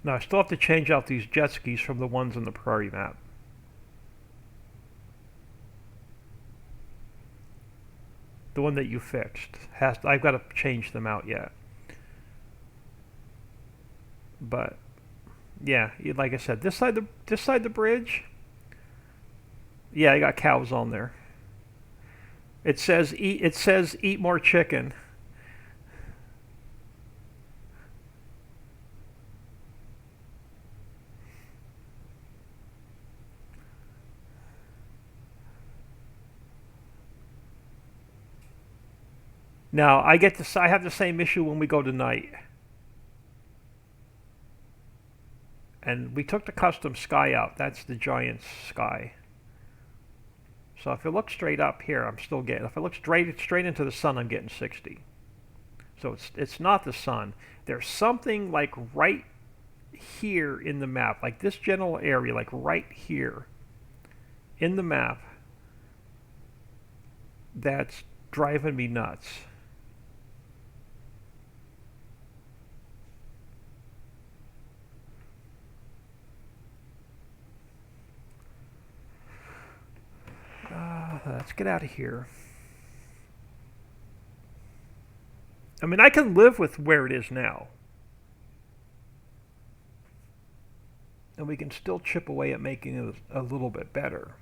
Now I still have to change out these jet skis from the ones on the prairie map. The one that you fixed I've got to change them out yet. But yeah, like I said, this side the bridge. Yeah, I got cows on there. It says eat more chicken. Now I have the same issue when we go to night. And we took the custom sky out. That's the giant sky. So if I look straight up here, I'm still getting. If I look straight into the sun, I'm getting 60. So it's not the sun. There's something like right here in the map, like this general area, like right here in the map, that's driving me nuts. Let's get out of here. I mean, I can live with where it is now. And we can still chip away at making it a little bit better.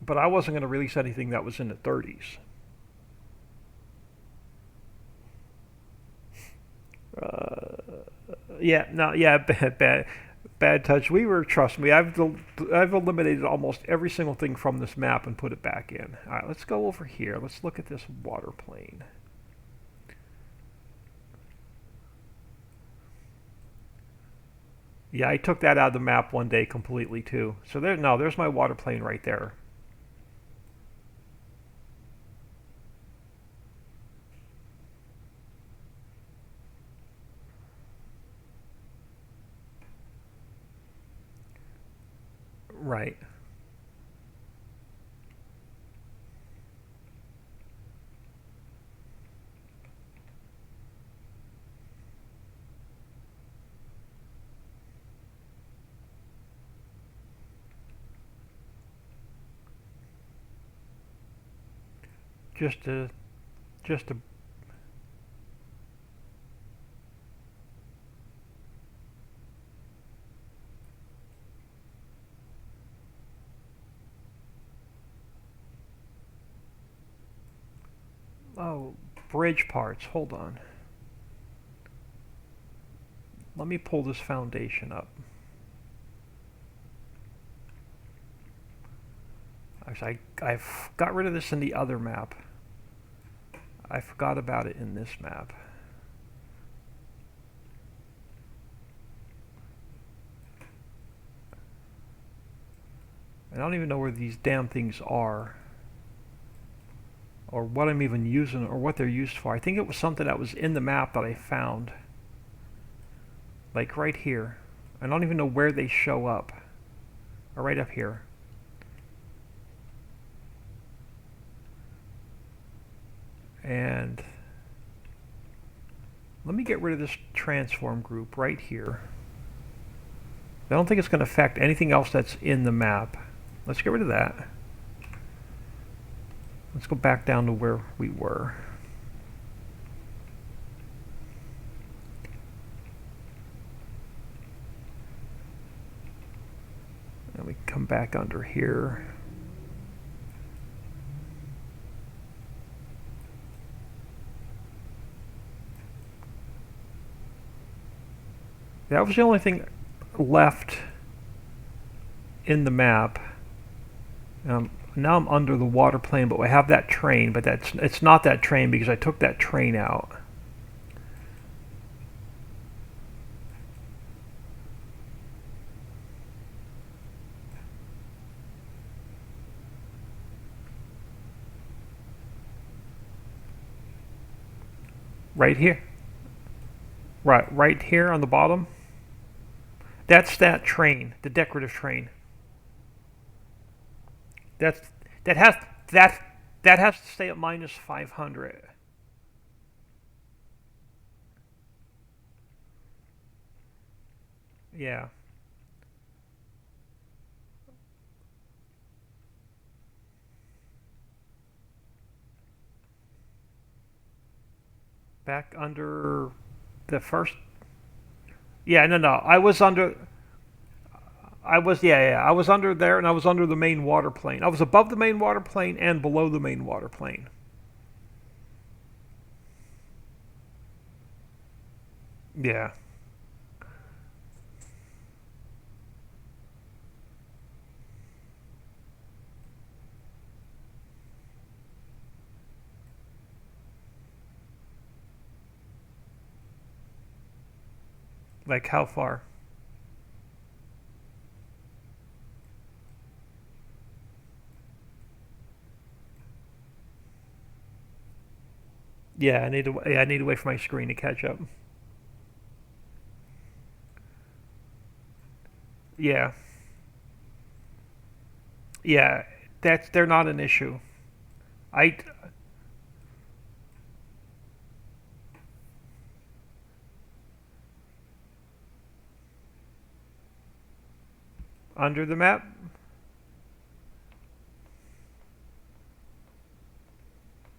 But I wasn't going to release anything that was in the 30s. Yeah, no, yeah, bad touch. Trust me, I've eliminated almost every single thing from this map and put it back in. All right, let's go over here. Let's look at this water plane. Yeah, I took that out of the map one day completely too. So there's my water plane right there. Right. Just to just to Oh, bridge parts. Hold on. Let me pull this foundation up. Actually, I've got rid of this in the other map. I forgot about it in this map. I don't even know where these damn things are, or what I'm even using, or what they're used for. I think it was something that was in the map that I found. Like right here. I don't even know where they show up. Or right up here. And let me get rid of this transform group right here. I don't think it's going to affect anything else that's in the map. Let's get rid of that. Let's go back down to where we were. And we come back under here. That was the only thing left in the map. Now I'm under the water plane, but I have that train, but it's not that train because I took that train out. Right here. Right here on the bottom. That's that train, the decorative train. That's that has that has to stay at minus 500. Yeah. Back under the first. Yeah, no, no. I was under. I was under there, and I was under the main water plane. I was above the main water plane and below the main water plane. Yeah. Like how far? Yeah, I need to wait for my screen to catch up. Yeah. Yeah. They're not an issue. I under the map.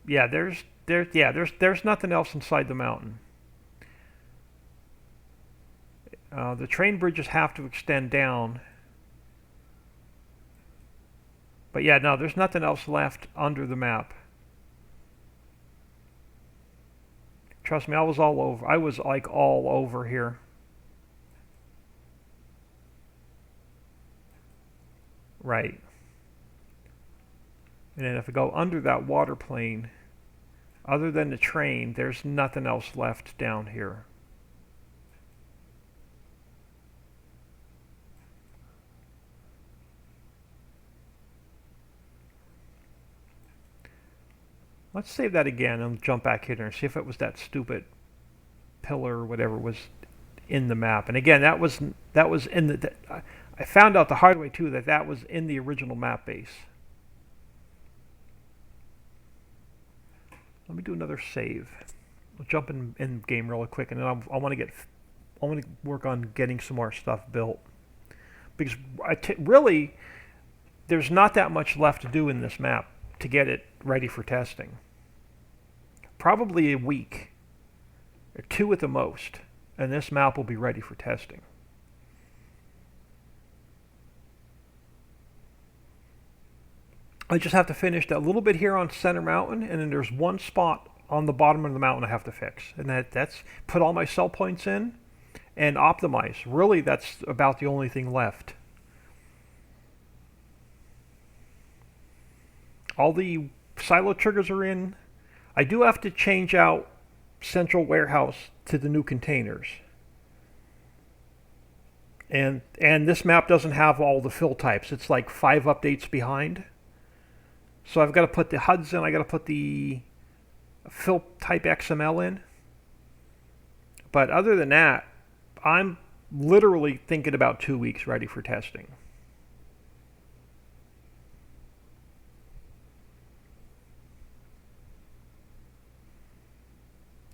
Yeah, there's nothing else inside the mountain. The train bridges have to extend down. But yeah, no, there's nothing else left under the map. Trust me, I was all over. I was like all over here. Right. And then if I go under that water plane, other than the train, there's nothing else left down here. Let's save that again and jump back here and see if it was that stupid pillar or whatever was in the map. And again, that was in the. I found out the hard way too that that was in the original map base. Let me do another save. I'll jump in game really quick, and then I want to get. I want to work on getting some more stuff built because really there's not that much left to do in this map to get it ready for testing. Probably a week, or two at the most, and this map will be ready for testing. I just have to finish that little bit here on Center Mountain, and then there's one spot on the bottom of the mountain I have to fix, and that's put all my sell points in and optimize. Really, that's about the only thing left. All the silo triggers are in. I do have to change out Central Warehouse to the new containers. And this map doesn't have all the fill types. It's like 5 updates behind. So I've got to put the HUDs in. I got to put the fill type XML in. But other than that, I'm literally thinking about 2 weeks ready for testing.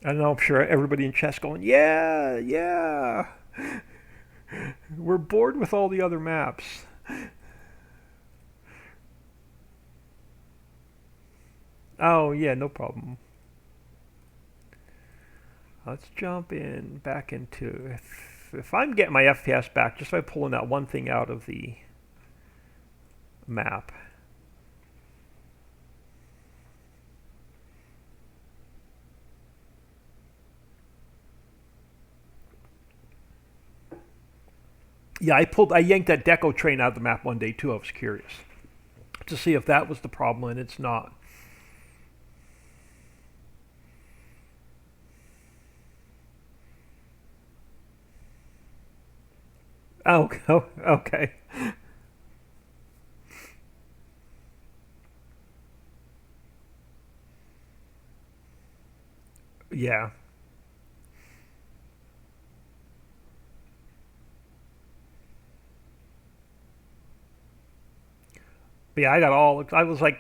I know, I'm sure everybody in chat's going, yeah, yeah. We're bored with all the other maps. Oh, yeah, no problem. Let's jump in back into if I'm getting my FPS back just by pulling that one thing out of the map. Yeah, I yanked that deco train out of the map one day too. I was curious to see if that was the problem, and it's not. Oh, okay. Yeah. But yeah, I was like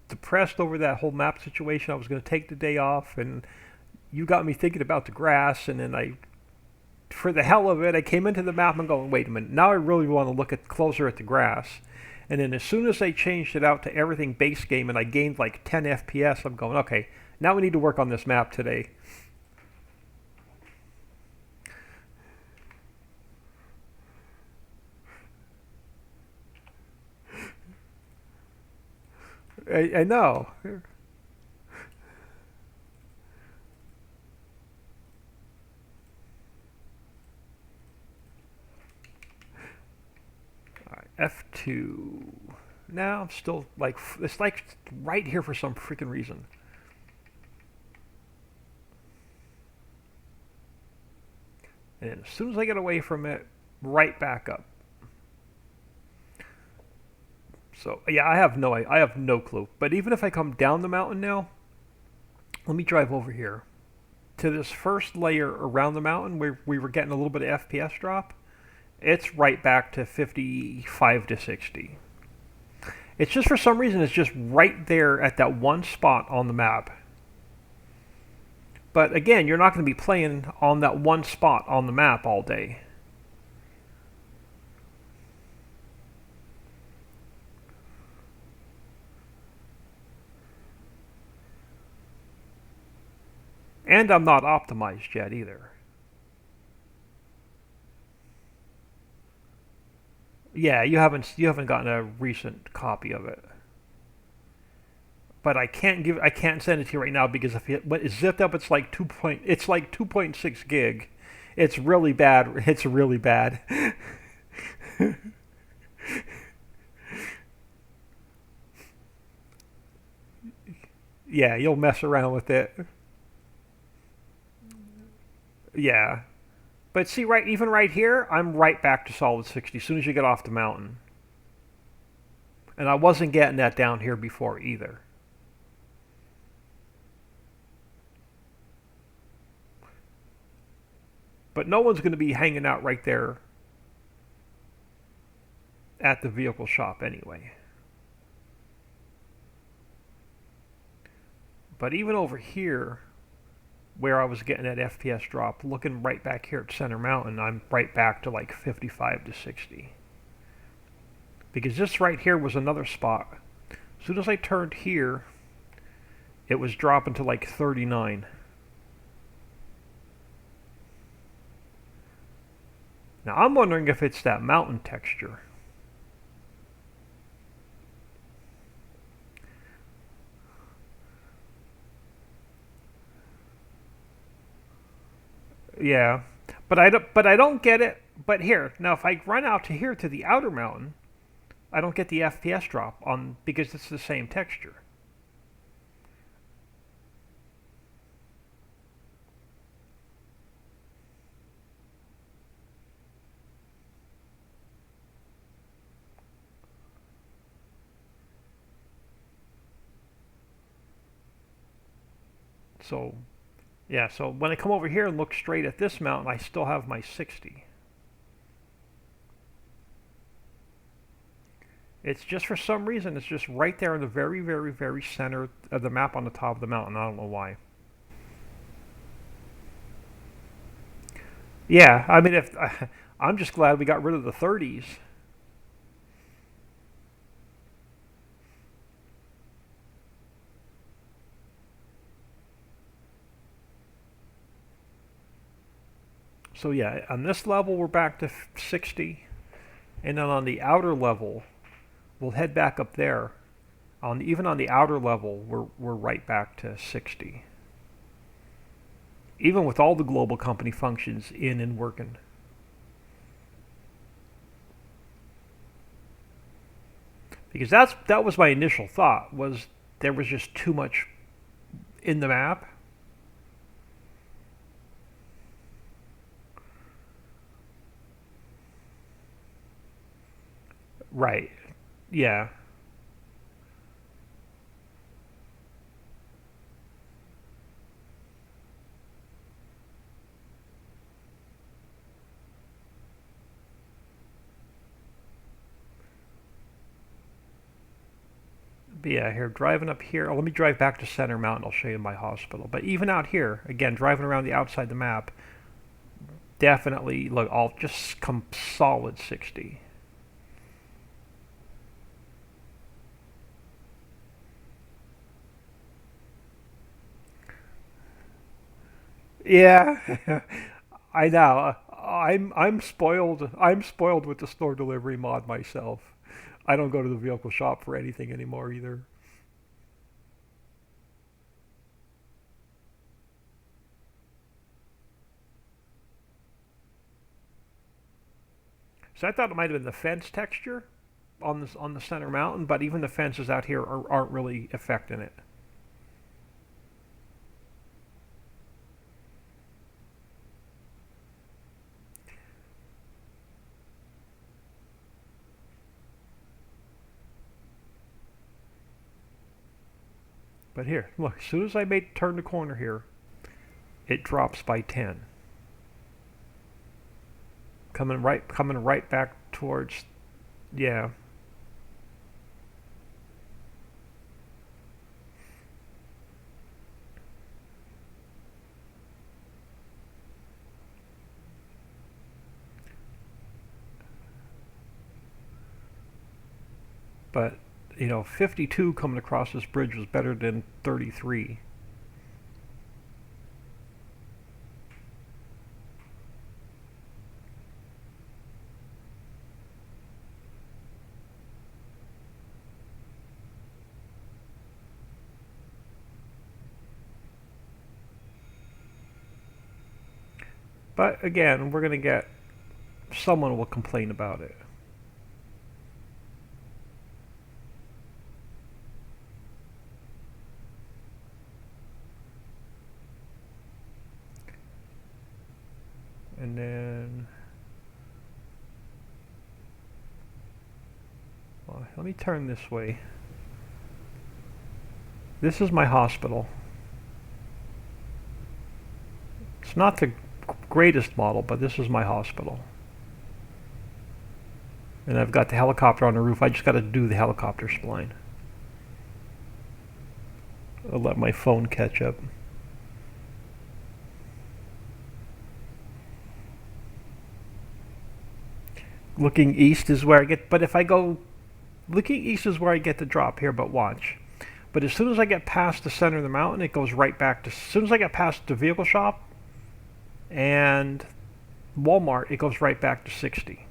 depressed over that whole map situation. I was going to take the day off, and you got me thinking about the grass, and then for the hell of it, I came into the map and going, wait a minute, now I really want to look at closer at the grass. And then as soon as I changed it out to everything base game and I gained like 10 FPS, I'm going, okay, now we need to work on this map today. I know. All right, F2. Now I'm still like, it's like right here for some freaking reason. And as soon as I get away from it, right back up. So yeah, I have no clue. But even if I come down the mountain now, let me drive over here to this first layer around the mountain where we were getting a little bit of FPS drop. It's right back to 55 to 60. It's just for some reason it's just right there at that one spot on the map. But again, you're not going to be playing on that one spot on the map all day. And I'm not optimized yet either. Yeah, you haven't gotten a recent copy of it. But I can't send it to you right now because if it's zipped up, it's like 2.6 gig. It's really bad. It's really bad. Yeah, you'll mess around with it. Yeah. But see, right, even right here, I'm right back to solid 60 as soon as you get off the mountain. And I wasn't getting that down here before either. But no one's going to be hanging out right there at the vehicle shop anyway. But even over here, where I was getting that FPS drop, looking right back here at Center Mountain, I'm right back to like 55 to 60. Because this right here was another spot. As soon as I turned here, it was dropping to like 39. Now I'm wondering if it's that mountain texture. Yeah, but I don't get it. But here now, if I run out to here to the outer mountain, I don't get the FPS drop on because it's the same texture. So yeah, so when I come over here and look straight at this mountain, I still have my 60. It's just for some reason it's just right there in the very, very, very center of the map on the top of the mountain. I don't know why. Yeah, I mean, if I'm just glad we got rid of the 30s. So yeah, on this level we're back to 60, and then on the outer level we'll head back up there. On even on the outer level we're right back to 60, even with all the global company functions in and working. Because that was my initial thought was there was just too much in the map. Right. Yeah. But yeah, here driving up here. Oh, let me drive back to Center Mountain. I'll show you my hospital. But even out here, again, driving around the outside the map, definitely look. I'll just come solid 60. Yeah, I know. I'm spoiled. I'm spoiled with the store delivery mod myself. I don't go to the vehicle shop for anything anymore either. So I thought it might have been the fence texture on the center mountain, but even the fences out here aren't really affecting it. But here, look, as soon as I turn the corner here, it drops by 10. Coming right back towards, yeah. But 52 coming across this bridge was better than 33. But again, we're gonna get someone will complain about it. And then, well, let me turn this way. This is my hospital. It's not the greatest model, but this is my hospital. And I've got the helicopter on the roof. I just got to do the helicopter spline. I'll let my phone catch up. Looking east is where I get, but if I go, looking east is where I get the drop here, but watch. But as soon as I get past the center of the mountain, it goes right back to, as soon as I get past the vehicle shop and Walmart, it goes right back to 60.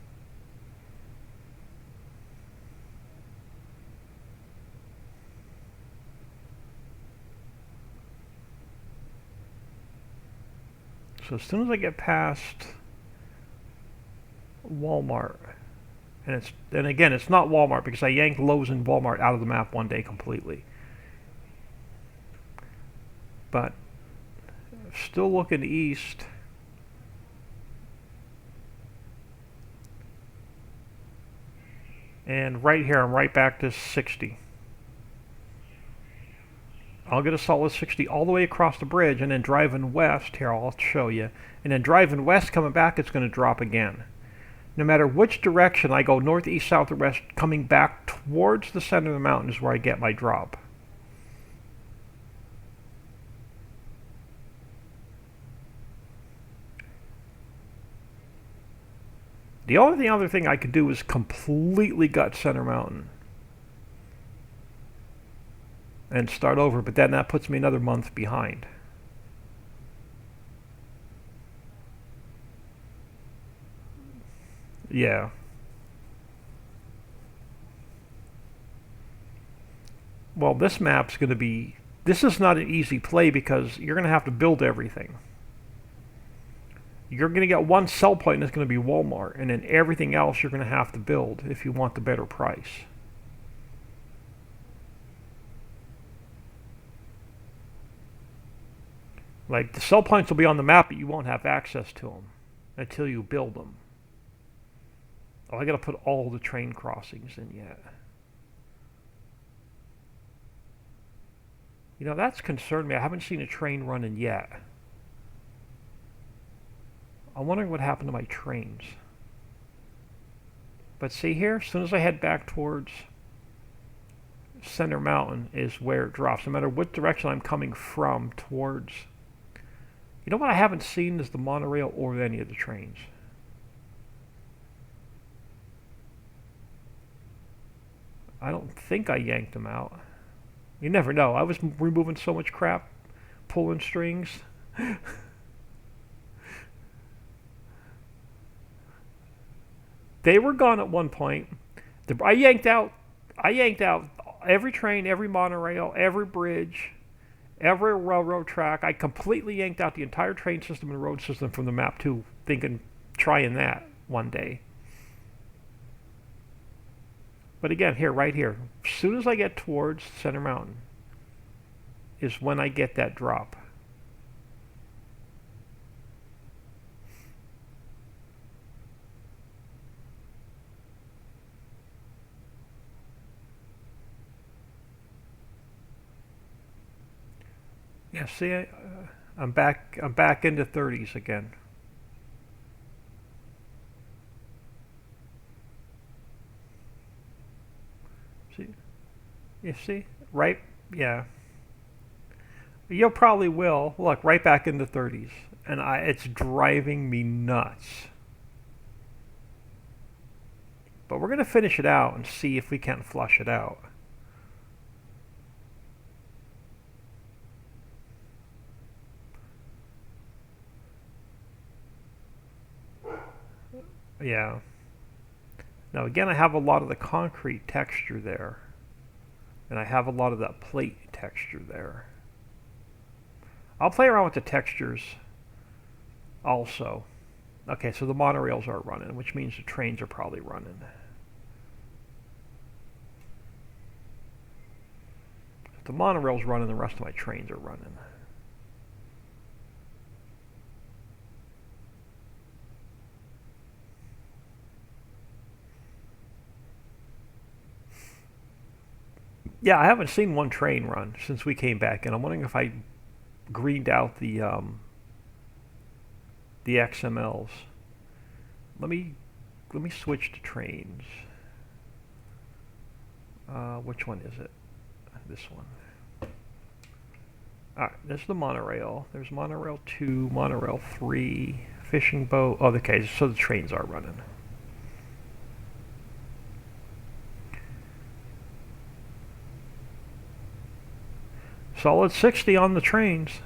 So as soon as I get past Walmart, and again, it's not Walmart because I yanked Lowe's and Walmart out of the map one day completely. But still looking east. And right here, I'm right back to 60. I'll get a solid 60 all the way across the bridge, and then driving west, here I'll show you, and then driving west coming back, it's going to drop again. No matter which direction I go, north, east, south, or west, coming back towards the center of the mountain is where I get my drop. The only other thing I could do is completely gut Center Mountain and start over, but then that puts me another month behind. Yeah. Well, this map's going to be... This is not an easy play because you're going to have to build everything. You're going to get one sell point and it's going to be Walmart, and then everything else you're going to have to build if you want the better price. Like, the sell points will be on the map, but you won't have access to them until you build them. Oh, I got to put all the train crossings in yet. You know, that's concerned me. I haven't seen a train running yet. I'm wondering what happened to my trains. But see here, as soon as I head back towards Center Mountain is where it drops. No matter what direction I'm coming from towards... You know what I haven't seen is the monorail or any of the trains. I don't think I yanked them out. You never know. I was removing so much crap, pulling strings. They were gone at one point. I yanked out every train, every monorail, every bridge, every railroad track. I completely yanked out the entire train system and road system from the map too, thinking, trying that one day. But again, here, right here, as soon as I get towards Center Mountain is when I get that drop. Yeah, see, I'm back into 30s again. See, you see, right? Yeah, you probably will. Look, right back into 30s, and it's driving me nuts. But we're gonna finish it out and see if we can't flush it out. Yeah. Now again, I have a lot of the concrete texture there, and I have a lot of that plate texture there. I'll play around with the textures also. Okay, so the monorails are running, which means the trains are probably running. If the monorail's running, the rest of my trains are running. Yeah, I haven't seen one train run since we came back, and I'm wondering if I greened out the XMLs. Let me switch to trains. Which one is it? This one. Alright, there's the monorail. There's monorail 2, monorail 3, fishing boat. Oh, okay, so the trains are running. Solid 60 on the trains.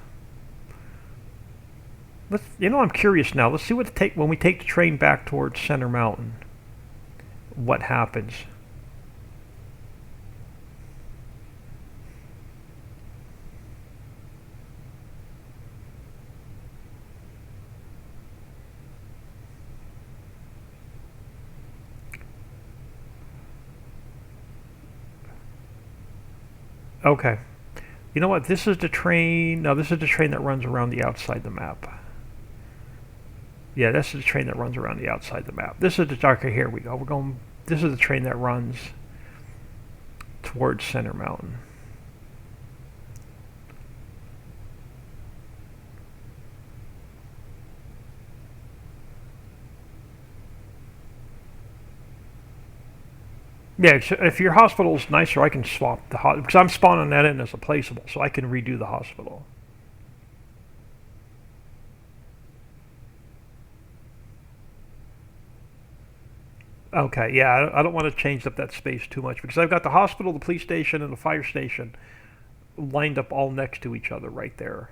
I'm curious now. Let's see what it take when we take the train back towards Center Mountain. What happens? Okay. You know what? This is the train. No, this is the train that runs around the outside the map. Yeah, this is the train that runs around the outside the map. This is the darker. Here we go. We're going. This is the train that runs towards Center Mountain. Yeah, if your hospital's nicer, I can swap the hospital because I'm spawning that in as a placeable, so I can redo the hospital. Okay, yeah, I don't want to change up that space too much because I've got the hospital, the police station, and the fire station lined up all next to each other right there.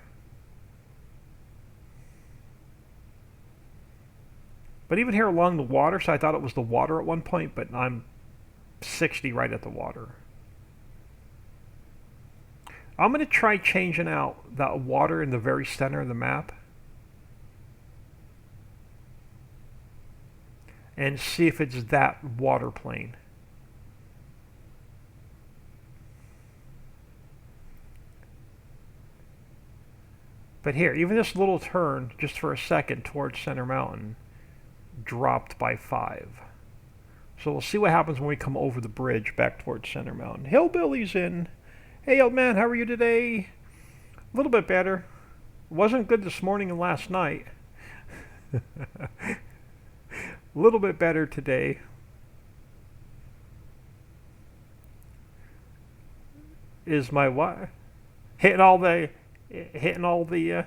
But even here along the water, so I thought it was the water at one point, but I'm 60 right at the water. I'm going to try changing out that water in the very center of the map and see if it's that water plane. But here, even this little turn, just for a second, towards Center Mountain, dropped by 5. So we'll see what happens when we come over the bridge back towards Center Mountain. Hillbilly's in. Hey, old man, how are you today? A little bit better. Wasn't good this morning and last night. A little bit better today. Is my what? Hitting all the, hitting all the,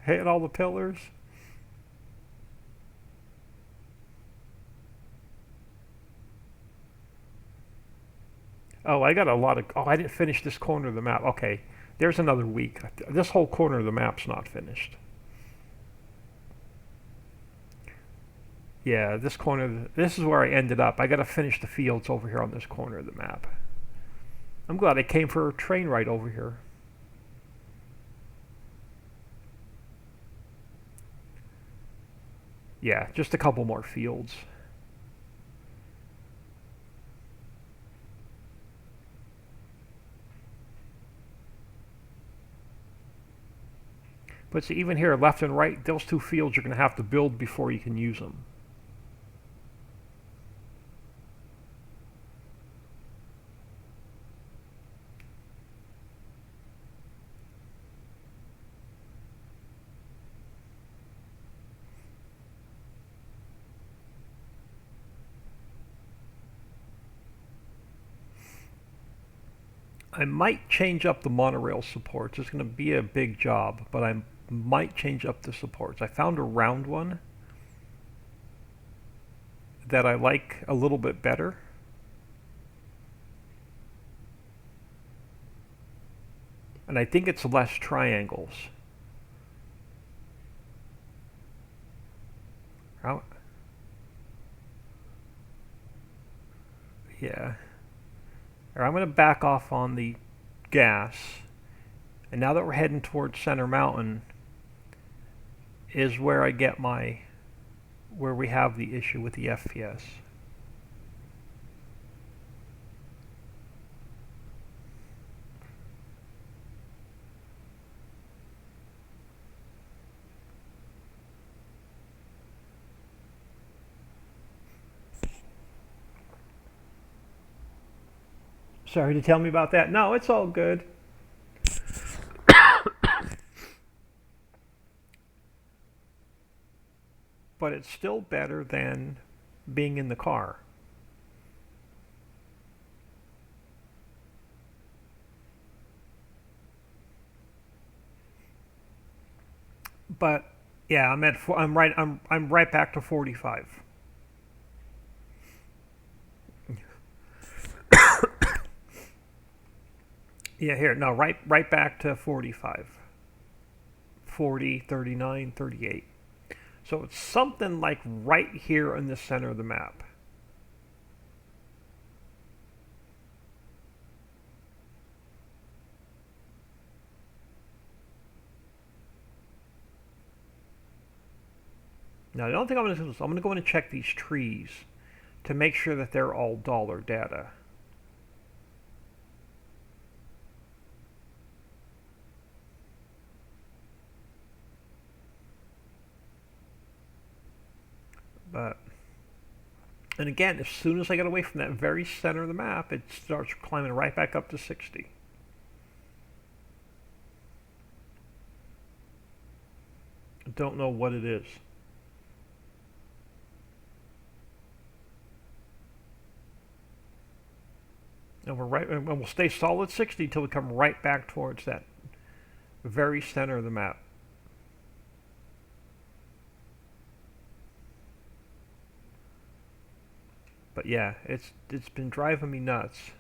hitting all the pillars. Oh, I got a lot of. Oh, I didn't finish this corner of the map. Okay, there's another week. This whole corner of the map's not finished. Yeah, this corner. This is where I ended up. I got to finish the fields over here on this corner of the map. I'm glad I came for a train ride over here. Yeah, just a couple more fields. But see, even here, left and right, those two fields you're going to have to build before you can use them. I might change up the monorail supports. It's going to be a big job, but I might change up the supports. I found a round one that I like a little bit better. And I think it's less triangles. How? Yeah. I'm going to back off on the gas. And now that we're heading towards Center Mountain is where I get my where we have the issue with the FPS. Sorry to tell me about that. No, it's all good. But it's still better than being in the car. But yeah, I'm right back to 45. Yeah, here. No, right back to 45. 40, 39, 38. So it's something like right here in the center of the map. Now, the only thing I'm going to do is I'm going to go in and check these trees to make sure that they're all dollar data. But and again, as soon as I get away from that very center of the map, it starts climbing right back up to 60. I don't know what it is. And we'll stay solid 60 until we come right back towards that very center of the map. But yeah, it's been driving me nuts.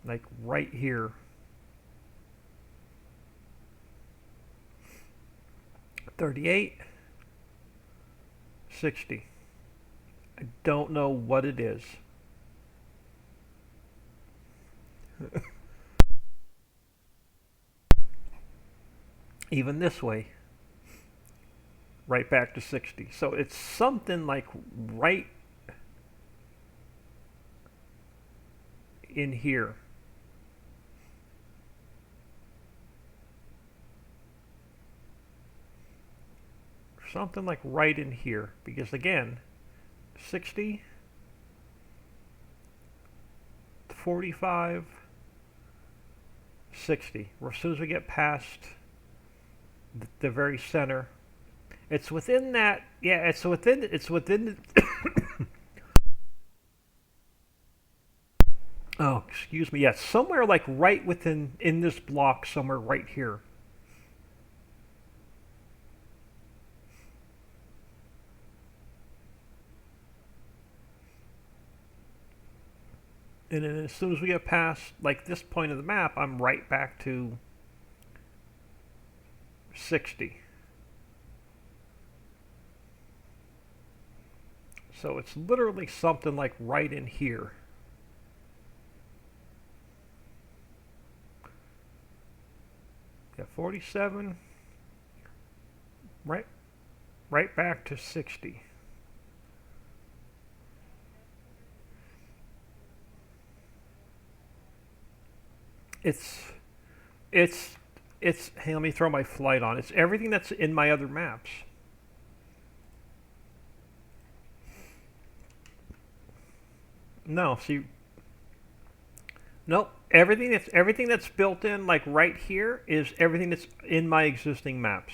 Like right here. 38, 60. I don't know what it is. Even this way, right back to 60. So it's something like right in here. Something like right in here. Because again, 60, 45, 60. As soon as we get past the very center, it's within that. Yeah, it's within. Oh, excuse me. Yeah, somewhere like right within in this block, somewhere right here. And then as soon as we get past like this point of the map, I'm right back to 60. So it's literally something like right in here. Yeah, 47. Right back to 60. It's it's hey, let me throw my flight on. It's everything that's in my other maps. No, see, nope. Everything that's built in like right here is everything that's in my existing maps.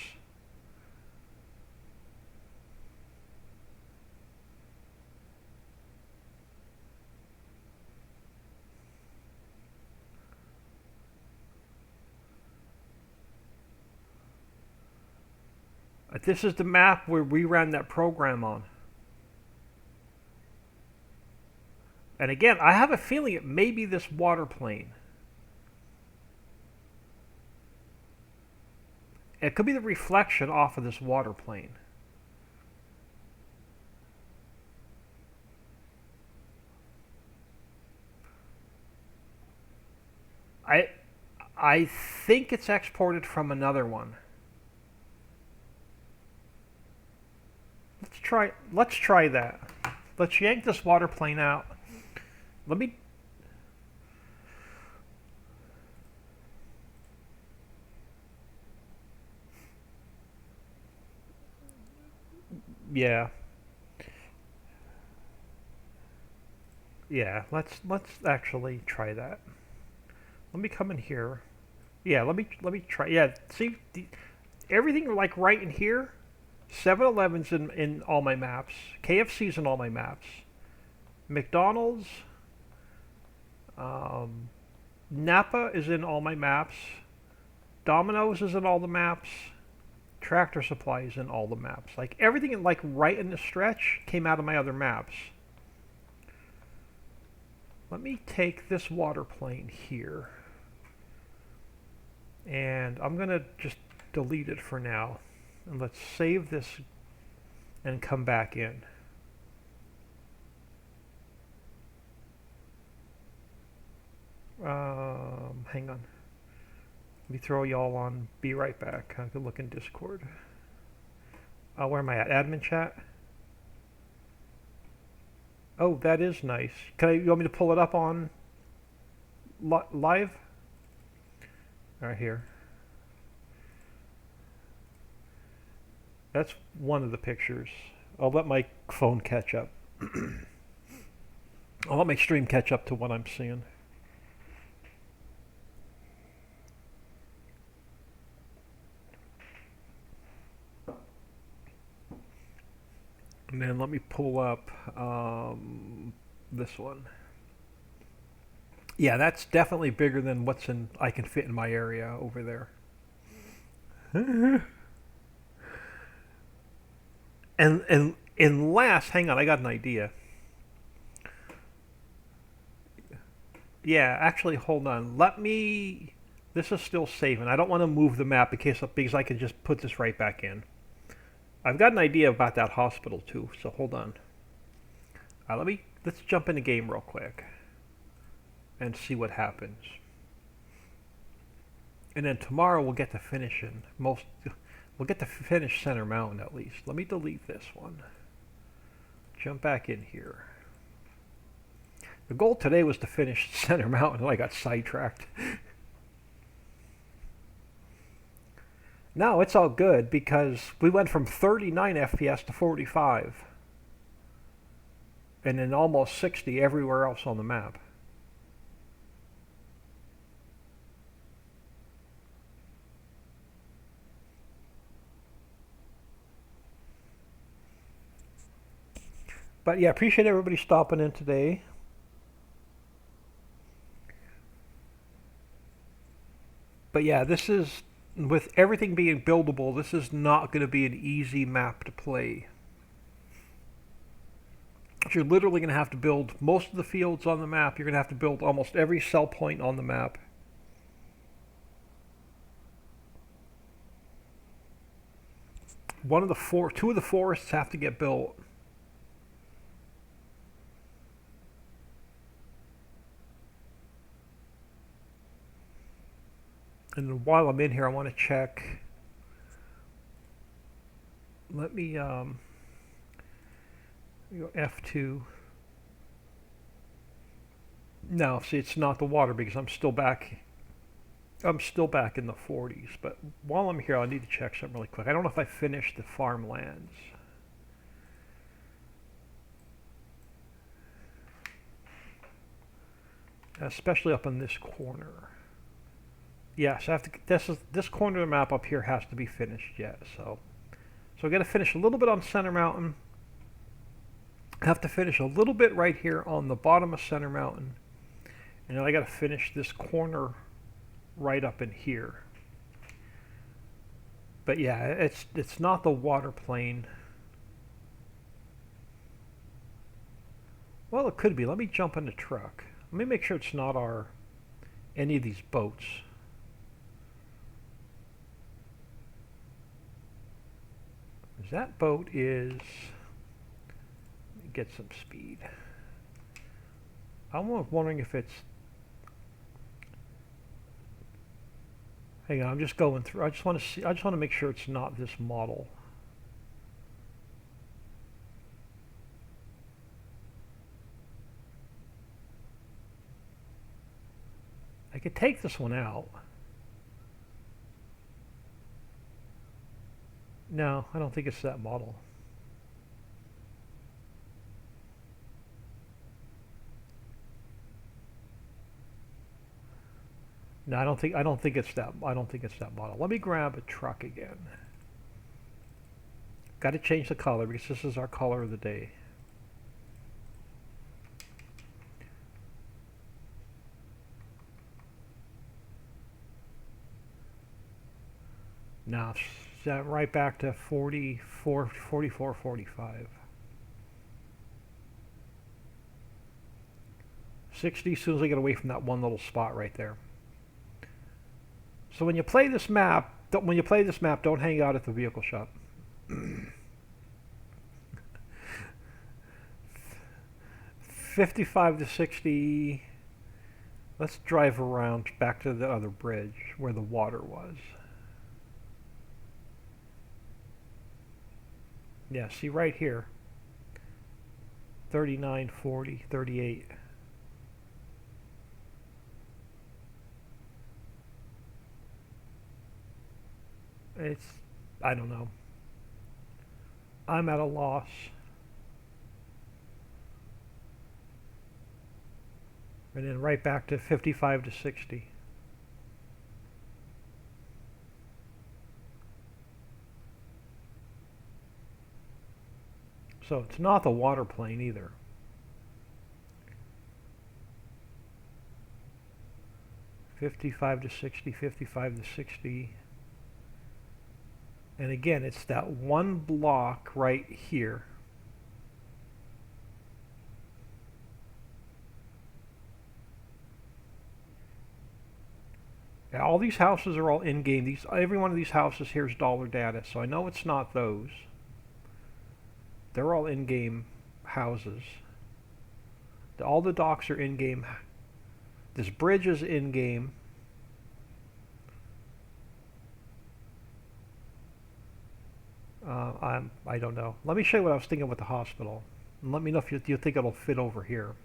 This is the map where we ran that program on. And again, I have a feeling it may be this water plane. It could be the reflection off of this water plane. I I think it's exported from another one. Let's try that. Let's yank this water plane out. Let me yeah. Yeah, let's actually try that. Let me come in here. Yeah, let me try. Yeah, see everything like right in here. 7-Eleven's in all my maps. KFC's in all my maps. McDonald's, um, Napa is in all my maps. Domino's is in all the maps. Tractor Supply is in all the maps. Like everything in like right in the stretch came out of my other maps. Let me take this water plane here. And I'm going to just delete it for now. And let's save this and come back in. Hang on. Let me throw y'all on. Be right back. I can look in Discord. Where am I at? Admin chat? Oh, that is nice. You want me to pull it up on live? Right here. That's one of the pictures. I'll let my phone catch up. I'll let my stream catch up to what I'm seeing. And then let me pull up this one. Yeah, that's definitely bigger than what's in I can fit in my area over there. and unless, hang on, I got an idea. Yeah, actually, hold on. Let me. This is still saving. I don't want to move the map because I can just put this right back in. I've got an idea about that hospital too. So hold on. Let's jump in the game real quick and see what happens. And then tomorrow we'll get to finishing most. We'll get to finish Center Mountain at least. Let me delete this one. Jump back in here. The goal today was to finish Center Mountain, and I got sidetracked. No, it's all good because we went from 39 FPS to 45. And then almost 60 everywhere else on the map. But yeah, appreciate everybody stopping in today. But yeah, this is, with everything being buildable, this is not going to be an easy map to play. You're literally going to have to build most of the fields on the map. You're going to have to build almost every sell point on the map. Two of the forests have to get built. And while I'm in here, I want to check. Let me go F2. No, see, it's not the water because I'm still back. I'm still back in the 40s. But while I'm here, I need to check something really quick. I don't know if I finished the farmlands. Especially up in this corner. Yes, I have to. This corner of the map up here has to be finished yet. So I got to finish a little bit on Center Mountain. I have to finish a little bit right here on the bottom of Center Mountain, and then I got to finish this corner right up in here. But yeah, it's not the water plane. Well, it could be. Let me jump in the truck. Let me make sure it's not any of these boats. That boat is. Get some speed. I'm wondering if it's. Hang on, I'm just going through. I just want to see. I just want to make sure it's not this model. I could take this one out. No, I don't think it's that model. No, I don't think it's that model. Let me grab a truck again. Got to change the color because this is our color of the day. Now, right back to 44, 45. 60 as soon as I get away from that one little spot right there. So when you play this map, don't hang out at the vehicle shop. 55 to 60. Let's drive around back to the other bridge where the water was. Yeah, see right here. 39, 40, 38. I don't know. I'm at a loss. And then right back to 55 to 60. So it's not the water plane either. $55 to $60, $55 to $60. And again, it's that one block right here. Now, all these houses are all in-game. Every one of these houses here is dollar data, so I know it's not those. They're all in-game houses. All the docks are in-game. This bridge is in-game. I don't know. Let me show you what I was thinking with the hospital. And let me know if you think it'll fit over here.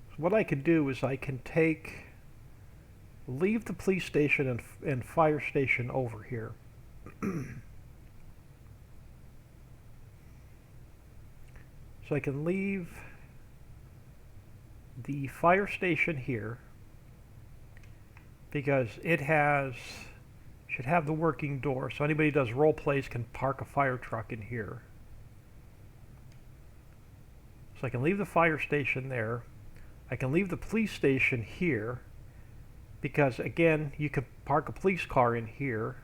So what I can do is I can leave the police station and fire station over here. So I can leave the fire station here because it should have the working door, so anybody who does role plays can park a fire truck in here. So I can leave the fire station there. I can leave the police station here because again you can park a police car in here.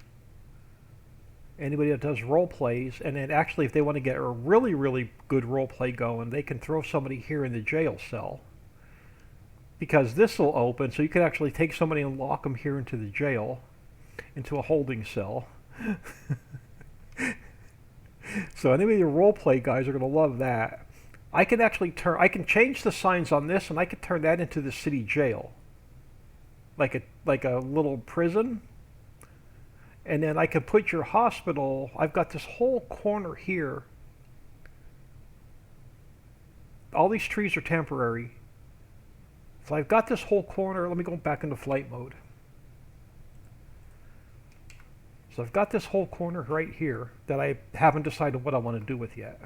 Anybody that does role plays, and then actually if they want to get a really good role play going, they can throw somebody here in the jail cell. Because this will open, so you can actually take somebody and lock them here into the jail, into a holding cell. So anybody the role play guys are going to love that. I can change the signs on this, and I can turn that into the city jail, like a little prison. And then I can put your hospital. I've got this whole corner here. All these trees are temporary. So I've got this whole corner. Let me go back into flight mode. So I've got this whole corner right here that I haven't decided what I want to do with yet.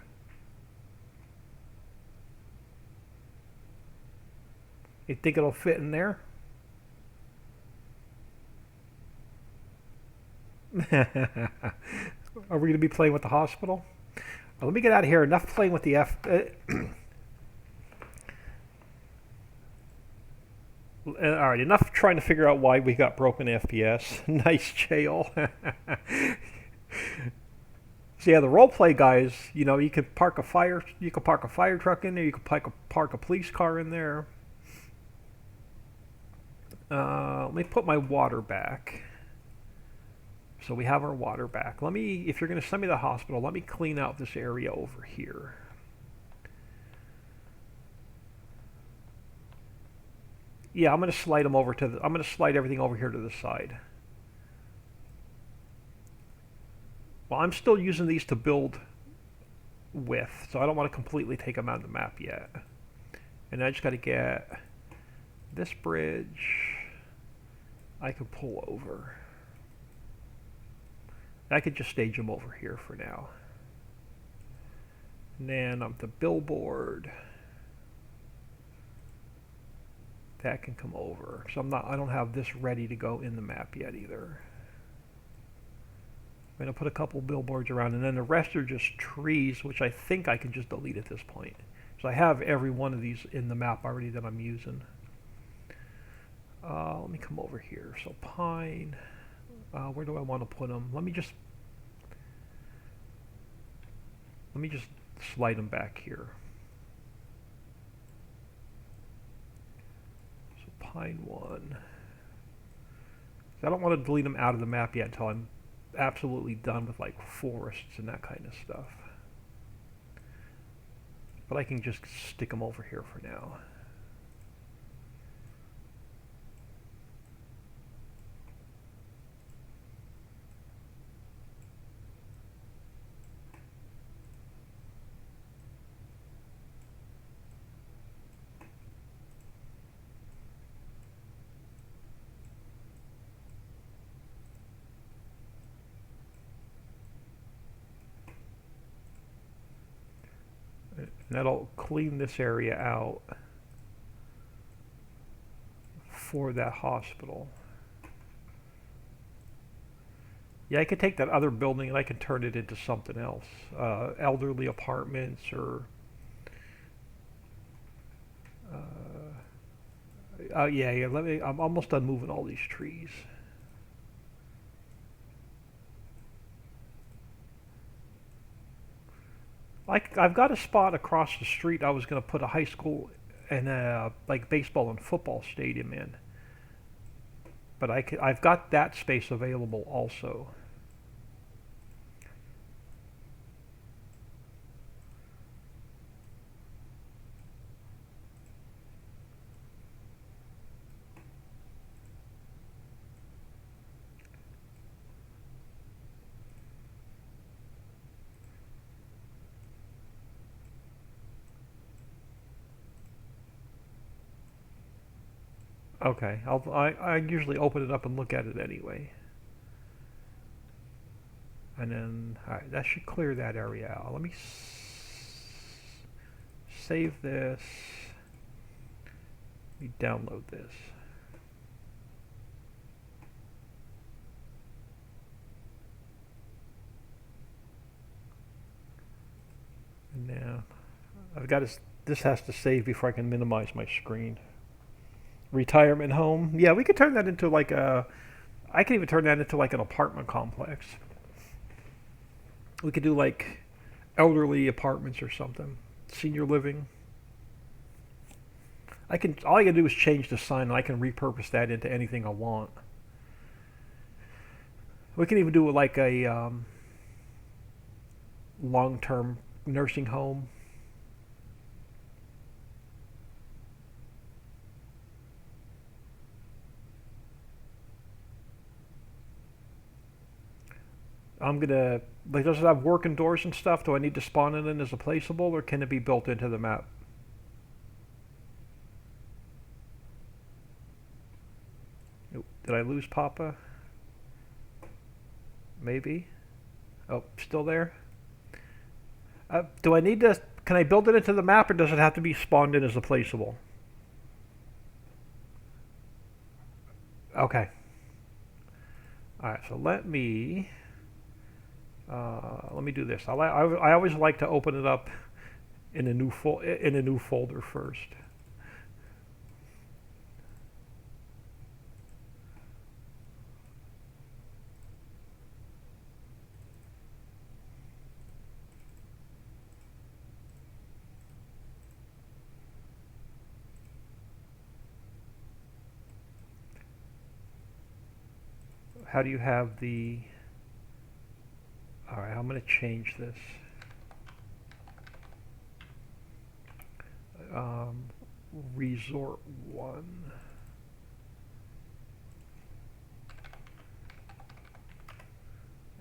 You think it'll fit in there? Are we going to be playing with the hospital? Well, let me get out of here. Enough playing with the all right, enough trying to figure out why we got broken FPS. Nice jail. So yeah, the roleplay guys, you can park a fire truck in there. You can park a police car in there. Let me put my water back. So we have our water back. If you're going to send me to the hospital, let me clean out this area over here. Yeah, I'm going to slide them over I'm going to slide everything over here to the side. Well, I'm still using these to build with, so I don't want to completely take them out of the map yet. And I just got to get this bridge. I can pull over. I could just stage them over here for now. And then the billboard. That can come over. So I don't have this ready to go in the map yet either. I'm going to put a couple billboards around, and then the rest are just trees, which I think I can just delete at this point. So I have every one of these in the map already that I'm using. Let me come over here. So pine. Where do I want to put them? Let me just slide them back here. So pine 1. I don't want to delete them out of the map yet until I'm absolutely done with like forests and that kind of stuff. But I can just stick them over here for now. And that'll clean this area out for that hospital. Yeah, I could take that other building and I can turn it into something else. Elderly apartments or... yeah, let me... I'm almost done moving all these trees. I've got a spot across the street I was going to put a high school and a like baseball and football stadium in. But I've got that space available also. Okay, I usually open it up and look at it anyway. And then, alright, that should clear that area out. Let me save this. Let me download this. And now, I've got to, this has to save before I can minimize my screen. Retirement home. Yeah, we could turn that into like a, I could even turn that into like an apartment complex. We could do like elderly apartments or something. Senior living. All I can do is change the sign and I can repurpose that into anything I want. We can even do it like a long-term nursing home. I'm gonna, like, does it have working doors and stuff? Do I need to spawn it in as a placeable, or can it be built into the map? Nope. Did I lose Papa? Maybe. Oh, still there? Do I need to, can I build it into the map, or does it have to be spawned in as a placeable? Okay. Alright, so let me do this. I always like to open it up in a new folder first. How do you have the... Alright, I'm going to change this. Resort 1.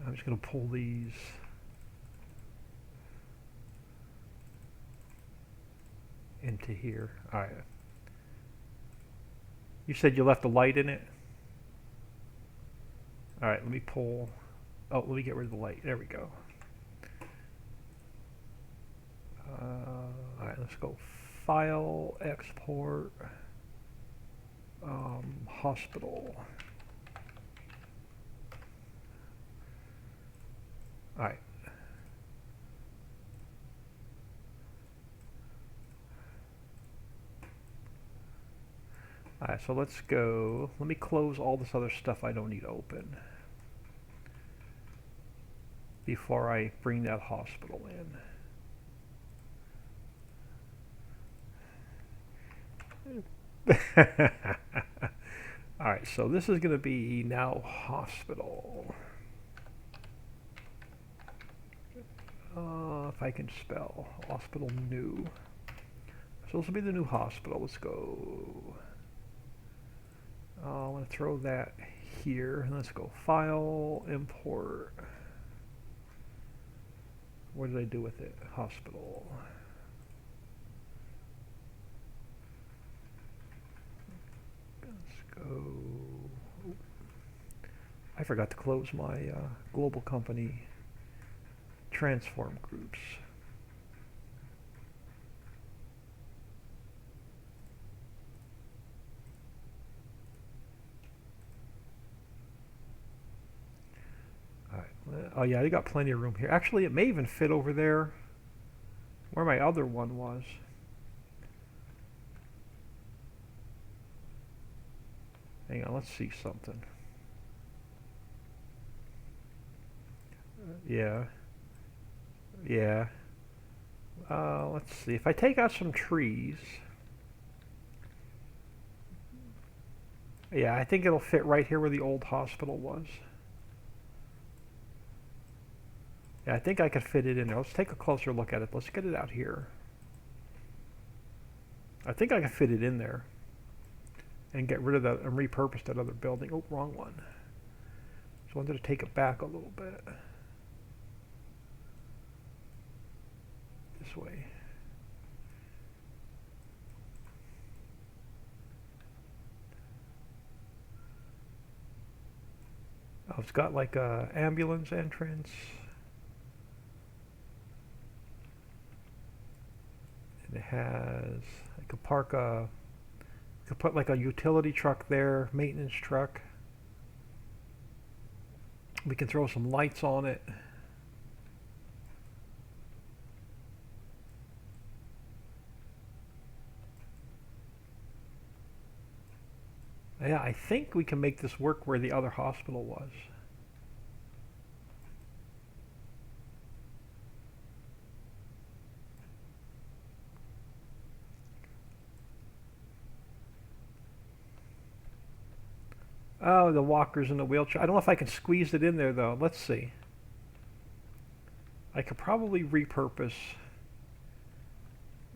I'm just going to pull these into here. Alright. You said you left a light in it? Alright, let me pull... Oh, let me get rid of the light. There we go. Alright, let's go File, Export, Hospital. Alright. Alright, so let's go. Let me close all this other stuff I don't need open before I bring that hospital in. Alright, so this is going to be now hospital. If I can spell hospital new. So this will be the new hospital. Let's go. I want to throw that here. Let's go File, Import. What did I do with it? Hospital. Let's go. I forgot to close my global company transform groups. Oh yeah, they got plenty of room here. Actually, it may even fit over there where my other one was. Hang on, let's see something. Yeah, yeah. Let's see. If I take out some trees, yeah, I think it'll fit right here where the old hospital was. Yeah, I think I could fit it in there. Let's take a closer look at it. Let's get it out here. I think I could fit it in there and get rid of that and repurpose that other building. Oh, wrong one. So I wanted to take it back a little bit. This way. Oh, it's got like a ambulance entrance. And it has, I could park a, could put like a utility truck there, maintenance truck. We can throw some lights on it. Yeah, I think we can make this work where the other hospital was. Oh, the walkers and the wheelchair. I don't know if I can squeeze it in there though. Let's see. I could probably repurpose.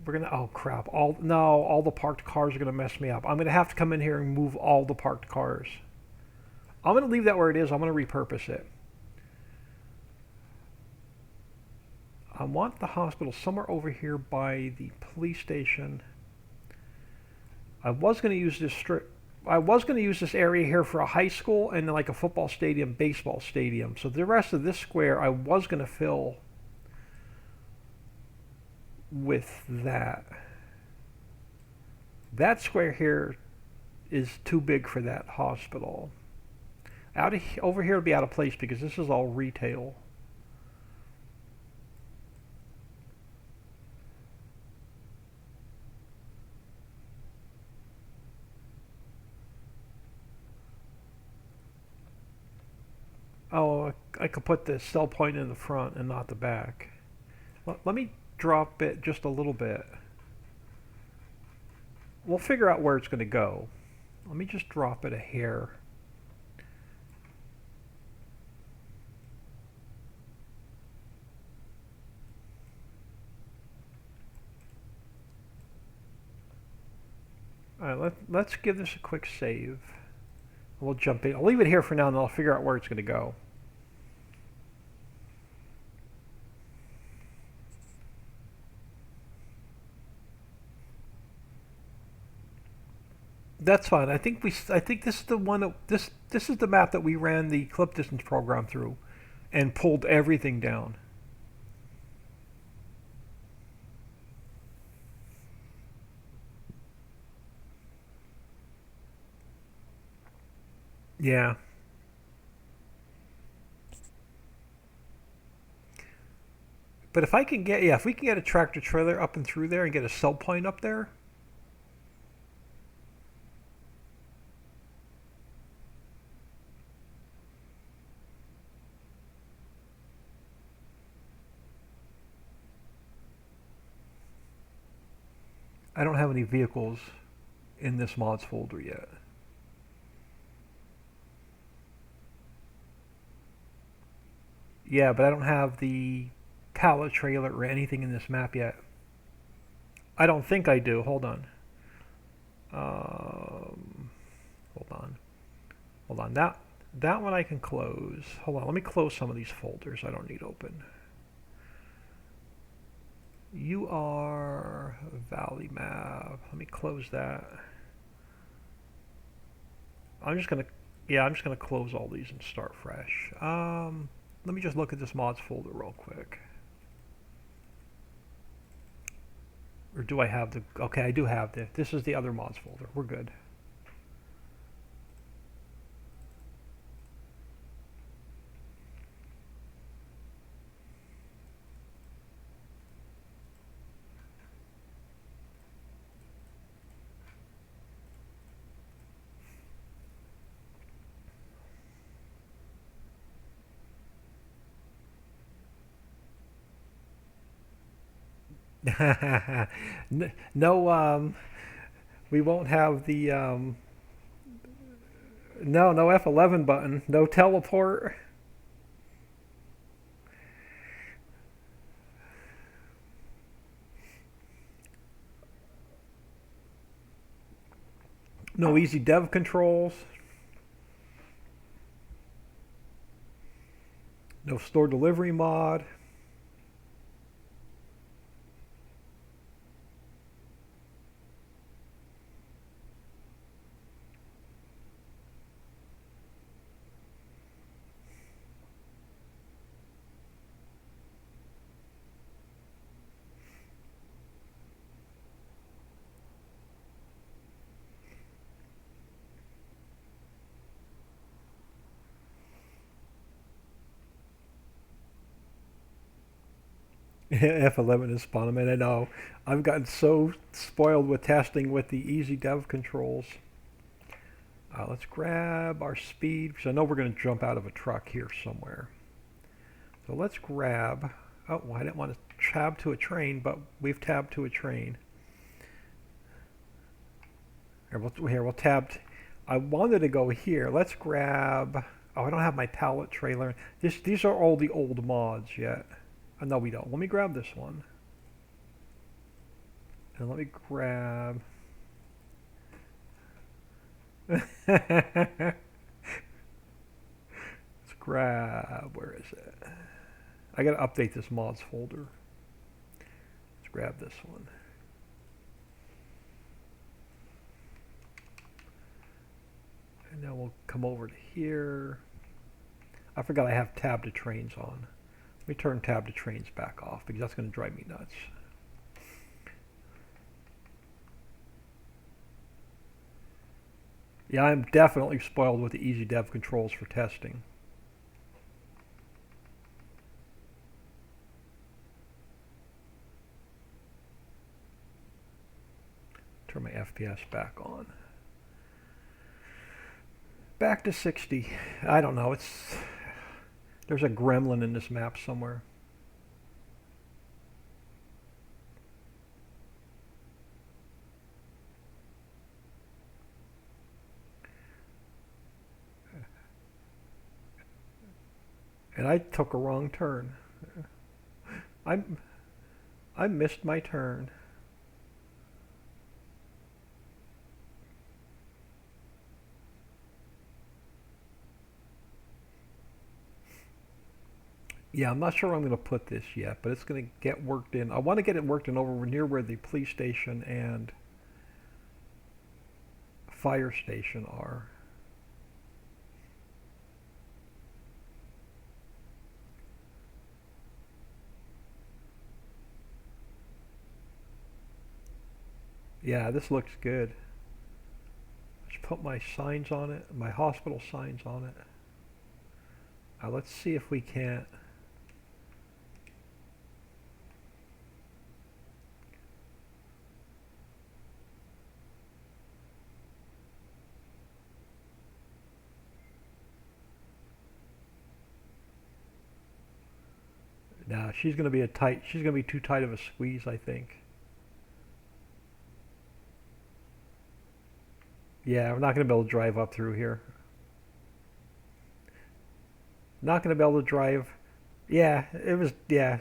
We're gonna. Oh crap! All the parked cars are gonna mess me up. I'm gonna have to come in here and move all the parked cars. I'm gonna leave that where it is. I'm gonna repurpose it. I want the hospital somewhere over here by the police station. I was gonna use this strip. I was going to use this area here for a high school and like a football stadium, baseball stadium. So the rest of this square I was going to fill with that. That square here is too big for that hospital. Over here would be out of place because this is all retail. Oh, I could put the cell point in the front and not the back. Let me drop it just a little bit. We'll figure out where it's going to go. Let me just drop it a hair. All right, let's give this a quick save. We'll jump in. I'll leave it here for now, and I'll figure out where it's going to go. That's fine. I think this is the one that this is the map that we ran the clip distance program through, and pulled everything down. Yeah. But if I can get if we can get a tractor trailer up and through there and get a cell point up there. I don't have any vehicles in this mods folder yet. Yeah, but I don't have the pallet trailer or anything in this map yet. I don't think I do. Hold on. Hold on. Hold on. That one I can close. Hold on. Let me close some of these folders I don't need open. You are Valley map. Let me close that. I'm just gonna close all these and start fresh. Let me just look at this mods folder real quick. Or do I have the... Okay, I do have the... This is the other mods folder. We're good. No, we won't have the no F11 button, no teleport, no easy dev controls, no store delivery mod. F11 is fun. I mean, I know I've gotten so spoiled with testing with the easy dev controls. Let's grab our speed because I know we're going to jump out of a truck here somewhere. So let's grab. Oh, well, I didn't want to tab to a train, but we've tabbed to a train. We'll tab. I wanted to go here. Let's grab. Oh, I don't have my pallet trailer. These are all the old mods yet. No, we don't. Let me grab this one. And let me grab. Let's grab. Where is it? I gotta update this mods folder. Let's grab this one. And now we'll come over to here. I forgot I have tab to trains on. Let me turn tab to trains back off because that's going to drive me nuts. Yeah, I'm definitely spoiled with the easy dev controls for testing. Turn my FPS back on. Back to 60. I don't know. There's a gremlin in this map somewhere. And I took a wrong turn. I I missed my turn. Yeah, I'm not sure where I'm going to put this yet, but it's going to get worked in. I want to get it worked in over near where the police station and fire station are. Yeah, this looks good. Let's put my signs on it, my hospital signs on it. Let's see if we can't. Now she's going to be she's going to be too tight of a squeeze, I think. Yeah, we're not going to be able to drive up through here. Not going to be able to drive. Yeah, it was, yeah.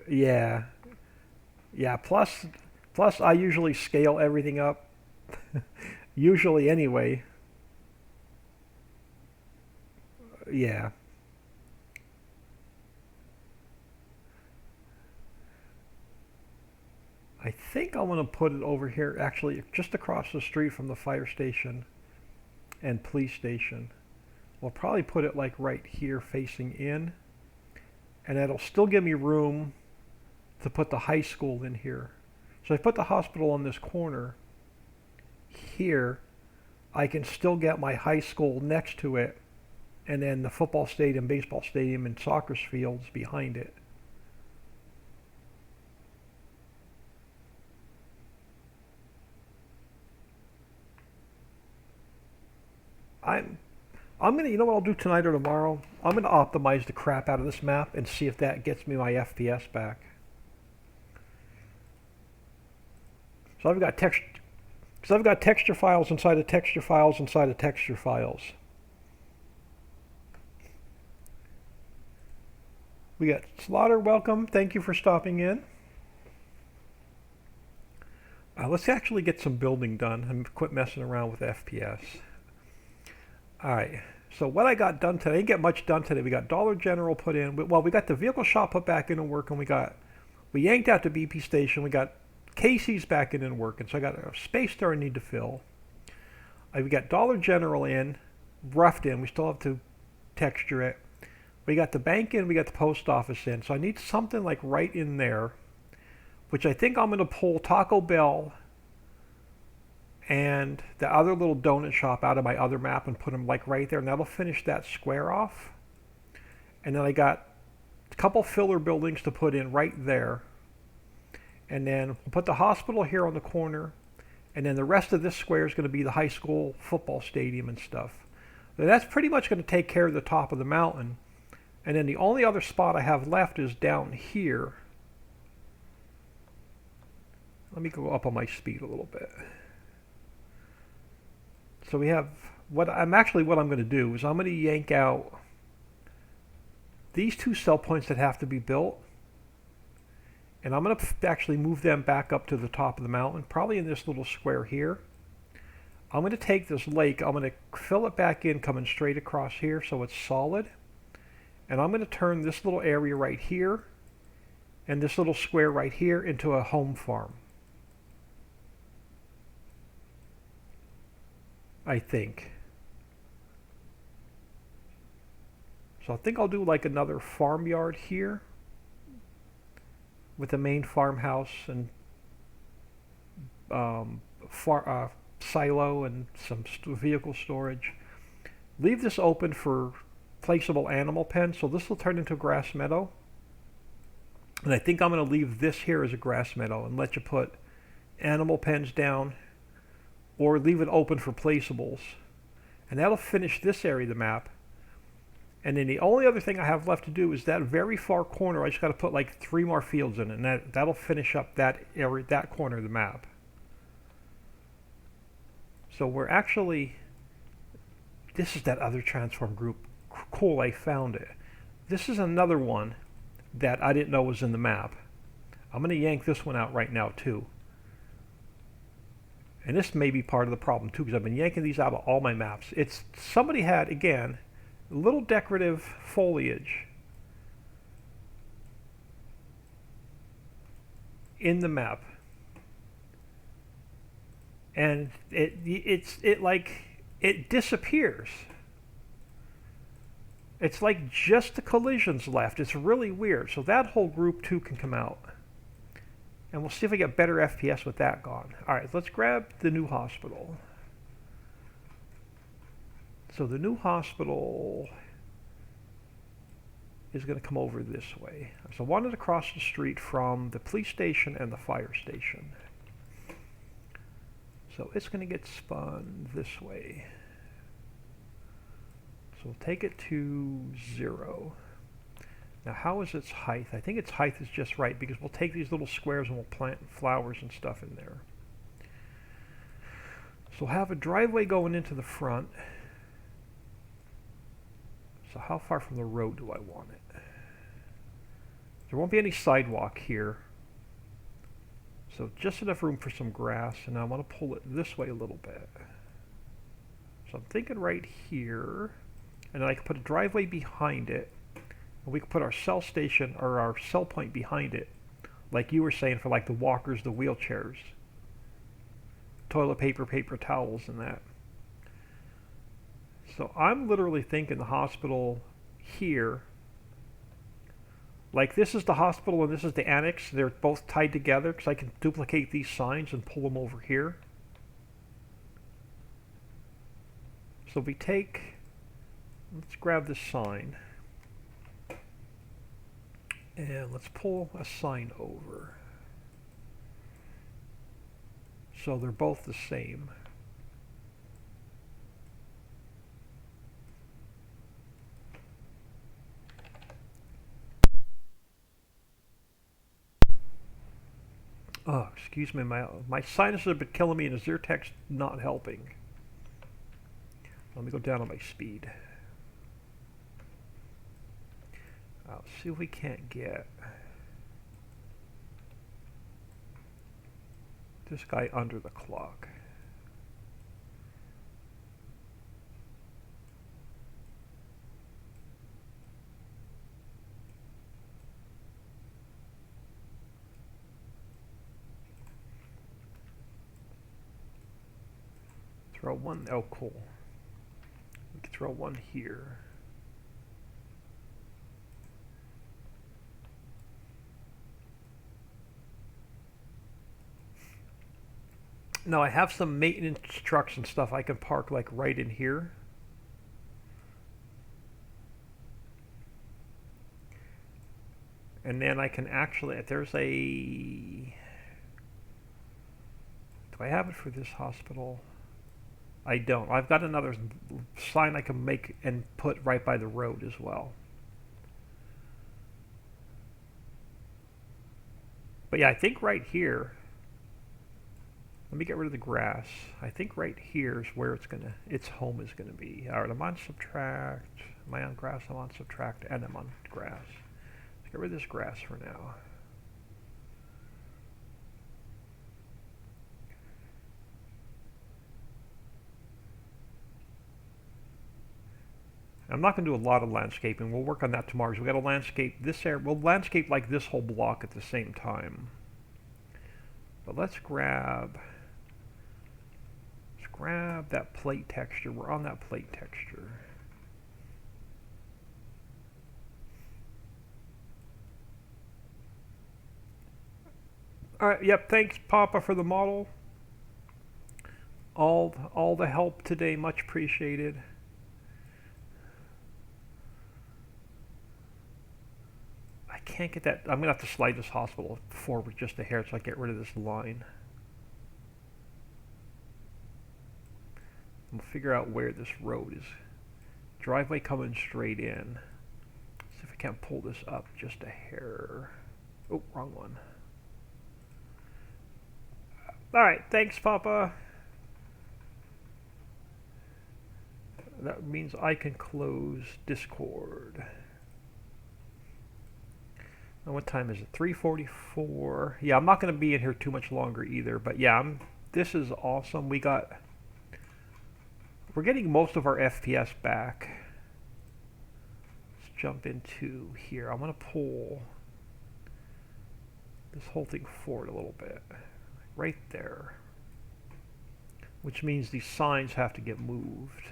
Yeah. Yeah, plus I usually scale everything up. Usually anyway. Yeah. I think I'm going to put it over here, actually, just across the street from the fire station and police station. We'll probably put it like right here facing in, and it'll still give me room to put the high school in here. So if I put the hospital on this corner here, I can still get my high school next to it, and then the football stadium, baseball stadium, and soccer fields behind it. I'm I'm gonna, you know what I'll do tonight or tomorrow? I'm gonna optimize the crap out of this map and see if that gets me my FPS back. So I've got text, because I've got texture files inside of texture files inside of texture files. We got Slaughter, welcome. Thank you for stopping in. Let's actually get some building done and quit messing around with FPS. Alright, so what I got done today, I didn't get much done today. We got Dollar General put in. Well, we got the vehicle shop put back in and working. We yanked out the BP station. We got Casey's back in and working. So I got a space there I need to fill. We got Dollar General in, roughed in. We still have to texture it. We got the bank in. We got the post office in. So I need something like right in there, which I think I'm going to pull Taco Bell and the other little donut shop out of my other map and put them like right there, and that'll finish that square off. And then I got a couple filler buildings to put in right there, and then we'll put the hospital here on the corner, and then the rest of this square is going to be the high school football stadium and stuff. So that's pretty much going to take care of the top of the mountain, and then the only other spot I have left is down here. Let me go up on my speed a little bit. So we have what I'm going to do is I'm going to yank out these two cell points that have to be built, and I'm going to actually move them back up to the top of the mountain, probably in this little square here. I'm going to take this lake, I'm going to fill it back in coming straight across here so it's solid, and I'm going to turn this little area right here and this little square right here into a home farm. I think. So I think I'll do like another farmyard here with the main farmhouse and silo and some vehicle storage. Leave this open for placeable animal pens, so this will turn into a grass meadow. And I think I'm going to leave this here as a grass meadow and let you put animal pens down, or leave it open for placeables. And that'll finish this area of the map. And then the only other thing I have left to do is that very far corner. I just got to put like 3 more fields in it, and that'll finish up that area, that corner of the map. So we're actually, this is that other transform group. Cool, I found it. This is another one that I didn't know was in the map. I'm going to yank this one out right now too. And this may be part of the problem too, because I've been yanking these out of all my maps. It's somebody had, again, little decorative foliage in the map, and it disappears. It's like just the collisions left. It's really weird. So that whole group too can come out. And we'll see if I get better FPS with that gone. Alright, let's grab the new hospital. So the new hospital is going to come over this way. So I wanted to cross the street from the police station and the fire station. So it's going to get spun this way. So we'll take it to 0. Now how is its height? I think its height is just right, because we'll take these little squares and we'll plant flowers and stuff in there. So we'll have a driveway going into the front. So how far from the road do I want it? There won't be any sidewalk here. So just enough room for some grass, and I want to pull it this way a little bit. So I'm thinking right here, and then I can put a driveway behind it. And we can put our cell station or our cell point behind it, like you were saying, for like the walkers, the wheelchairs, toilet paper, paper towels, and that. So I'm literally thinking the hospital here, like this is the hospital and this is the annex. They're both tied together, because I can duplicate these signs and pull them over here. So we take, let's grab this sign. And let's pull a sign over. So they're both the same. Oh, excuse me, my sinuses have been killing me, and the Zyrtec's not helping. Let me go down on my speed. Let's see if we can't get this guy under the clock. Throw one. Oh, cool. We can throw one here. Now I have some maintenance trucks and stuff I can park like right in here. And then I can actually, if there's a, do I have it for this hospital? I don't. I've got another sign I can make and put right by the road as well. But yeah, I think right here, let me get rid of the grass. I think right here is where its home is gonna be. All right, I'm on subtract. Am I on grass? I'm on subtract, and I'm on grass. Let's get rid of this grass for now. I'm not going to do a lot of landscaping. We'll work on that tomorrow. So we got to landscape this area. We'll landscape like this whole block at the same time. But let's grab that plate texture. We're on that plate texture. All right. Yep. Thanks, Papa, for the model. All the help today, much appreciated. I can't get that. I'm gonna have to slide this hospital forward just a hair so I get rid of this line. We'll figure out where this road is. Driveway coming straight in. See if I can't pull this up just a hair. Oh, wrong one. All right, thanks, Papa. That means I can close Discord. Now what time is it? 3:44. Yeah, I'm not going to be in here too much longer either. But yeah, this is awesome. We're getting most of our FPS back. Let's jump into here. I'm going to pull this whole thing forward a little bit. Right there. Which means these signs have to get moved.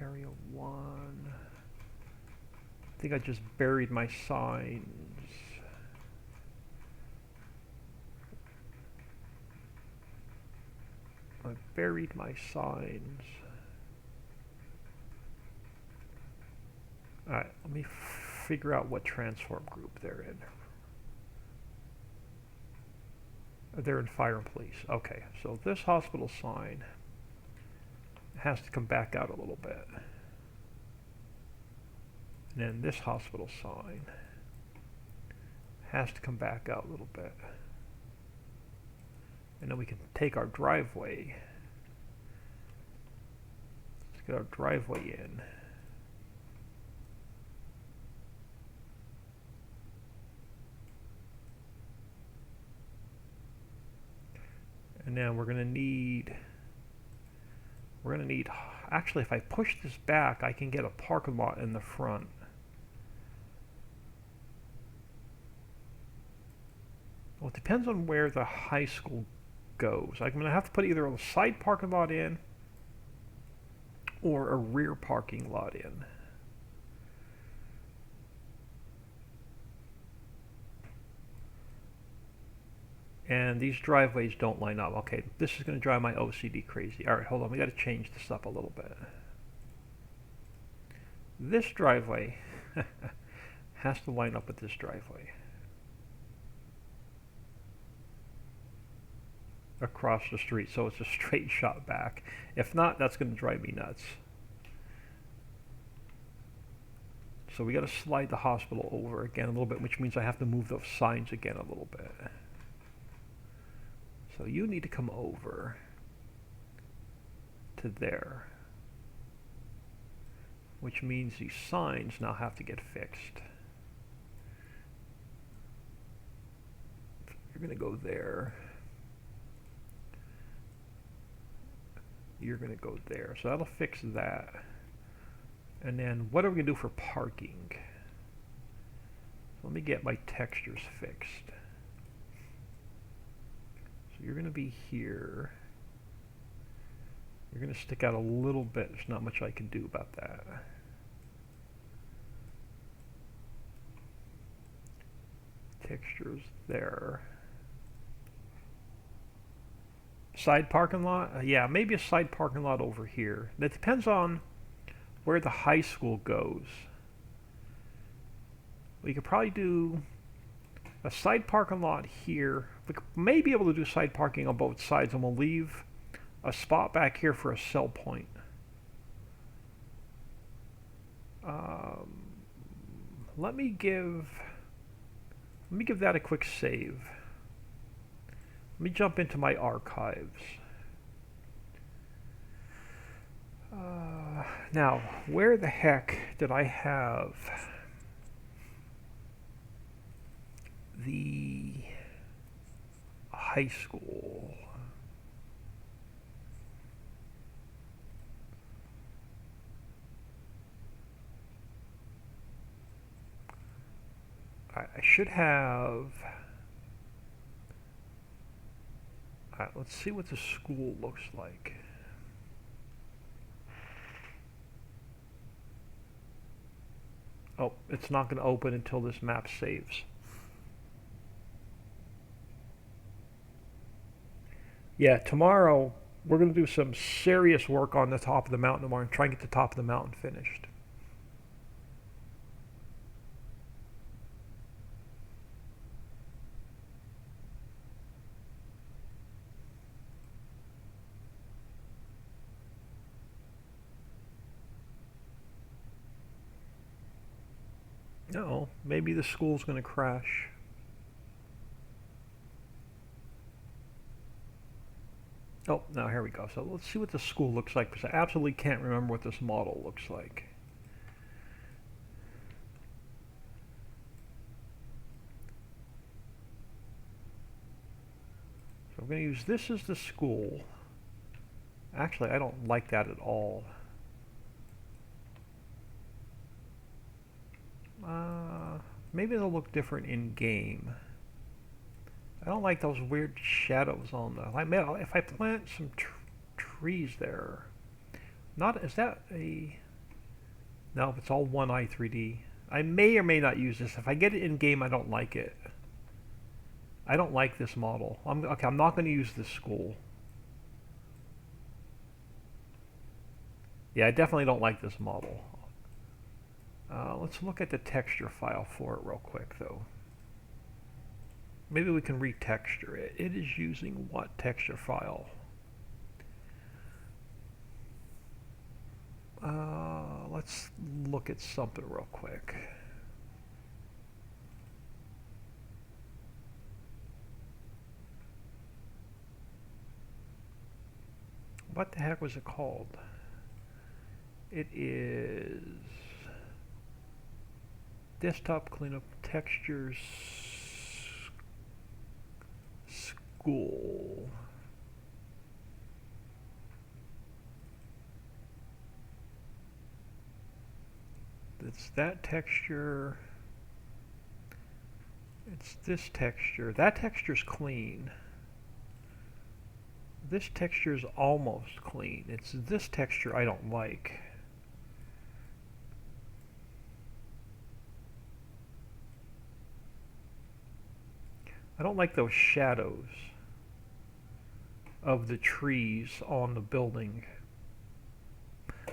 Area 1. I think I just buried my signs. I buried my signs. Alright, let me figure out what transform group they're in. They're in fire and police. Okay, so this hospital sign has to come back out a little bit. And then this hospital sign has to come back out a little bit. And then we can take our driveway. Let's get our driveway in. And then we're going to need, actually if I push this back, I can get a parking lot in the front. Well, it depends on where the high school goes. I'm going to have to put either a side parking lot in or a rear parking lot in. And these driveways don't line up. Okay, this is going to drive my OCD crazy. All right, hold on. We got to change this up a little bit. This driveway has to line up with this driveway. Across the street, so it's a straight shot back. If not, that's going to drive me nuts. So we got to slide the hospital over again a little bit, which means I have to move those signs again a little bit. So you need to come over to there, which means these signs now have to get fixed. You're going to go there. You're going to go there. So that'll fix that. And then what are we going to do for parking? Let me get my textures fixed. So you're going to be here. You're going to stick out a little bit. There's not much I can do about that. Textures there. Side parking lot? Yeah, maybe a side parking lot over here. That depends on where the high school goes. We could probably do a side parking lot here. We may be able to do side parking on both sides, and we'll leave a spot back here for a sell point. Let me give that a quick save. Let me jump into my archives. Now, where the heck did I have the high school? I should have. Let's see what the school looks like. Oh, it's not going to open until this map saves. Yeah, tomorrow we're going to do some serious work on the top of the mountain tomorrow and try and get the top of the mountain finished. No, maybe the school's going to crash. Oh, now here we go. So let's see what the school looks like, because I absolutely can't remember what this model looks like. So I'm going to use this as the school. Actually, I don't like that at all. Maybe it'll look different in game. I don't like those weird shadows on the. Like, if I plant some trees there, is that a? No, it's all one i3D. I may or may not use this. If I get it in game, I don't like it. I don't like this model. Okay, I'm not going to use this school. Yeah, I definitely don't like this model. Let's look at the texture file for it real quick, though. Maybe we can retexture it. It is using what texture file? Let's look at something real quick. What the heck was it called? It is Desktop Cleanup Textures School. It's that texture. It's this texture. That texture's clean. This texture's almost clean. It's this texture I don't like. I don't like those shadows of the trees on the building.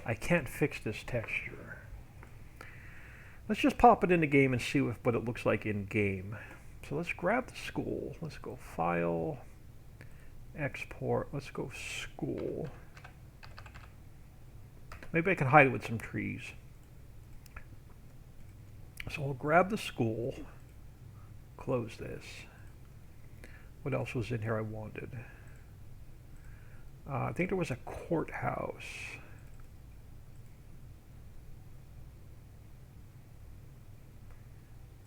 I can't fix this texture. Let's just pop it in the game and see what it looks like in game. So let's grab the school. Let's go File, Export. Let's go School. Maybe I can hide it with some trees. So I'll grab the school, close this. What else was in here I wanted? I think there was a courthouse.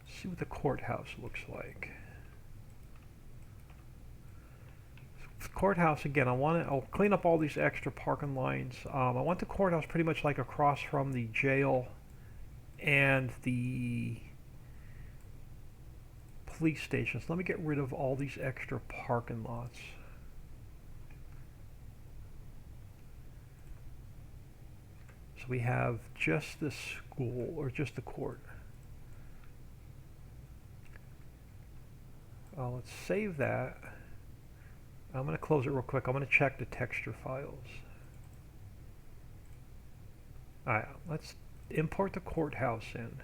Let's see what the courthouse looks like. The courthouse again. I'll clean up all these extra parking lines. I want the courthouse pretty much like across from the jail and the police stations. Let me get rid of all these extra parking lots. So we have just the school, or just the court. Let's save that. I'm going to close it real quick. I'm going to check the texture files. Alright, let's import the courthouse in.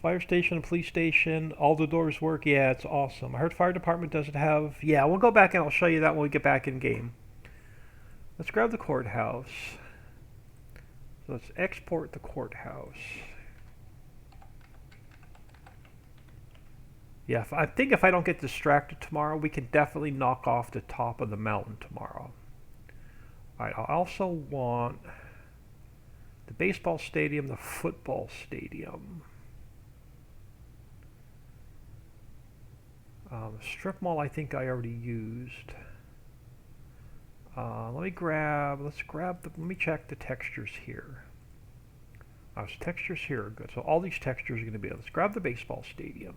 Fire station and police station, all the doors work. Yeah, it's awesome. I heard fire department doesn't have. Yeah, we'll go back and I'll show you that when we get back in game. Let's grab the courthouse. So let's export the courthouse. Yeah, I think if I don't get distracted tomorrow, we can definitely knock off the top of the mountain tomorrow. Alright, I also want the baseball stadium, the football stadium. Strip mall I think I already used. Let me check the textures here. So textures here are good. So all these textures are going to be, let's grab the baseball stadium.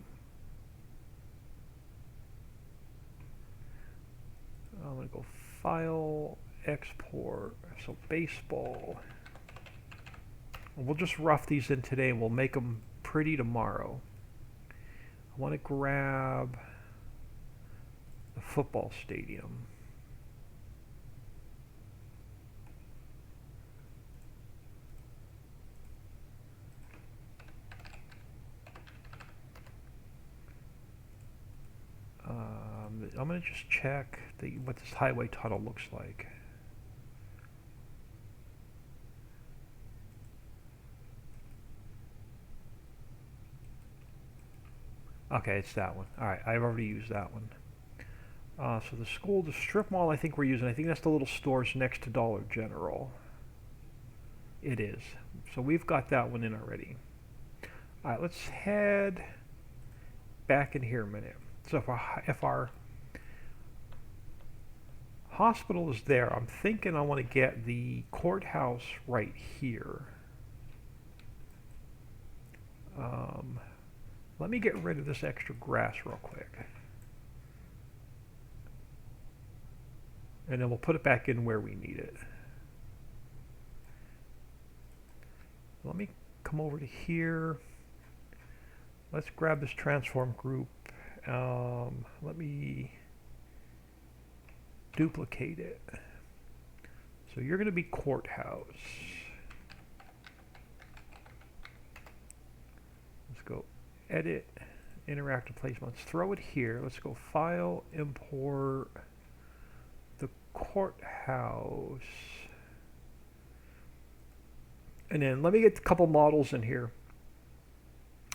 I'm going to go File, Export, so baseball. And we'll just rough these in today and we'll make them pretty tomorrow. I want to grab the football stadium. I'm going to just check what this highway tunnel looks like. Okay, it's that one. Alright, I've already used that one. So the school, the strip mall I think we're using, I think that's the little stores next to Dollar General. It is. So we've got that one in already. Alright, let's head back in here a minute. So if our hospital is there, I'm thinking I want to get the courthouse right here. Let me get rid of this extra grass real quick. And then we'll put it back in where we need it. Let me come over to here. Let's grab this transform group. Let me duplicate it. So you're going to be courthouse. Let's go edit, interactive placement. Let's throw it here. Let's go file, import the courthouse. And then let me get a couple models in here.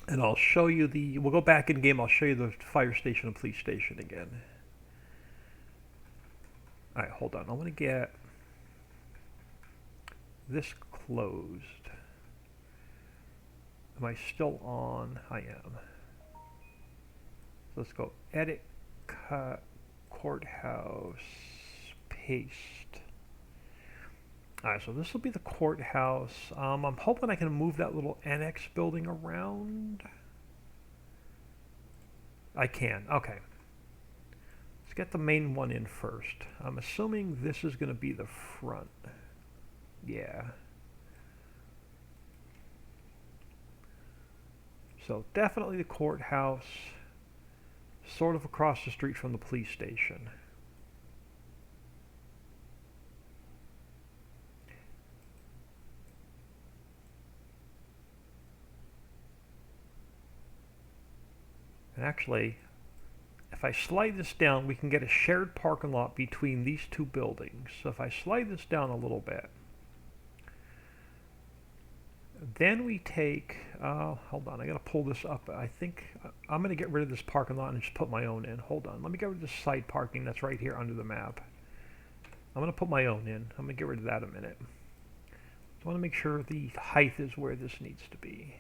And I'll show you we'll go back in game, I'll show you the fire station and police station again. Alright, hold on. I want to get this closed. Am I still on? I am. So let's go edit, cut, courthouse, paste. Alright, so this will be the courthouse. I'm hoping I can move that little annex building around. I can. Okay. Let's get the main one in first. I'm assuming this is going to be the front. Yeah. So definitely the courthouse, sort of across the street from the police station. And actually, if I slide this down, we can get a shared parking lot between these two buildings. So if I slide this down a little bit, Then we take, hold on, I gotta pull this up. I think I'm gonna get rid of this parking lot and just put my own in. Hold on, let me get rid of this side parking that's right here under the map. I'm gonna put my own in. I'm gonna get rid of that in a minute. I wanna make sure the height is where this needs to be.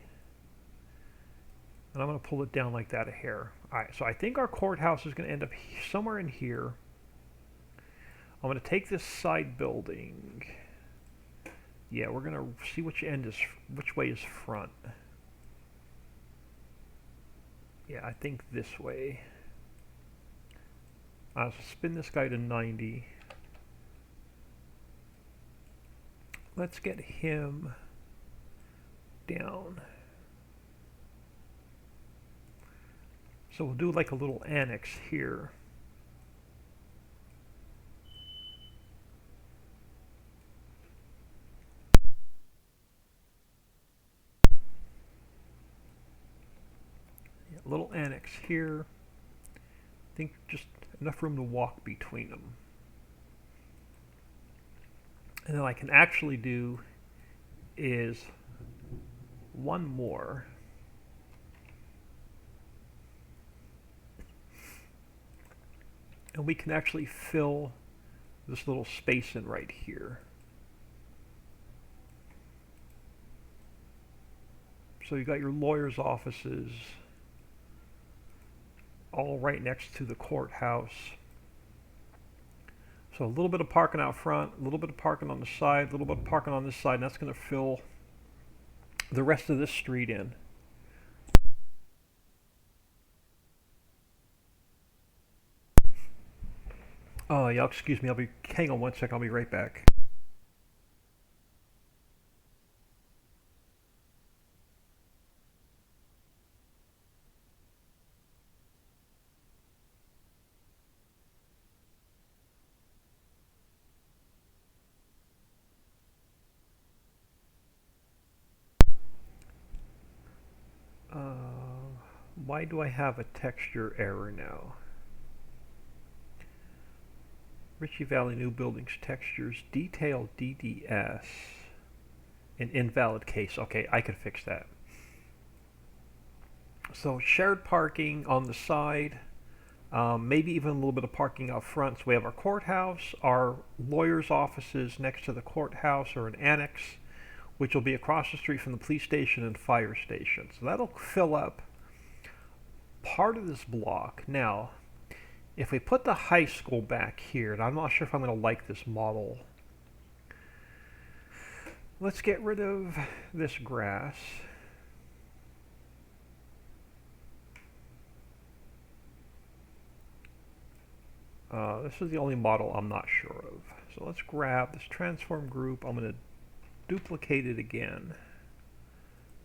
And I'm gonna pull it down like that a hair. Alright, so I think our courthouse is gonna end up somewhere in here. I'm gonna take this side building. Yeah, we're gonna see which way is front. Yeah, I think this way. So spin this guy to 90. Let's get him down. So we'll do like a little annex here. Yeah, a little annex here. I think just enough room to walk between them. And then I can actually do is one more. And we can actually fill this little space in right here. So you got your lawyer's offices all right next to the courthouse. So a little bit of parking out front, a little bit of parking on the side, a little bit of parking on this side, and that's going to fill the rest of this street in. Oh, yeah, excuse me. Hang on one sec. I'll be right back. Why do I have a texture error now? Ricci Valley New Buildings Textures Detail DDS. An invalid case. Okay, I can fix that. So shared parking on the side, maybe even a little bit of parking out front. So we have our courthouse, our lawyer's offices next to the courthouse, or an annex, which will be across the street from the police station and fire station. So that'll fill up part of this block. Now, if we put the high school back here, and I'm not sure if I'm going to like this model, let's get rid of this grass. This is the only model I'm not sure of. So let's grab this transform group. I'm going to duplicate it again.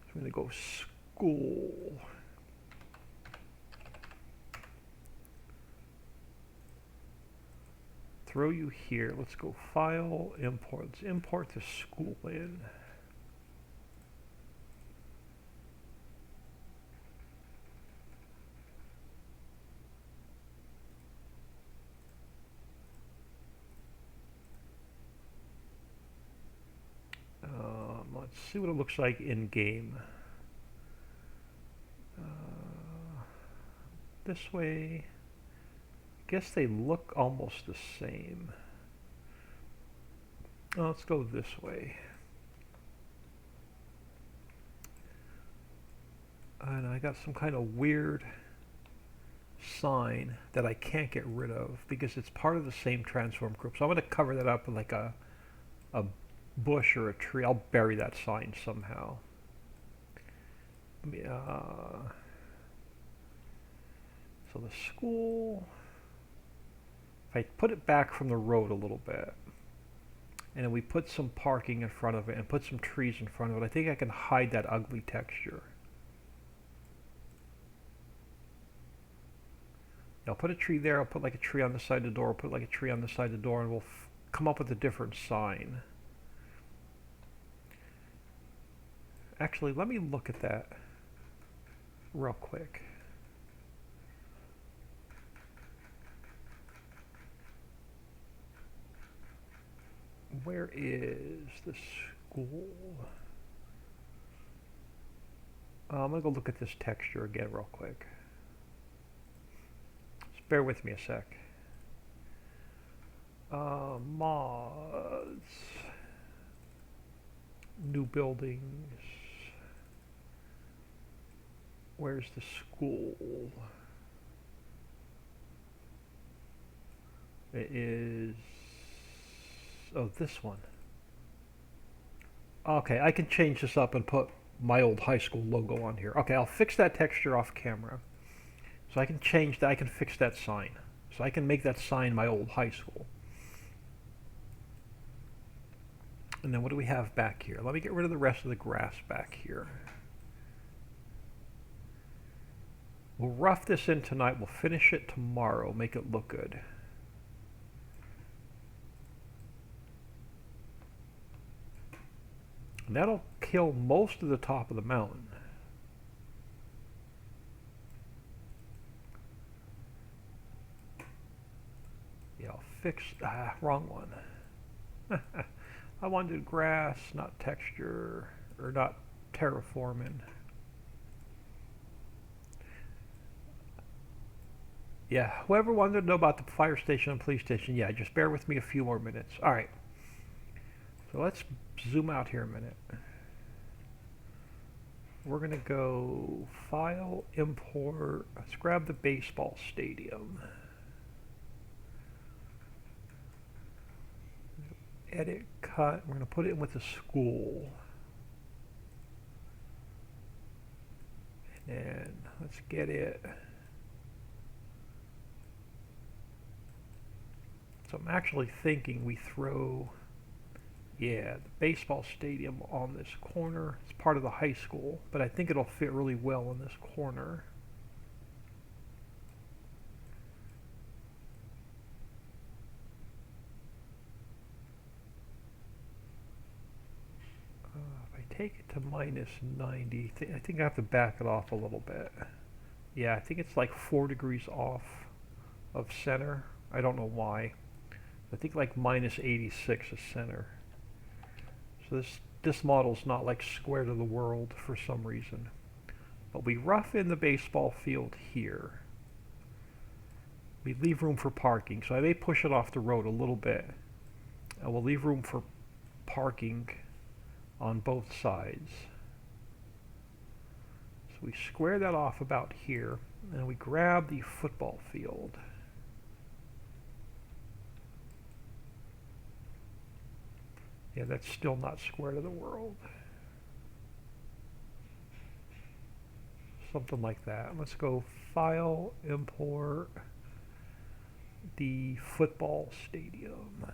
So I'm going to go school. Throw you here. Let's go file, import. Let's import the school in. Let's see what it looks like in game. This way. I guess they look almost the same. Let's go this way. And I got some kind of weird sign that I can't get rid of because it's part of the same transform group. So I'm going to cover that up with like a bush or a tree. I'll bury that sign somehow. So the school, if I put it back from the road a little bit, and then we put some parking in front of it and put some trees in front of it, I think I can hide that ugly texture. I'll put a tree there, I'll put like a tree on the side of the door, I'll put like a tree on the side of the door, and we'll come up with a different sign. Actually, let me look at that real quick. Where is the school? I'm going to go look at this texture again real quick. Just bear with me a sec. Mods. New buildings. Where's the school? It is... oh, this one. Okay, I can change this up and put my old high school logo on here. Okay, I'll fix that texture off camera. So I can change that, I can fix that sign. So I can make that sign my old high school. And then what do we have back here? Let me get rid of the rest of the grass back here. We'll rough this in tonight, we'll finish it tomorrow, make it look good. And that'll kill most of the top of the mountain. Yeah, I'll fix... wrong one. I wanted grass, not texture, or not terraforming. Yeah, whoever wanted to know about the fire station and police station, yeah, just bear with me a few more minutes. Alright. So let's zoom out here a minute. We're going to go File, Import. Let's grab the baseball stadium. Edit, cut. We're going to put it in with the school. And let's get it. So I'm actually thinking we throw... yeah, the baseball stadium on this corner. It's part of the high school, but I think it'll fit really well in this corner. If I take it to minus 90, I think I have to back it off a little bit. Yeah, I think it's like 4 degrees off of center. I don't know why. I think like minus 86 is center. So this model's not like square to the world for some reason. But we rough in the baseball field here. We leave room for parking, so I may push it off the road a little bit. And we'll leave room for parking on both sides. So we square that off about here, and we grab the football field. Yeah, that's still not square to the world. Something like that. Let's go File, Import, the football stadium.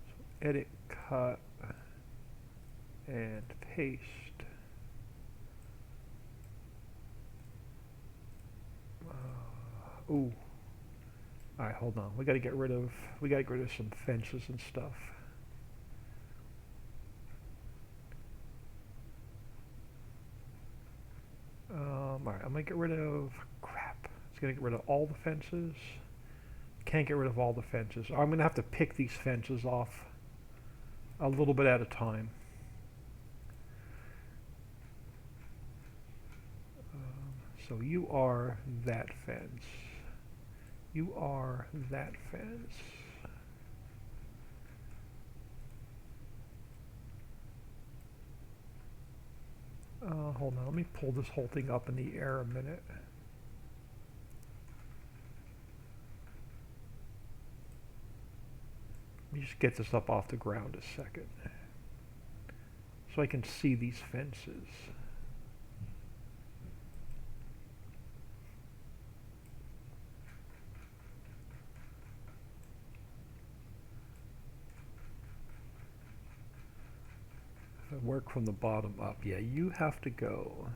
So edit, cut, and paste. Ooh. Alright, hold on. We gotta get rid of some fences and stuff. Alright, I'm gonna get rid of crap. It's gonna get rid of all the fences. Can't get rid of all the fences. I'm gonna have to pick these fences off a little bit at a time. So you are that fence. You are that fence. Hold on, let me pull this whole thing up in the air a minute. Let me just get this up off the ground a second, so I can see these fences. Work from the bottom up. Yeah, you have to go.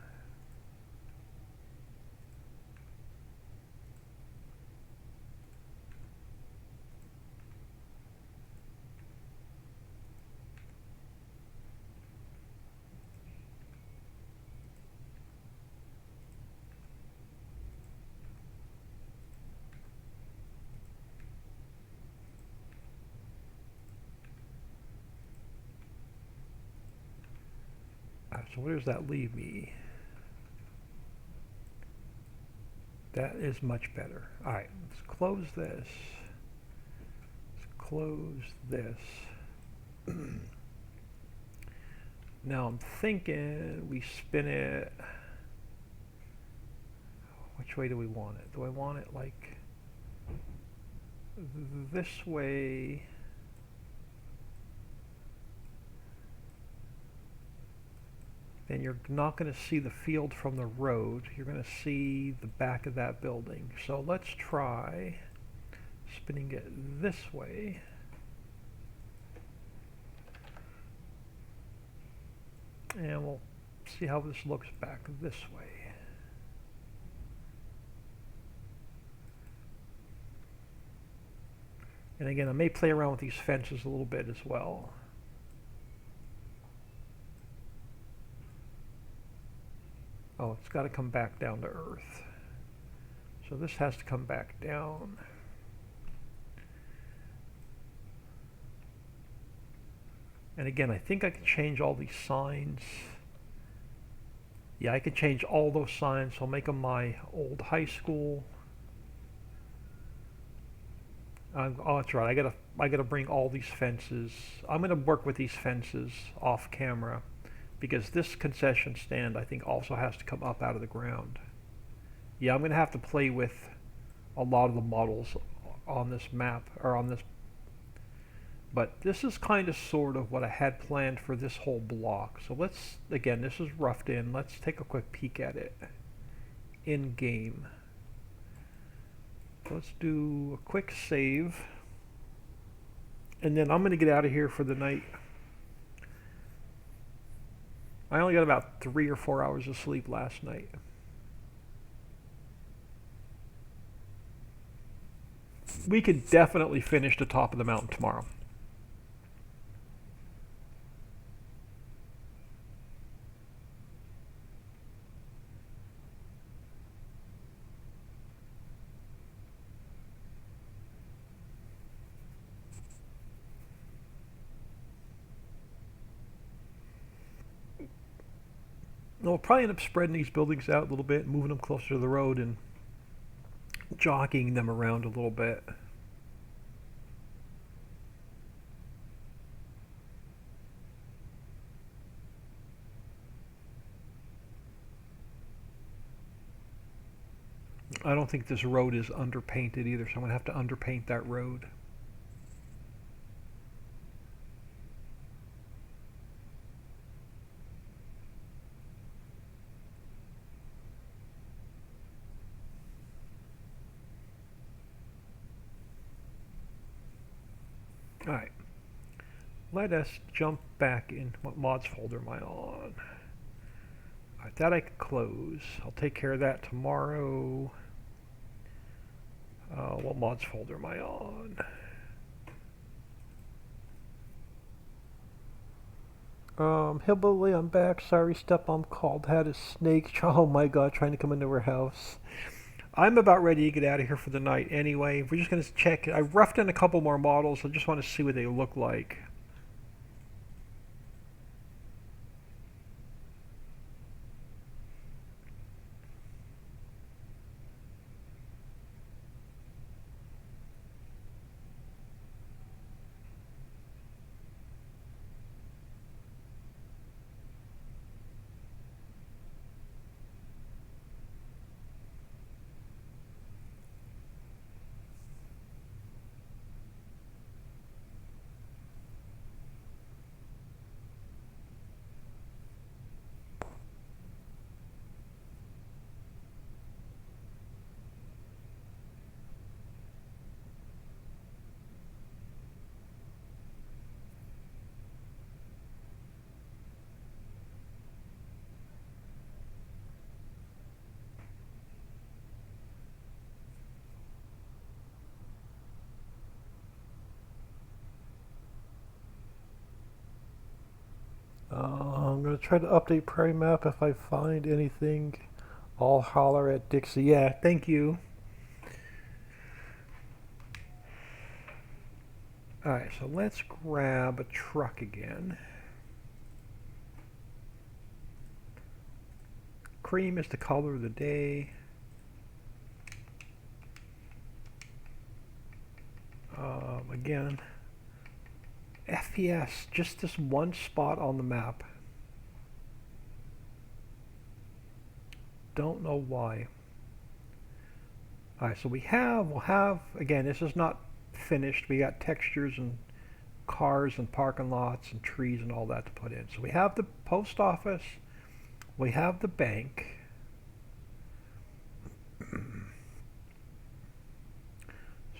So where does that leave me? That is much better. All right, let's close this. Let's close this. Now I'm thinking we spin it. Which way do we want it? Do I want it like this way? Then you're not going to see the field from the road. You're going to see the back of that building. So let's try spinning it this way. And we'll see how this looks back this way. And again, I may play around with these fences a little bit as well. Oh, it's got to come back down to earth. So this has to come back down. And again, I think I can change all these signs. Yeah, I can change all those signs. I'll make them my old high school. Oh, that's right. I gotta bring all these fences. I'm gonna work with these fences off camera, because this concession stand I think also has to come up out of the ground. Yeah, I'm gonna have to play with a lot of the models on this map, or on this. But this is kind of sort of what I had planned for this whole block. So let's, again, this is roughed in. Let's take a quick peek at it in game. Let's do a quick save. And then I'm going to get out of here for the night. I only got about 3 or 4 hours of sleep last night. We could definitely finish the top of the mountain tomorrow. We'll probably end up spreading these buildings out a little bit, moving them closer to the road, and jockeying them around a little bit. I don't think this road is underpainted either, so I'm going to have to underpaint that road. Alright, let us jump back in. What mods folder am I on? Alright, that I can close. I'll take care of that tomorrow. What mods folder am I on? Hillbilly, I'm back. Sorry, stepmom called. Had a snake. Oh my god, trying to come into her house. I'm about ready to get out of here for the night anyway. We're just going to check. I roughed in a couple more models. I just want to see what they look like. I'm going to try to update Prairie Map. If I find anything, I'll holler at Dixie. Yeah, thank you. Alright, so let's grab a truck again. cream is the color of the day. Again, FPS, just this one spot on the map. Don't know why. Alright, so we'll have, again, this is not finished. We got textures and cars and parking lots and trees and all that to put in. So we have the post office, we have the bank.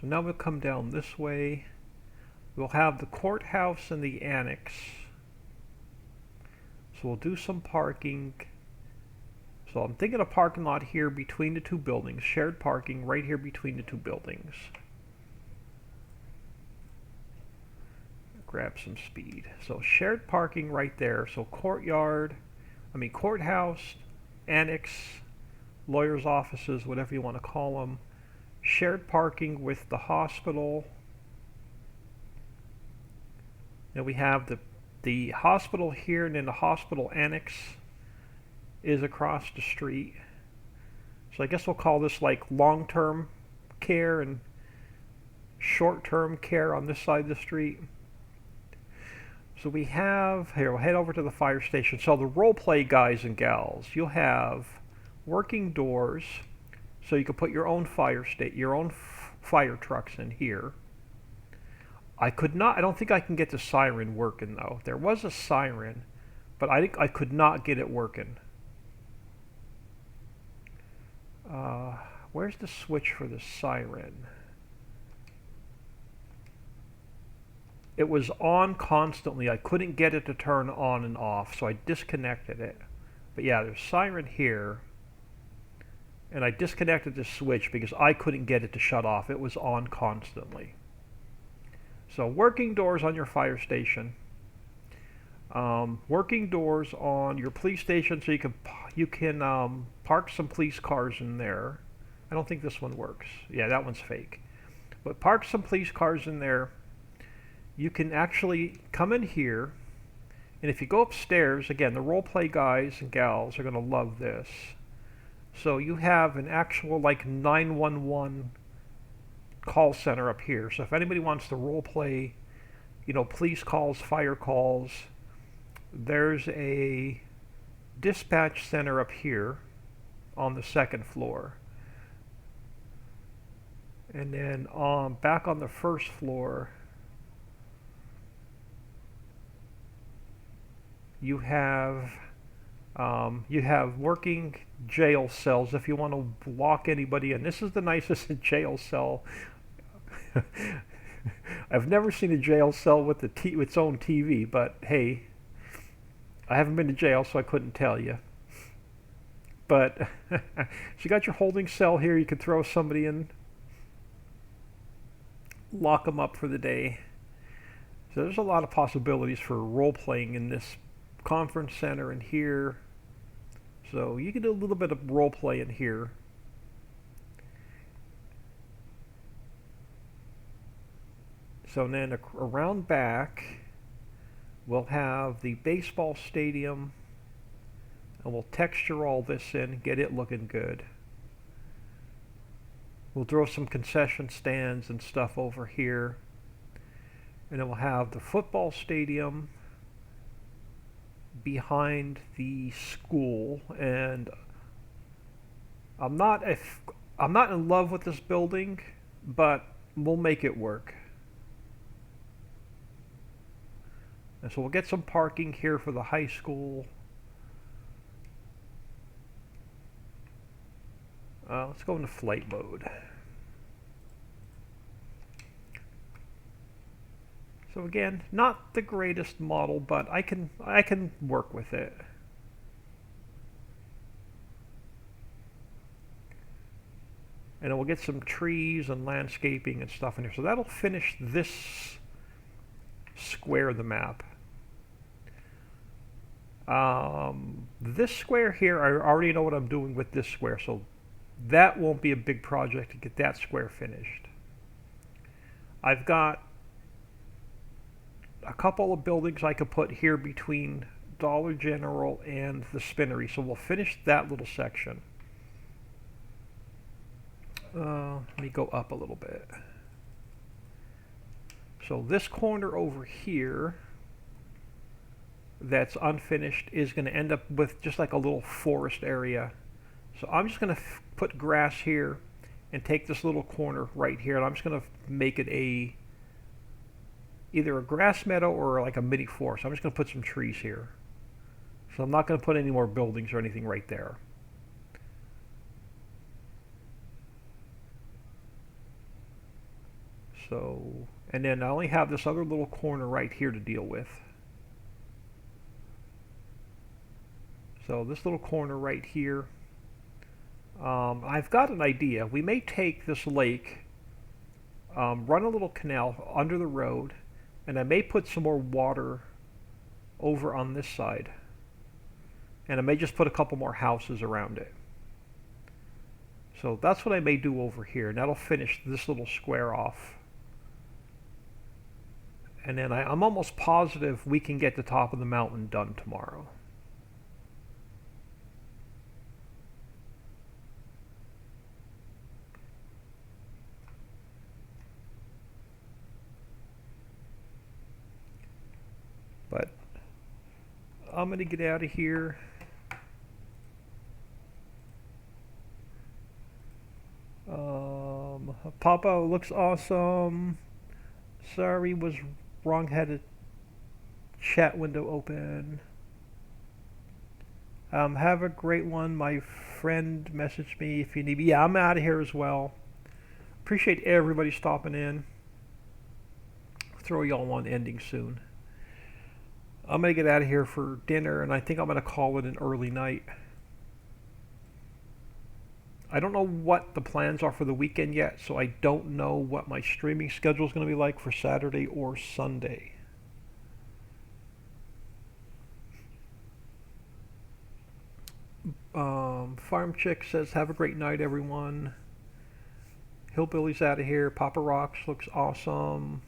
So now we'll come down this way. We'll have the courthouse and the annex. So we'll do some parking. So I'm thinking a parking lot here between the two buildings. Shared parking right here between the two buildings. Grab some speed. So shared parking right there. So courthouse, annex, lawyers' offices, whatever you want to call them. Shared parking with the hospital. Then we have the hospital here, and then the hospital annex is across the street. So I guess we'll call this like long-term care and short-term care on this side of the street. So we have, here, we'll head over to the fire station. So the role play guys and gals, you'll have working doors, so you can put your own fire trucks in here. I don't think I can get the siren working though. There was a siren, but I think I could not get it working. Where's the switch for the siren? It was on constantly. I couldn't get it to turn on and off, so I disconnected it. But yeah, there's siren here. And I disconnected the switch because I couldn't get it to shut off. It was on constantly. So working doors on your fire station. Working doors on your police station, so you can park some police cars in there. I don't think this one works. Yeah, that one's fake. But park some police cars in there. You can actually come in here, and if you go upstairs, again, the role play guys and gals are going to love this. So you have an actual like 911 call center up here. So if anybody wants to role play, police calls, fire calls, there's a dispatch center up here on the second floor. And then back on the first floor, you have working jail cells if you want to lock anybody in. This is the nicest jail cell. I've never seen a jail cell with its own TV, but hey, I haven't been to jail, so I couldn't tell you. But so you got your holding cell here. You can throw somebody in, lock them up for the day. So there's a lot of possibilities for role playing in this conference center and here. So you can do a little bit of role play in here. So then around back, we'll have the baseball stadium, and we'll texture all this in, get it looking good. We'll throw some concession stands and stuff over here. And then we'll have the football stadium behind the school, and I'm not in love with this building, but we'll make it work. And so we'll get some parking here for the high school. Let's go into flight mode. So again, not the greatest model, but I can work with it. And then we'll get some trees and landscaping and stuff in here. So that'll finish this square of the map. This square here, I already know what I'm doing with this square, so that won't be a big project to get that square finished. I've got a couple of buildings I could put here between Dollar General and the Spinnery. So we'll finish that little section. Let me go up a little bit. So this corner over here that's unfinished is going to end up with just like a little forest area. So I'm just going to put grass here and take this little corner right here, and I'm just going to make it either a grass meadow or like a mini forest. I'm just going to put some trees here. So I'm not going to put any more buildings or anything right there. So, and then I only have this other little corner right here to deal with. So this little corner right here, I've got an idea. We may take this lake, run a little canal under the road, and I may put some more water over on this side. And I may just put a couple more houses around it. So that's what I may do over here, and that'll finish this little square off. And then I'm almost positive we can get the top of the mountain done tomorrow. But I'm going to get out of here. Papa looks awesome. Sorry, was wrong, had a chat window open. Have a great one. My friend messaged me if you need me. Yeah, I'm out of here as well. Appreciate everybody stopping in. Throw y'all one ending soon. I'm going to get out of here for dinner, and I think I'm going to call it an early night. I don't know what the plans are for the weekend yet, so I don't know what my streaming schedule is going to be like for Saturday or Sunday. Farm Chick says, have a great night, everyone. Hillbilly's out of here. Papa Rocks looks awesome.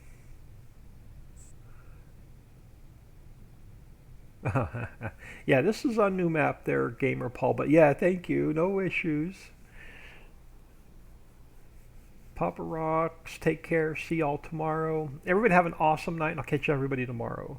Yeah, this is a new map there, Gamer Paul, but yeah, thank you. No issues. Papa Rocks, take care. See y'all tomorrow. Everybody have an awesome night, and I'll catch everybody tomorrow.